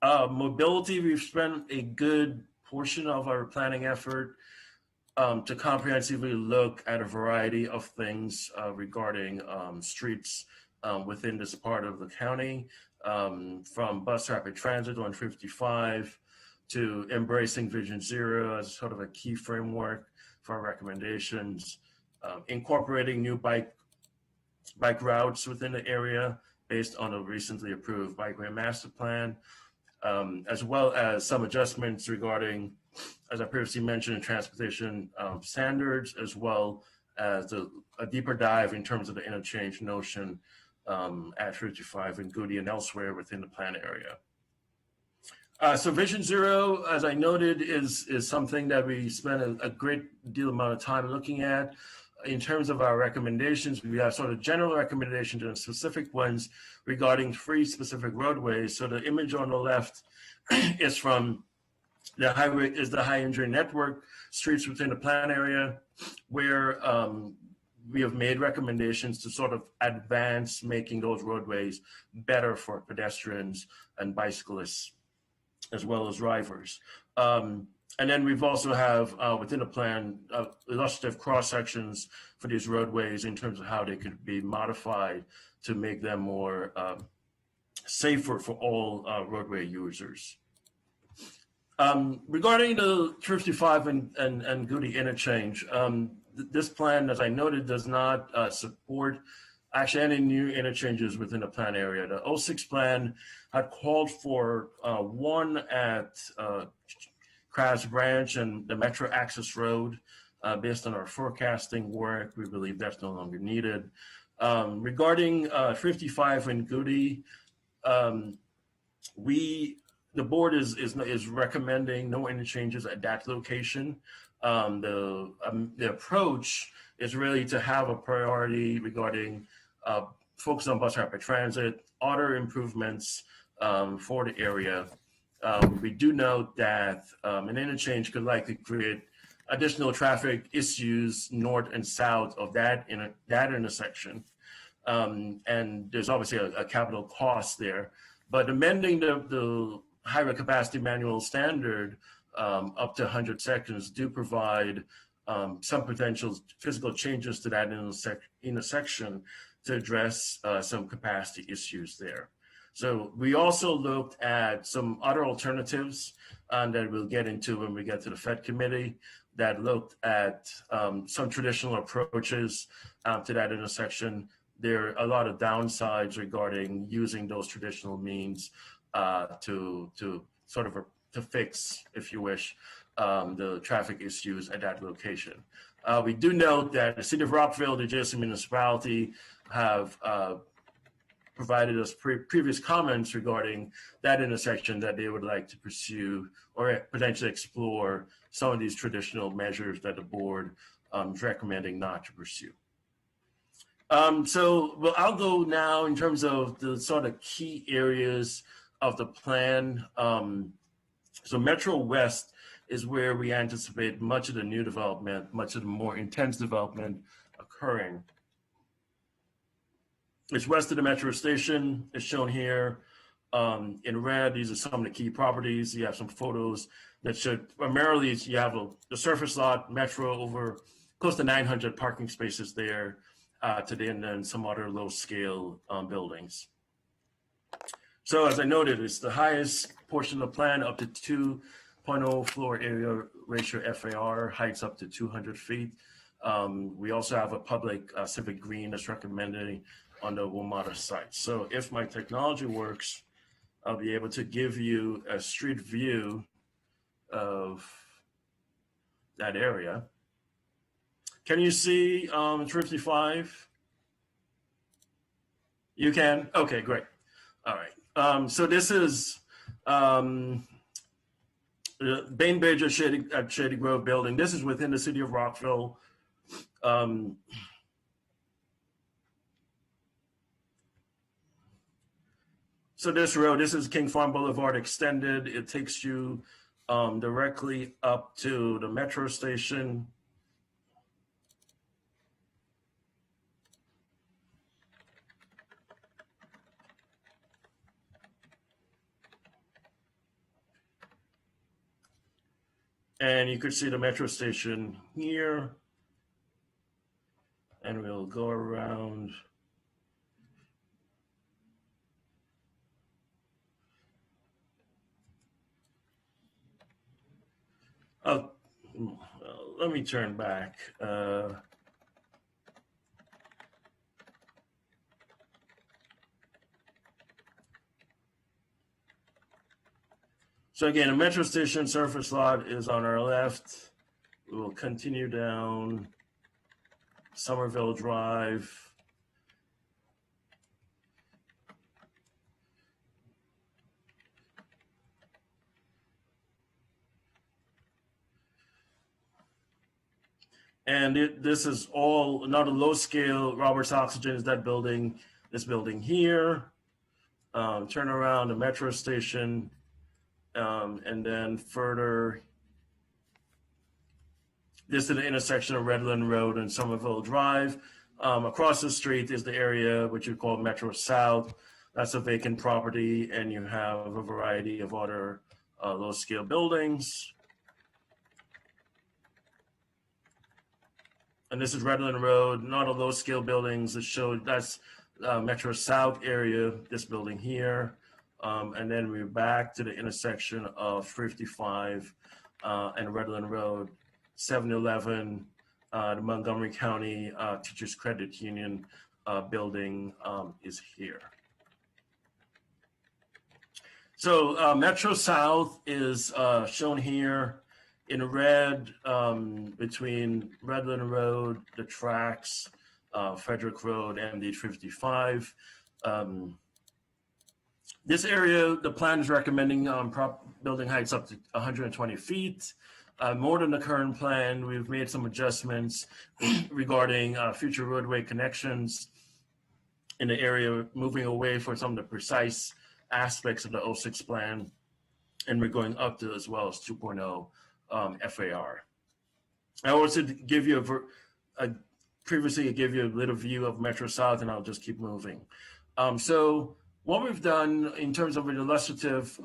U: Mobility, we've spent a good portion of our planning effort to comprehensively look at a variety of things regarding streets within this part of the county, from bus rapid transit on 55 to embracing Vision Zero as sort of a key framework for our recommendations, incorporating new bike routes within the area based on a recently approved bikeway master plan, as well as some adjustments regarding, as I previously mentioned, transportation standards, as well as a deeper dive in terms of the interchange notion at 55 and Goody and elsewhere within the plan area. So Vision Zero, as I noted, is something that we spent a great deal amount of time looking at. In terms of our recommendations, we have sort of general recommendations and specific ones regarding 3 specific roadways. So the image on the left is from the high injury network streets within the plan area, where we have made recommendations to sort of advance making those roadways better for pedestrians and bicyclists, as well as drivers. And then we've also have within the plan illustrative cross sections for these roadways in terms of how they could be modified to make them more safer for all roadway users. Regarding the 55 and Goody interchange, this plan, as I noted, does not support actually any new interchanges within the plan area. The 06 plan had called for one at Crabs Branch and the Metro Access Road. Based on our forecasting work, we believe that's no longer needed. Regarding 55 and Goody, the board is recommending no interchanges at that location. The approach is really to have a priority regarding focus on bus rapid transit, other improvements for the area. We do note that an interchange could likely create additional traffic issues north and south of that intersection. And there's obviously a capital cost there. But amending the highway capacity manual standard up to 100 seconds do provide some potential physical changes to that intersection to address some capacity issues there. So we also looked at some other alternatives that we'll get into when we get to the Fed committee that looked at some traditional approaches to that intersection. There are a lot of downsides regarding using those traditional means to fix, if you wish, the traffic issues at that location. We do note that the City of Rockville, the adjacent municipality, have provided us previous comments regarding that intersection that they would like to pursue or potentially explore some of these traditional measures that the board is recommending not to pursue. So I'll go now in terms of the sort of key areas of the plan. So Metro West is where we anticipate much of the new development, much of the more intense development occurring. It's west of the Metro station, is shown here in red. These are some of the key properties. You have some photos that show primarily you have the surface lot, Metro, over close to 900 parking spaces there today, and then some other low scale buildings. So as I noted, it's the highest portion of the plan, up to 2.0 floor area ratio FAR, heights up to 200 feet. We also have a public civic green that's recommended on the WMATA site. So if my technology works, I'll be able to give you a street view of that area. Can you see 55? You can? Okay, great. All right. So this is the Bainbridge at Shady Grove building. This is within the City of Rockville. So this road, this is King Farm Boulevard extended. It takes you directly up to the Metro station. And you could see the Metro station here. And we'll go around. Let me turn back. So again, the Metro station surface lot is on our left. We will continue down Somerville Drive. And this is all another low scale. Roberts Oxygen is that building, this building here. Turn around the Metro station, and then further. This is the intersection of Redland Road and Somerville Drive. Across the street is the area which you call Metro South. That's a vacant property, and you have a variety of other low scale buildings. And this is Redland Road, not a low scale buildings that showed, that's Metro South area, this building here. And then we're back to the intersection of 55 and Redland Road, 7-Eleven, the Montgomery County Teachers Credit Union building is here. So Metro South is shown here in red between Redland Road, the tracks, Frederick Road, MD 55. This area, the plan is recommending building heights up to 120 feet. More than the current plan, we've made some adjustments regarding future roadway connections in the area, moving away from some of the precise aspects of the 06 plan, and we're going up to as well as 2.0 FAR. I also give you previously I gave you a little view of Metro South, and I'll just keep moving. So what we've done in terms of an illustrative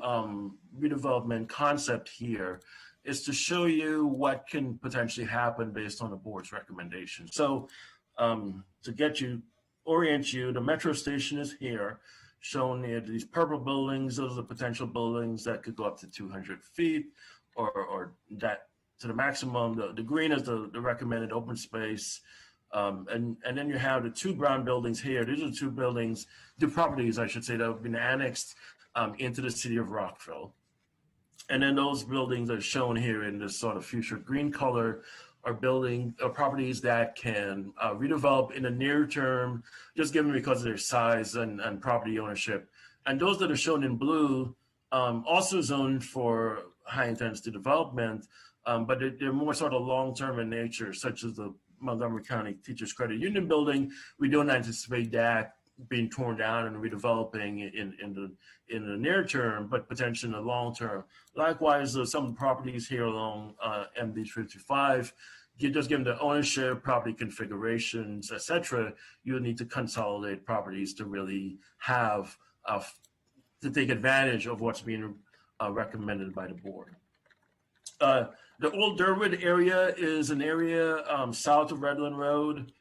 U: redevelopment concept here is to show you what can potentially happen based on the board's recommendation. So to orient you, the metro station is here, shown near these purple buildings. Those are the potential buildings that could go up to 200 feet or that to the maximum. The green is the recommended open space. And then you have the two brown buildings here. These are two properties, I should say, that have been annexed into the city of Rockville. And then those buildings are shown here in this sort of fuchsia green color are properties that can redevelop in the near term, just given because of their size and property ownership. And those that are shown in blue, also zoned for high intensity development, but they're more sort of long-term in nature, such as the Montgomery County Teachers Credit Union building. We don't anticipate that being torn down and redeveloping in the near term, but potentially in the long term. Likewise, some of the properties here along MD 55, just given the ownership, property configurations, etc., you need to consolidate properties to really have to take advantage of what's being recommended by the board. The Old Durwood area is an area south of Redland Road.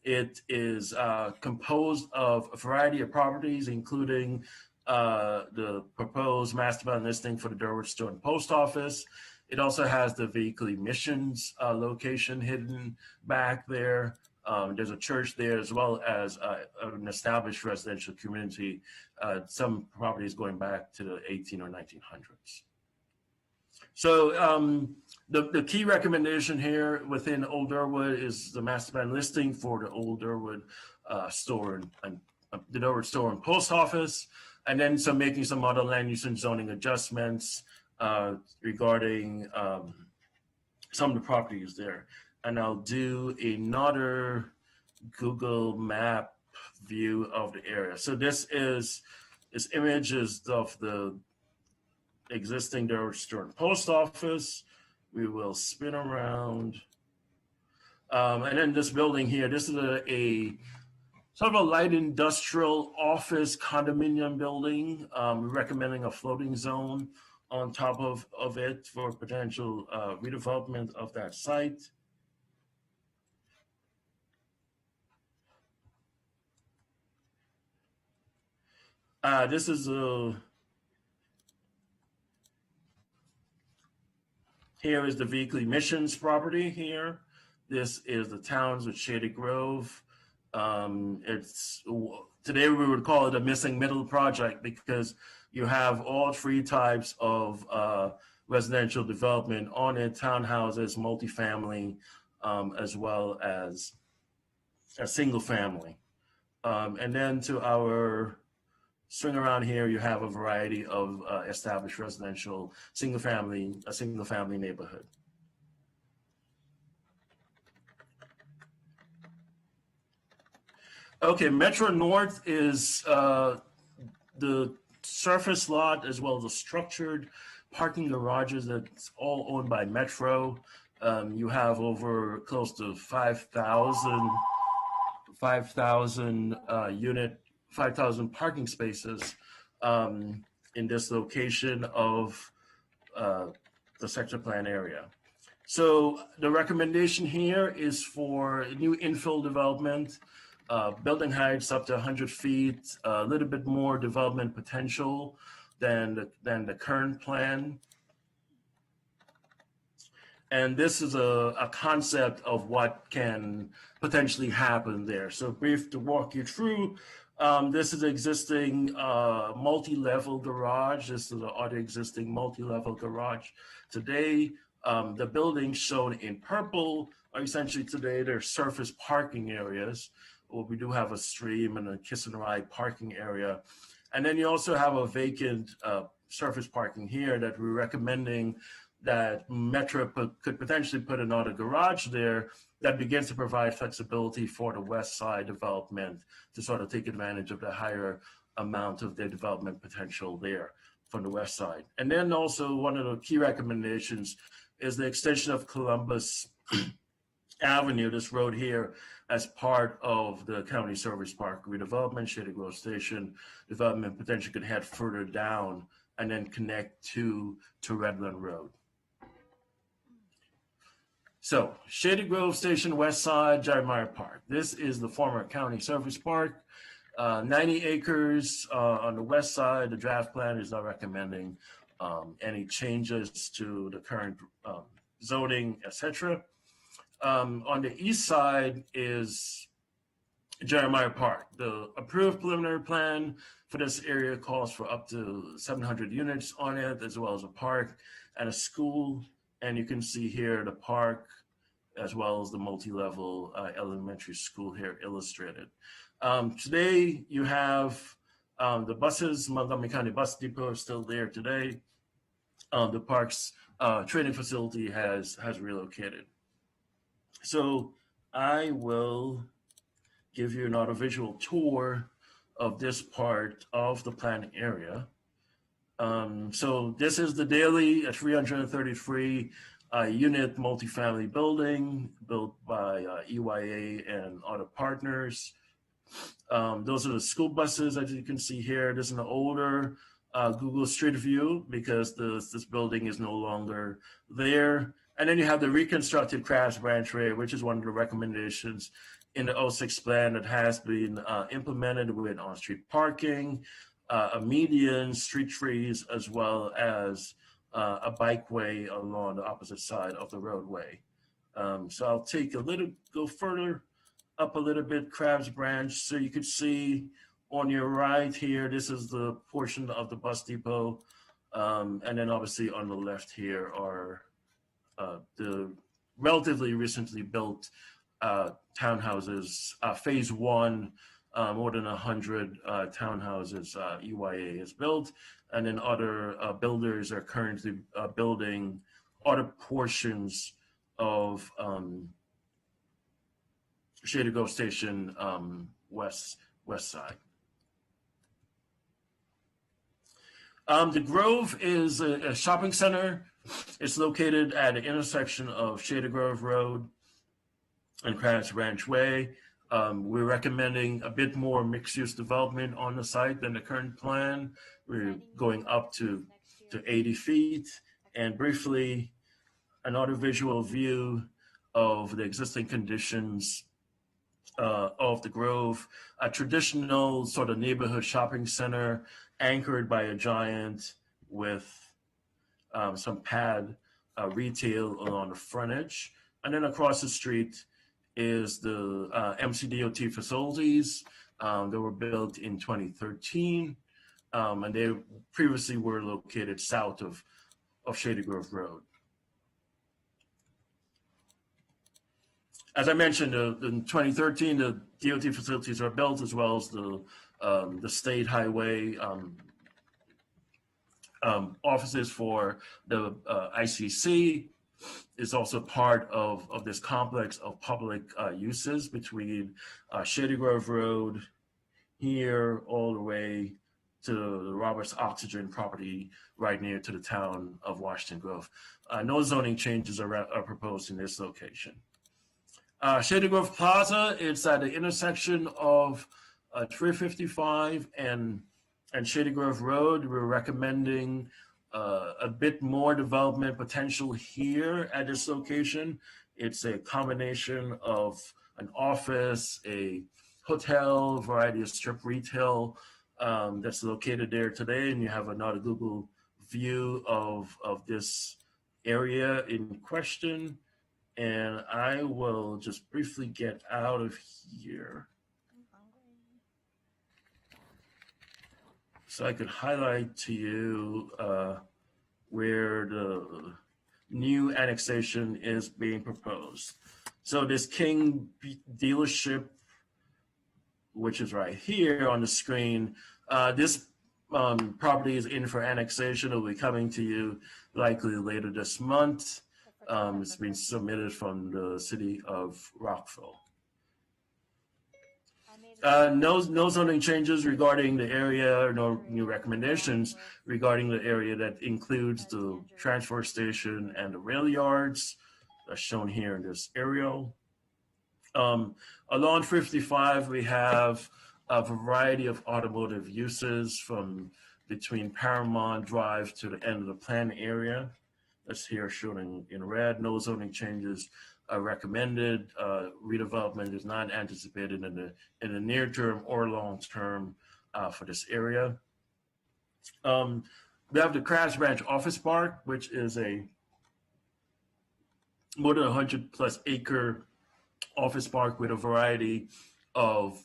U: It is composed of a variety of properties, including the proposed master plan listing for the Durwood Store and Post Office. It also has the vehicle emissions location hidden back there. There's a church there, as well as an established residential community, some properties going back to the 18 or 1900s. So the key recommendation here within Old Durwood is the master plan listing for the Old Durwood store and the Durwood Store and Post Office, and then making some other land use and zoning adjustments regarding some of the properties there. And I'll do another Google map view of the area. So this image is of the existing Durwood Store and Post Office. We will spin around. And then this building here, this is a sort of a light industrial office condominium building. We're recommending a floating zone on top of it for potential redevelopment of that site. This is here is the vehicle emissions property here. This is the Towns with Shady Grove. Today we would call it a missing middle project because you have all three types of residential development on it: townhouses, multifamily, as well as a single family. And then to our swing around here, you have a variety of established residential a single family neighborhood. Okay, Metro North is the surface lot as well as the structured parking garages that's all owned by Metro. You have over close to 5,000 parking spaces in this location of the sector plan area. So the recommendation here is for new infill development, building heights up to 100 feet, a little bit more development potential than the current plan. And this is a concept of what can potentially happen there. So brief to walk you through, this is existing multi-level garage. This is the other existing multi-level garage. Today, the buildings shown in purple are essentially today they're surface parking areas. Well, we do have a stream and a kiss and ride parking area. And then you also have a vacant surface parking here that we're recommending that Metro could potentially put another garage there that begins to provide flexibility for the west side development to sort of take advantage of the higher amount of their development potential there from the west side. And then also one of the key recommendations is the extension of Columbus Avenue, this road here, as part of the county service park redevelopment. Shady Grove Station development potentially could head further down and then connect to Redland Road. So Shady Grove Station, west side, Jeremiah Park. This is the former county service park, 90 acres on the west side. The draft plan is not recommending any changes to the current zoning, etc. On the east side is Jeremiah Park. The approved preliminary plan for this area calls for up to 700 units on it, as well as a park and a school. And you can see here the park, as well as the multi-level elementary school here illustrated. Today, you have the buses. Montgomery County Bus Depot is still there today. The park's training facility has relocated. So I will give you another visual tour of this part of the planned area. So this is the daily 333 unit multifamily building built by EYA and other partners. Those are the school buses, as you can see here. This is an older Google Street View because this building is no longer there. And then you have the reconstructed Crafts Branch Way, which is one of the recommendations in the 06 plan that has been implemented with on-street parking, a median, street trees, as well as a bikeway along the opposite side of the roadway. So I'll take go further up a little bit, Crabs Branch. So you can see on your right here, this is the portion of the bus depot. And then obviously on the left here are the relatively recently built townhouses, phase one, more than 100 townhouses EYA has built, and then other builders are currently building other portions of Shady Grove Station west side. The Grove is a shopping center. It's located at the intersection of Shady Grove Road and Crabs Branch Way. We're recommending a bit more mixed-use development on the site than the current plan. We're going up to 80 feet. And briefly, another visual view of the existing conditions of the Grove, a traditional sort of neighborhood shopping center anchored by a giant with some pad retail along the frontage. And then across the street is the MCDOT facilities. They were built in 2013, and they previously were located south of Shady Grove Road. As I mentioned, in 2013, the DOT facilities are built, as well as the state highway offices for the ICC is also part of this complex of public uses between Shady Grove Road here all the way to the Roberts Oxygen property right near to the town of Washington Grove. No zoning changes are proposed in this location. Shady Grove Plaza, it's at the intersection of 355 and Shady Grove Road. We're recommending a bit more development potential here at this location. It's a combination of an office, a hotel, variety of strip retail that's located there today. And you have another Google view of this area in question. And I will just briefly get out of here so I could highlight to you where the new annexation is being proposed. So this King dealership, which is right here on the screen, this property is in for annexation. It will be coming to you likely later this month. It's been submitted from the city of Rockville. No zoning changes regarding the area, or no new recommendations regarding the area. That includes the transfer station and the rail yards, as shown here in this aerial. Along 55, we have a variety of automotive uses from between Paramount Drive to the end of the planned area. That's here shown in red. No zoning changes are recommended. Redevelopment is not anticipated in the near term or long term for this area. We have the Crabs Ranch Office Park, which is a more than 100+ acre office park with a variety of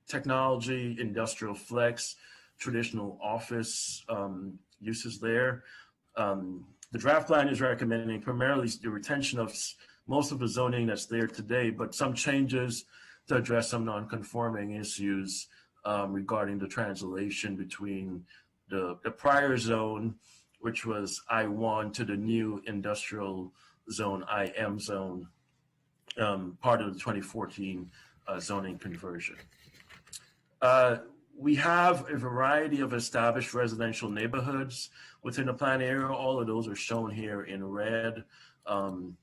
U: technology, industrial flex, traditional office uses there. The draft plan is recommending primarily the retention of most of the zoning that's there today, but some changes to address some non-conforming issues regarding the translation between the prior zone, which was I1, to the new industrial zone, IM zone, part of the 2014 zoning conversion. We have a variety of established residential neighborhoods within the plan area. All of those are shown here in red. And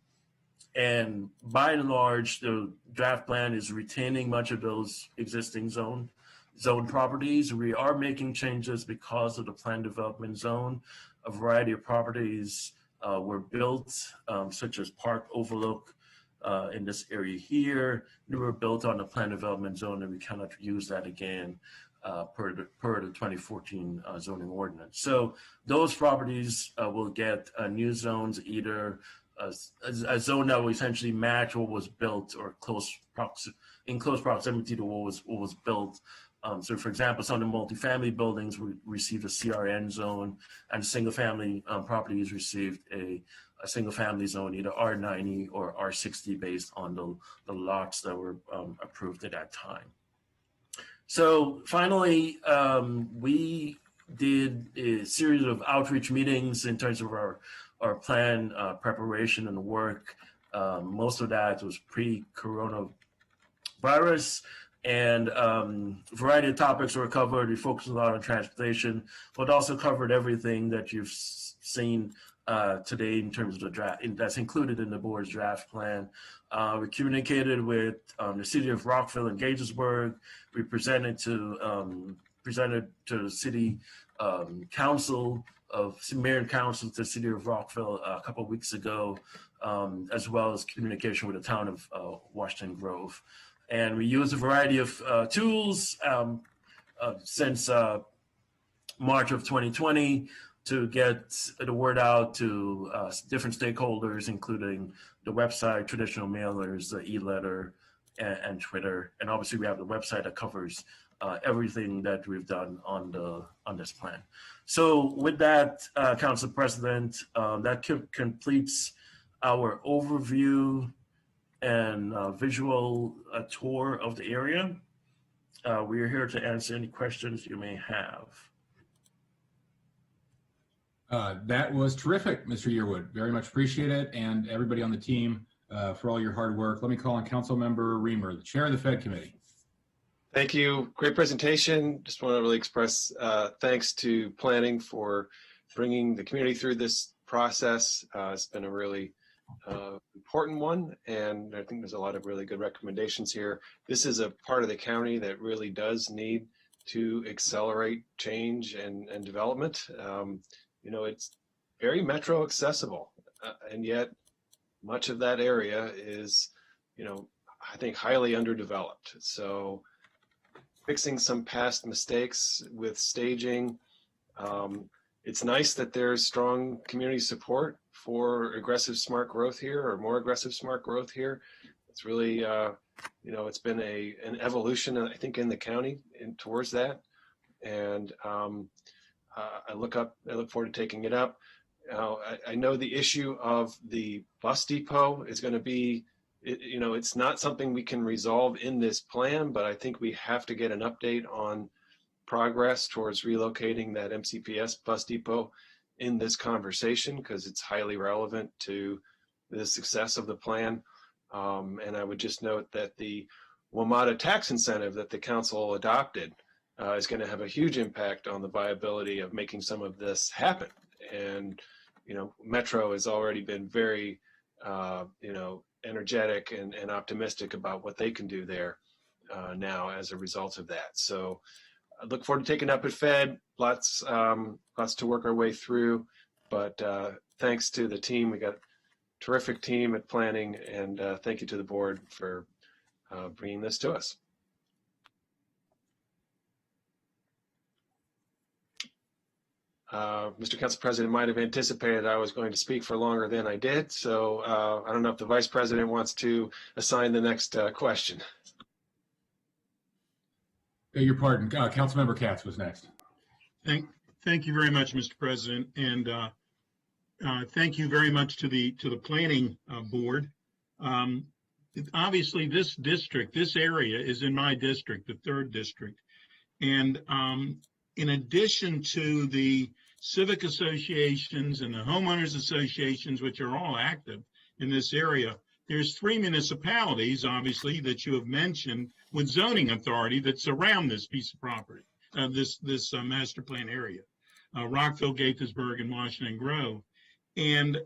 U: by and large, the draft plan is retaining much of those existing zone properties. We are making changes because of the planned development zone. A variety of properties were built, such as Park Overlook in this area here. They were built on the planned development zone, and we cannot use that again per the 2014 zoning ordinance. So those properties will get new zones, either a zone that will essentially match what was built or in close proximity to what was built. So for example, some of the multifamily buildings received a CRN zone, and single family properties received a single family zone, either R90 or R60, based on the lots that were approved at that time. So finally, we did a series of outreach meetings in terms of our plan preparation and work. Most of that was pre-coronavirus, and a variety of topics were covered. We focused a lot on transportation, but also covered everything that you've seen today in terms of the draft that's included in the board's draft plan. We communicated with the city of Rockville and Gaithersburg. We presented to the city council of mayor and council to the city of Rockville a couple of weeks ago, as well as communication with the town of Washington Grove. And we used a variety of tools since March of 2020 to get the word out to different stakeholders, including the website, traditional mailers, the e-letter, and Twitter. And obviously we have the website that covers everything that we've done on this plan. So with that, Council President, that completes our overview and visual tour of the area. We are here to answer any questions you may have.
F: That was terrific, Mr. Yearwood. Very much appreciate it, and everybody on the team for all your hard work. Let me call on Councilmember Reamer, the chair of the Fed Committee.
R: Thank you. Great presentation. Just want to really express thanks to planning for bringing the community through this process. It's been a really important one, and I think there's a lot of really good recommendations here. This is a part of the county that really does need to accelerate change and development. You know, it's very metro accessible, and yet much of that area is, you know, I think highly underdeveloped. So fixing some past mistakes with staging, it's nice that there's strong community support for aggressive smart growth here, or more aggressive smart growth here. It's really, it's been an evolution, I think, in the county towards that. And I look forward to taking it up. I know the issue of the bus depot is going to be, it's not something we can resolve in this plan, but I think we have to get an update on progress towards relocating that MCPS bus depot in this conversation, because it's highly relevant to the success of the plan. And I would just note that the WMATA tax incentive that the council adopted is going to have a huge impact on the viability of making some of this happen. And, Metro has already been very, energetic and optimistic about what they can do there now as a result of that. So I look forward to taking up at Fed. Lots to work our way through, but thanks to the team. We got a terrific team at planning, and thank you to the board for bringing this to us. Mr. Council President might have anticipated I was going to speak for longer than I did, so I don't know if the Vice President wants to assign the next question.
F: Your pardon, Councilmember Katz was next.
C: Thank you very much, Mr. President, and thank you very much to the planning board. Obviously, this area is in my district, the 3rd district, and in addition to the civic associations and the homeowners associations, which are all active in this area, there's 3 municipalities, obviously, that you have mentioned with zoning authority that surround this piece of property, this master plan area, Rockville, Gaithersburg, and Washington Grove. And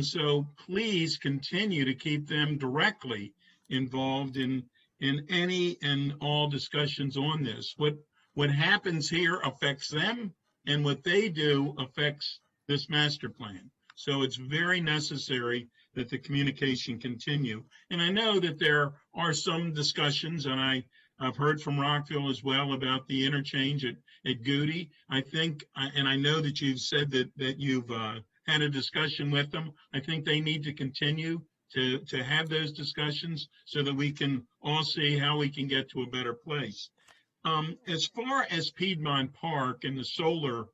C: so please continue to keep them directly involved in any and all discussions on this. What happens here affects them, and what they do affects this master plan. So it's very necessary that the communication continue. And I know that there are some discussions, and I've heard from Rockville as well about the interchange at Goody. I think, and I know that you've said that you've had a discussion with them. I think they need to continue to have those discussions so that we can all see how we can get to a better place. As far as Piedmont Park and the solar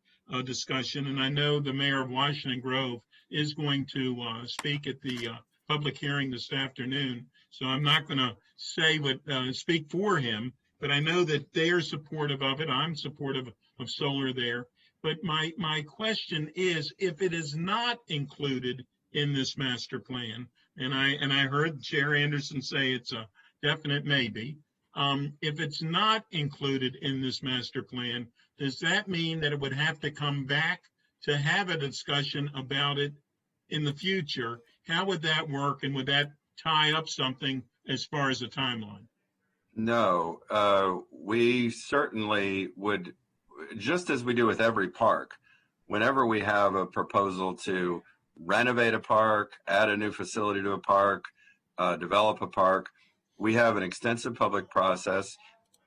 C: discussion, and I know the mayor of Washington Grove is going to speak at the public hearing this afternoon, so I'm not going to speak for him, but I know that they're supportive of it. I'm supportive of solar there. But my question is, if it is not included in this master plan, and I heard Chair Anderson say it's a definite maybe. If it's not included in this master plan, does that mean that it would have to come back to have a discussion about it in the future? How would that work, and would that tie up something as far as a timeline?
T: No, we certainly would, just as we do with every park, whenever we have a proposal to renovate a park, add a new facility to a park, develop a park, we have an extensive public process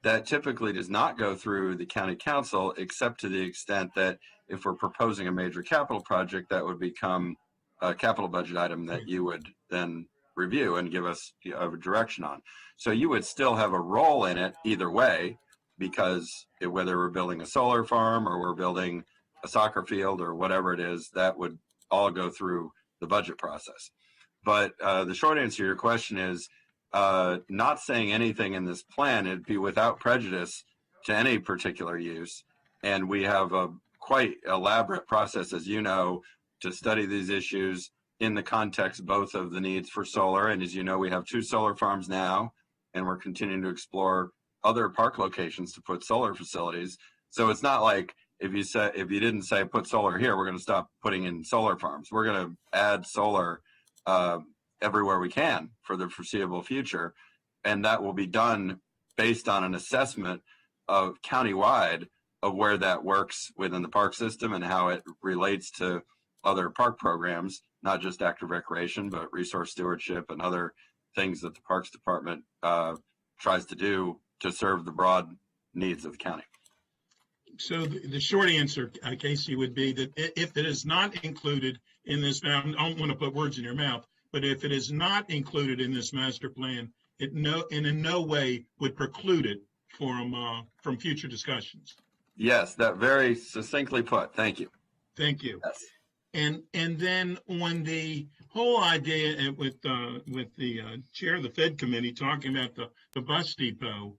T: that typically does not go through the county council, except to the extent that if we're proposing a major capital project, that would become a capital budget item that you would then review and give us a direction on. So you would still have a role in it either way, because whether we're building a solar farm or we're building a soccer field or whatever it is, that would all go through the budget process. But the short answer to your question is, not saying anything in this plan, it'd be without prejudice to any particular use. And we have a quite elaborate process, as you know, to study these issues in the context both of the needs for solar. And as you know, we have 2 solar farms now, and we're continuing to explore other park locations to put solar facilities. So it's not like if you didn't say put solar here, we're going to stop putting in solar farms. We're going to add solar everywhere we can for the foreseeable future. And that will be done based on an assessment of countywide of where that works within the park system and how it relates to other park programs, not just active recreation, but resource stewardship and other things that the Parks Department tries to do to serve the broad needs of the county.
C: So the short answer, Casey, would be that if it is not included in this, I don't want to put words in your mouth, but if it is not included in this master plan, it in no way would preclude it from future discussions.
T: Yes, that very succinctly put. Thank you.
C: Thank you.
T: Yes.
C: And then on the whole idea with the chair of the Fed committee talking about the bus depot,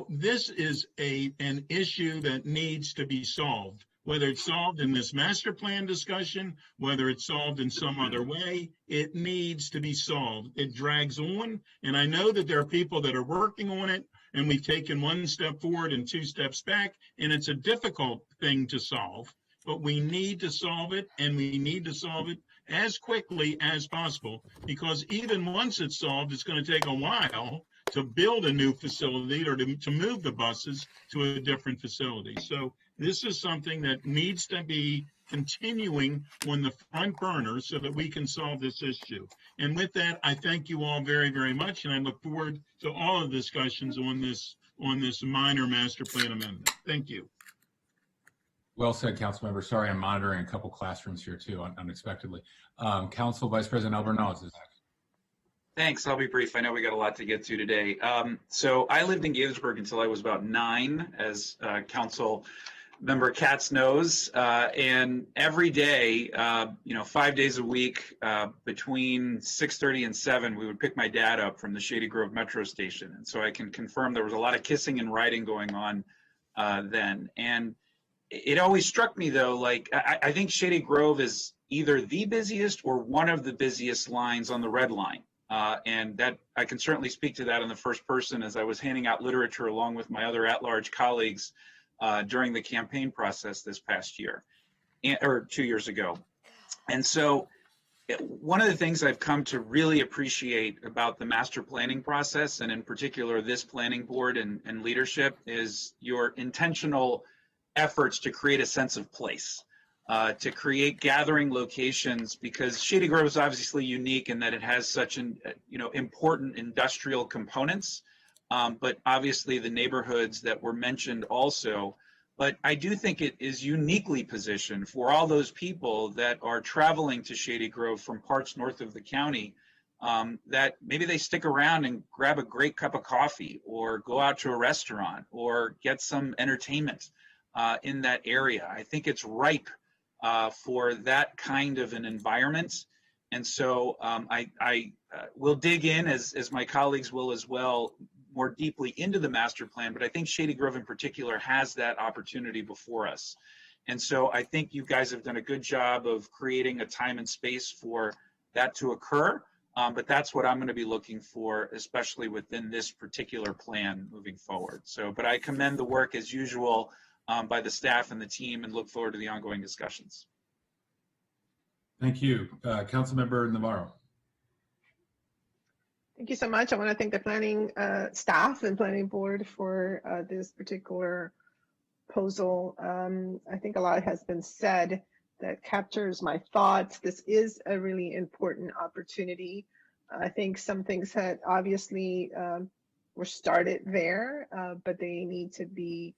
C: this is an issue that needs to be solved. Whether it's solved in this master plan discussion, whether it's solved in some other way, it needs to be solved. It drags on, and I know that there are people that are working on it, and we've taken one step forward and two steps back, and it's a difficult thing to solve. But we need to solve it, and we need to solve it as quickly as possible, because even once it's solved, it's going to take a while to build a new facility or to move the buses to a different facility. So this is something that needs to be continuing on the front burner so that we can solve this issue. And with that, I thank you all very, very much, and I look forward to all of the discussions on this minor master plan amendment. Thank you.
F: Well said, Councilmember. Sorry, I'm monitoring a couple classrooms here too, unexpectedly. Council Vice President Albornoz is next.
P: Thanks. I'll be brief. I know we got a lot to get to today. So I lived in Gaithersburg until I was about 9, as Council Member Katz knows. And every day, 5 days a week, between 6:30 and 7, we would pick my dad up from the Shady Grove Metro Station. And so I can confirm there was a lot of kissing and riding going on then. And it always struck me, though, like I think Shady Grove is either the busiest or one of the busiest lines on the Red Line. And that I can certainly speak to that in the first person as I was handing out literature along with my other at-large colleagues during the campaign process this past year, or 2 years ago. And so one of the things I've come to really appreciate about the master planning process, and in particular this planning board and leadership, is your intentional efforts to create a sense of place, to create gathering locations, because Shady Grove is obviously unique in that it has such an important industrial components, but obviously the neighborhoods that were mentioned also. But I do think it is uniquely positioned for all those people that are traveling to Shady Grove from parts north of the county, that maybe they stick around and grab a great cup of coffee or go out to a restaurant or get some entertainment in that area. I think it's ripe for that kind of an environment. And so I will dig in, as my colleagues will as well, more deeply into the master plan, but I think Shady Grove in particular has that opportunity before us. And so I think you guys have done a good job of creating a time and space for that to occur. But that's what I'm going to be looking for, especially within this particular plan moving forward. So, but I commend the work as usual by the staff and the team, and look forward to the ongoing discussions.
F: Thank you. Councilmember Navarro.
B: Thank you so much. I want to thank the planning staff and planning board for this particular proposal. I think a lot has been said that captures my thoughts. This is a really important opportunity. I think some things had obviously were started there, but they need to be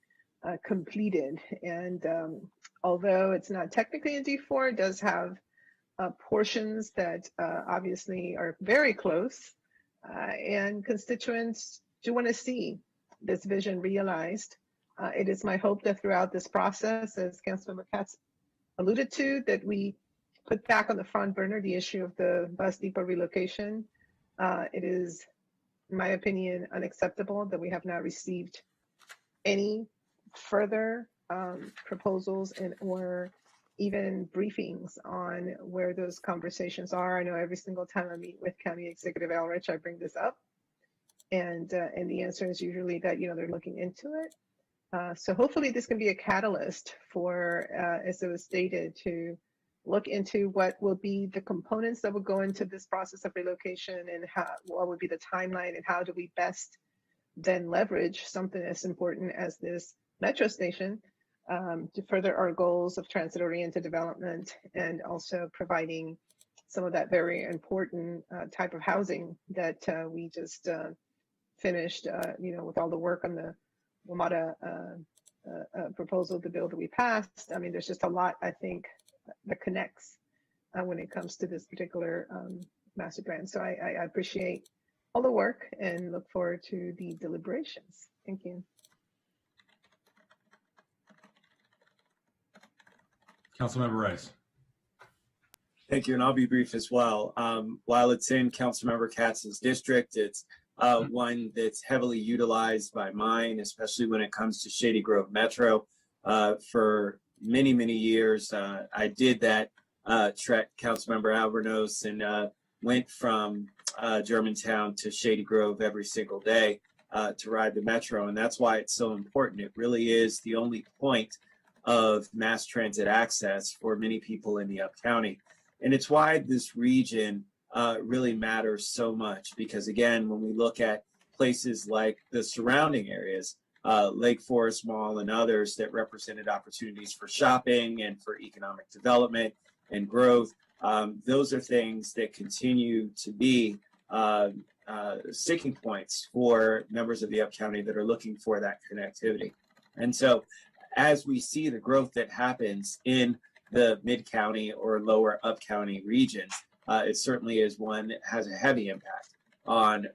B: completed. And although it's not technically a D4, it does have portions that obviously are very close, and constituents do want to see this vision realized. It is my hope that throughout this process, as Councilmember Katz alluded to, that we put back on the front burner the issue of the bus depot relocation. It is, in my opinion, unacceptable that we have not received any further proposals or even briefings on where those conversations are. I know every single time I meet with County Executive Elrich, I bring this up, and the answer is usually that they're looking into it. So hopefully this can be a catalyst for, as it was stated, to look into what will be the components that will go into this process of relocation, and what would be the timeline, and how do we best then leverage something as important as this metro station to further our goals of transit-oriented development, and also providing some of that very important type of housing that we just finished, with all the work on the WMATA proposal, the bill that we passed. I mean, there's just a lot, I think, that connects when it comes to this particular master plan. So I appreciate all the work and look forward to the deliberations. Thank you.
F: Councilmember Rice.
A: Thank you, and I'll be brief as well. While it's in Councilmember Katz's district, it's one that's heavily utilized by mine, especially when it comes to Shady Grove Metro. For many, many years, I did that trek, Councilmember Albornoz, and went from Germantown to Shady Grove every single day to ride the Metro, and that's why it's so important. It really is the only point of mass transit access for many people in the Up County. And it's why this region really matters so much, because again, when we look at places like the surrounding areas, Lake Forest Mall and others that represented opportunities for shopping and for economic development and growth, those are things that continue to be sticking points for members of the Up County that are looking for that connectivity. And so as we see the growth that happens in the mid-county or lower Up County regions, it certainly is one that has a heavy impact on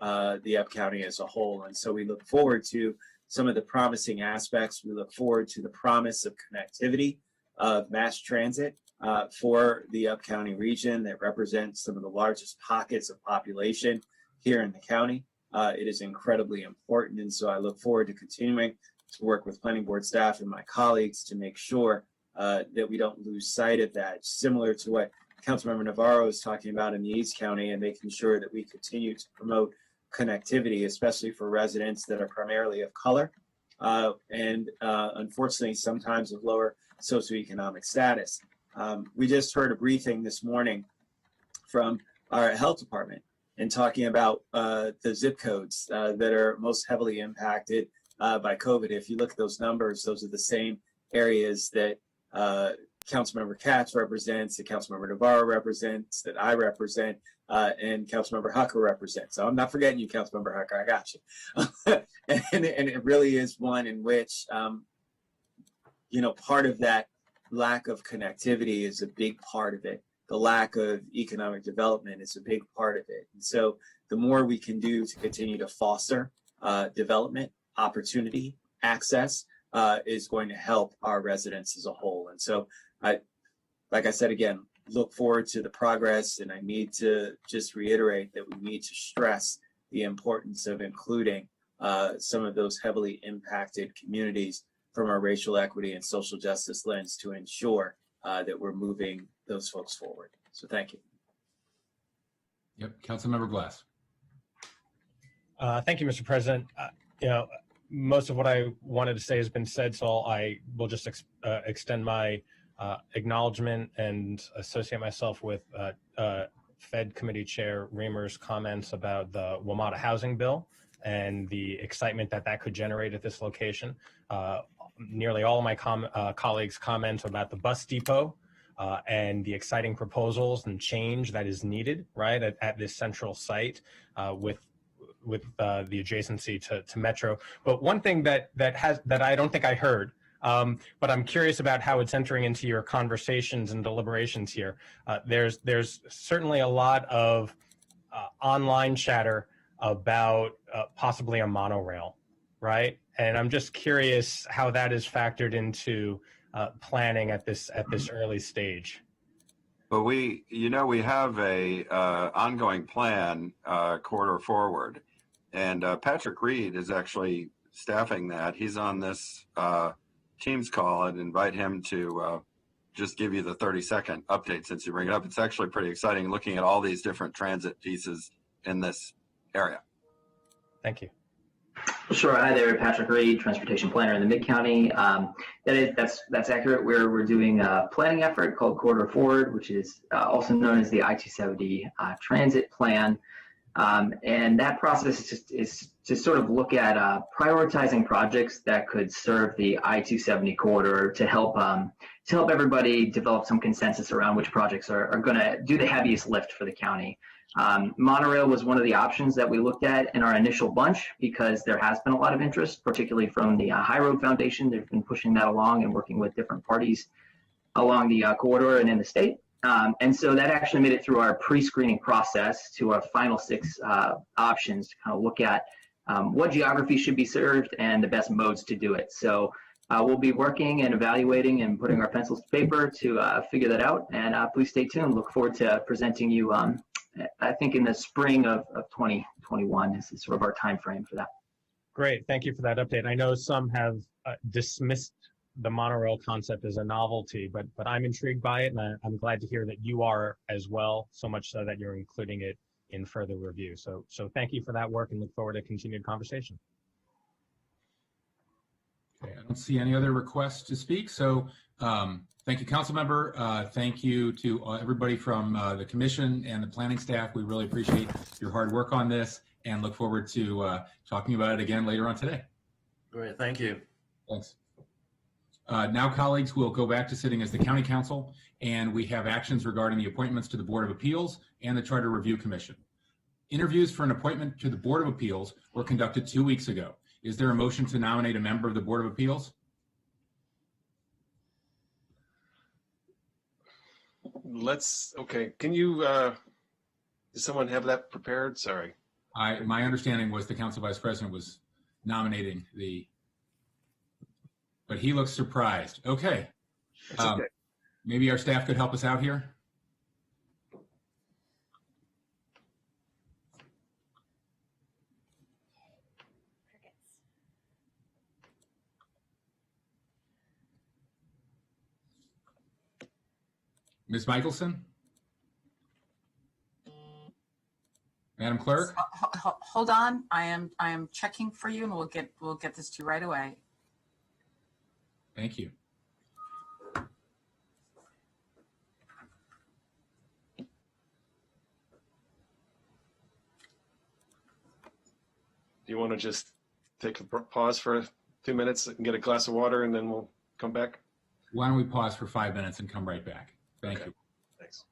A: the Up County as a whole. And so we look forward to some of the promising aspects. We look forward to the promise of connectivity of mass transit for the Up County region that represents some of the largest pockets of population here in the county. It is incredibly important. And so I look forward to continuing to work with planning board staff and my colleagues to make sure that we don't lose sight of that, similar to what Councilmember Navarro is talking about in the East County, and making sure that we continue to promote connectivity, especially for residents that are primarily of color and unfortunately sometimes of lower socioeconomic status. We just heard a briefing this morning from our health department and talking about the zip codes that are most heavily impacted by COVID. If you look at those numbers, those are the same areas that Councilmember Katz represents, that Councilmember Navarro represents, that I represent, and Councilmember Hucker represents. So I'm not forgetting you, Councilmember Hucker, I got you. and it really is one in which, part of that lack of connectivity is a big part of it. The lack of economic development is a big part of it. And so the more we can do to continue to foster development, opportunity, access, is going to help our residents as a whole. And so like I said, again, look forward to the progress, and I need to just reiterate that we need to stress the importance of including some of those heavily impacted communities from our racial equity and social justice lens to ensure that we're moving those folks forward. So thank you.
F: Yep, Councilmember Glass.
Q: Thank you, Mr. President. Most of what I wanted to say has been said, so I will just extend my acknowledgement and associate myself with Fed Committee Chair Reamer's comments about the WMATA housing bill and the excitement that could generate at this location. Nearly all of my colleagues' comments about the bus depot and the exciting proposals and change that is needed, right, at this central site with the adjacency to Metro. But one thing that I don't think I heard, but I'm curious about how it's entering into your conversations and deliberations here. There's certainly a lot of online chatter about possibly a monorail, right? And I'm just curious how that is factored into planning at this early stage.
T: But we have a ongoing plan quarter forward, and Patrick Reed is actually staffing that. He's on this Teams call. I'd invite him to just give you the 30-second update since you bring it up. It's actually pretty exciting looking at all these different transit pieces in this area.
Q: Thank you.
D: Sure. Hi there, Patrick Reed, transportation planner in the Mid-County. That's accurate. We're doing a planning effort called Quarter Forward, which is also known as the I-270 transit plan. And that process is to sort of look at prioritizing projects that could serve the I-270 corridor to help everybody develop some consensus around which projects are going to do the heaviest lift for the county. Monorail was one of the options that we looked at in our initial bunch because there has been a lot of interest, particularly from the High Road Foundation. They've been pushing that along and working with different parties along the corridor and in the state. And so that actually made it through our pre-screening process to our final 6 options to kind of look at what geography should be served and the best modes to do it. So we'll be working and evaluating and putting our pencils to paper to figure that out. And please stay tuned. Look forward to presenting you, I think in the spring of 2021 is sort of our time frame for that.
Q: Great, thank you for that update. I know some have dismissed the monorail concept as a novelty, but I'm intrigued by it, and I'm glad to hear that you are as well, so much so that you're including it in further review. So thank you for that work and look forward to continued conversation.
F: Okay, I don't see any other requests to speak. So thank you, council member. Thank you to everybody from the commission and the planning staff. We really appreciate your hard work on this and look forward to talking about it again later on today.
U: Great, thank you.
F: Thanks. Now, colleagues, we'll go back to sitting as the county council, and we have actions regarding the appointments to the Board of Appeals and the Charter Review Commission. Interviews for an appointment to the Board of Appeals were conducted 2 weeks ago. Is there a motion to nominate a member of the Board of Appeals?
R: Okay, can you, does someone have that prepared? Sorry.
F: My understanding was the council vice president was nominating but he looks surprised. Okay.
R: Okay.
F: Maybe our staff could help us out here. Ms. Michelson? Madam Clerk?
E: Hold on, I am checking for you, and we'll get this to you right away.
F: Thank you.
R: Do you want to just take a pause for 2 minutes and get a glass of water, and then we'll come back?
F: Why don't we pause for 5 minutes and come right back? Thank you.
R: Thanks.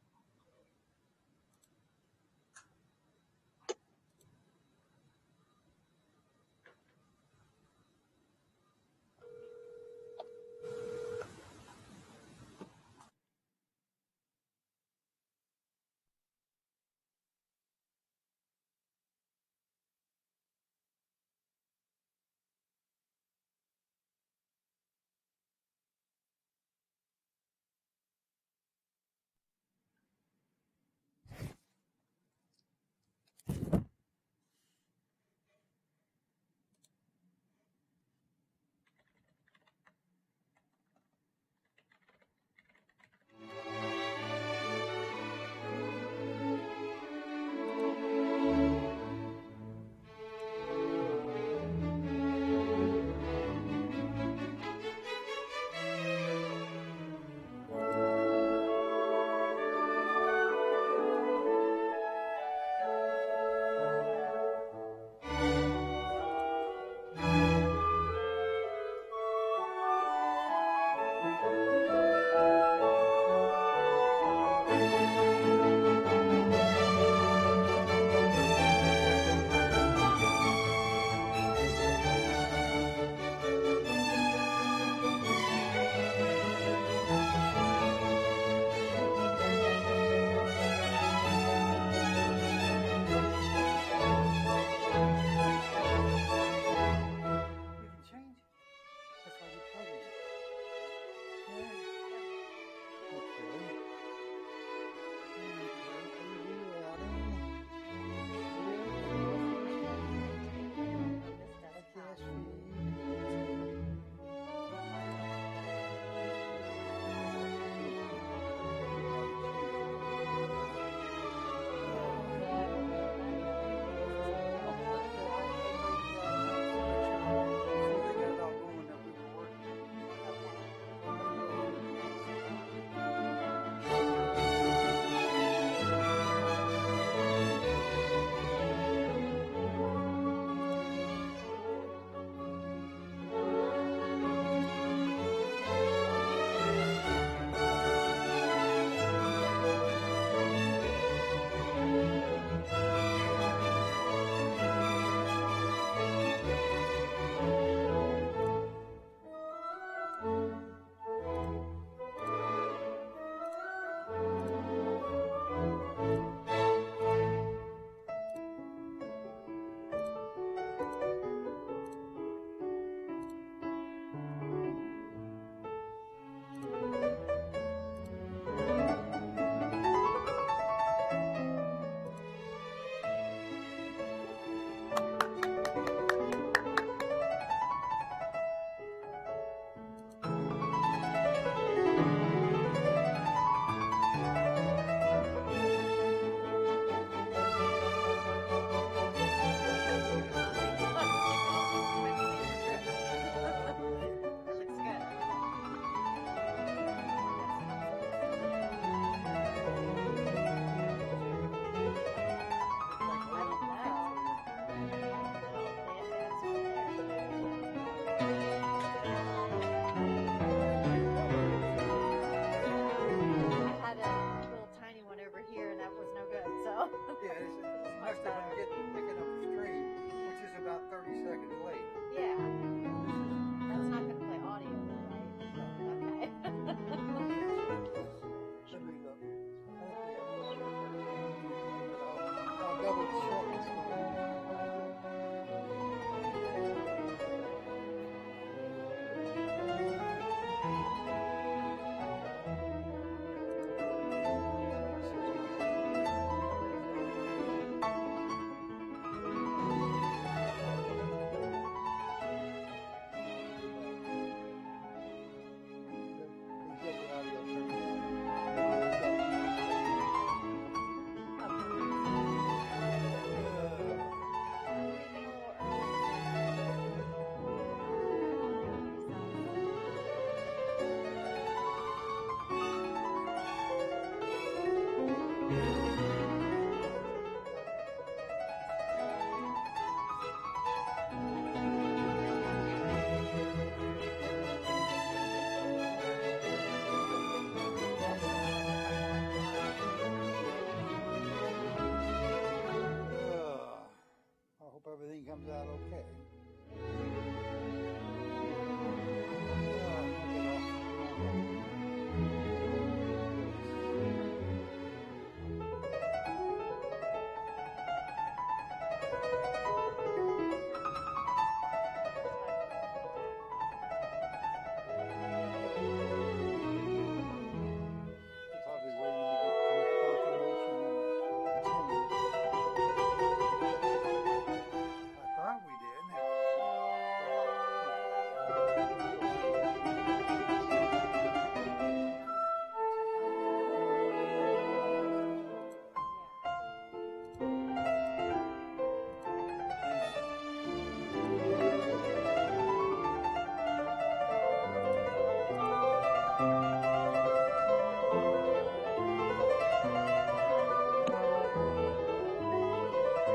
I: everything comes out okay.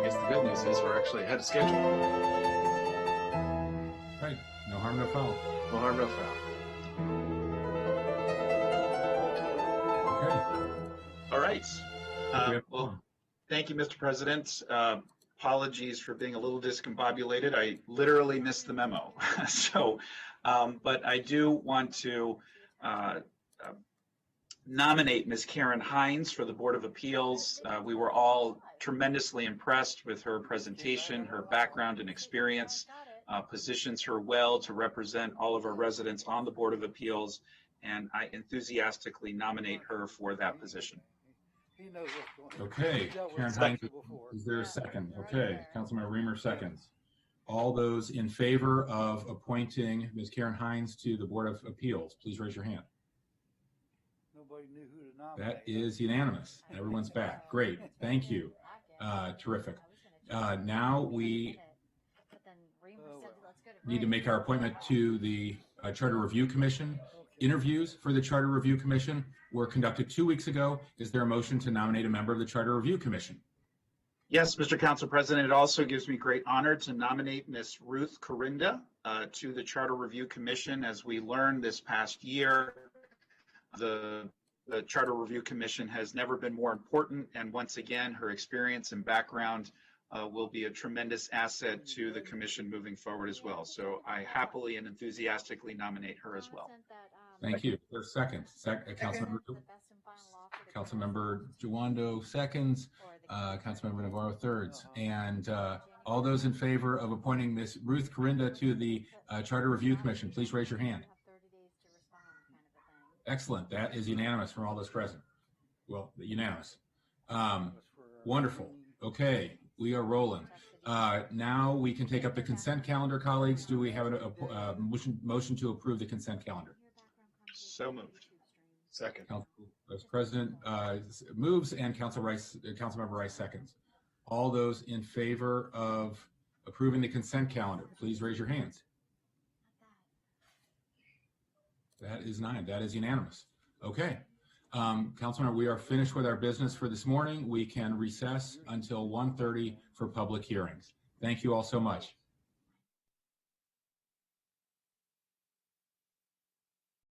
R: The good news is we're actually ahead of schedule.
F: Right. No harm, no foul.
R: No harm, no foul.
F: Okay.
P: All right. Well, thank you, Mr. President. Apologies for being a little discombobulated. I literally missed the memo. So, but I do want to nominate Ms. Karen Hines for the Board of Appeals. We were all tremendously impressed with her presentation. Her background and experience positions her well to represent all of our residents on the Board of Appeals, and I enthusiastically nominate her for that position.
F: Okay, Karen Hines, is there a second? Okay, Councilmember Reamer seconds. All those in favor of appointing Ms. Karen Hines to the Board of Appeals, please raise your hand.
I: Nobody knew who to nominate.
F: That is unanimous. Everyone's back. Great. Thank you. Terrific. Now we need to make our appointment to the Charter Review Commission. Interviews for the Charter Review Commission were conducted 2 weeks ago. Is there a motion to nominate a member of the Charter Review Commission?
P: Yes, Mr. Council President, it also gives me great honor to nominate Ms. Ruth Corinda to the Charter Review Commission. As we learned this past year, the Charter Review Commission has never been more important, and once again, her experience and background will be a tremendous asset to the commission moving forward as well. So I happily and enthusiastically nominate her as well.
F: Thank you. For a second. Councilmember Giwando seconds. Councilmember Navarro thirds. And all those in favor of appointing Ms. Ruth Corinda to the Charter Review Commission, please raise your hand. Excellent. That is unanimous from all those present. Well, unanimous. Wonderful. Okay, we are rolling. Now we can take up the consent calendar, colleagues. Do we have a motion to approve the consent calendar?
P: So moved.
R: Second.
F: Vice President moves and Councilmember Rice seconds. All those in favor of approving the consent calendar, please raise your hands. That is 9. That is unanimous. Okay. Councilmember, we are finished with our business for this morning. We can recess until 1:30 for public hearings. Thank you all so much.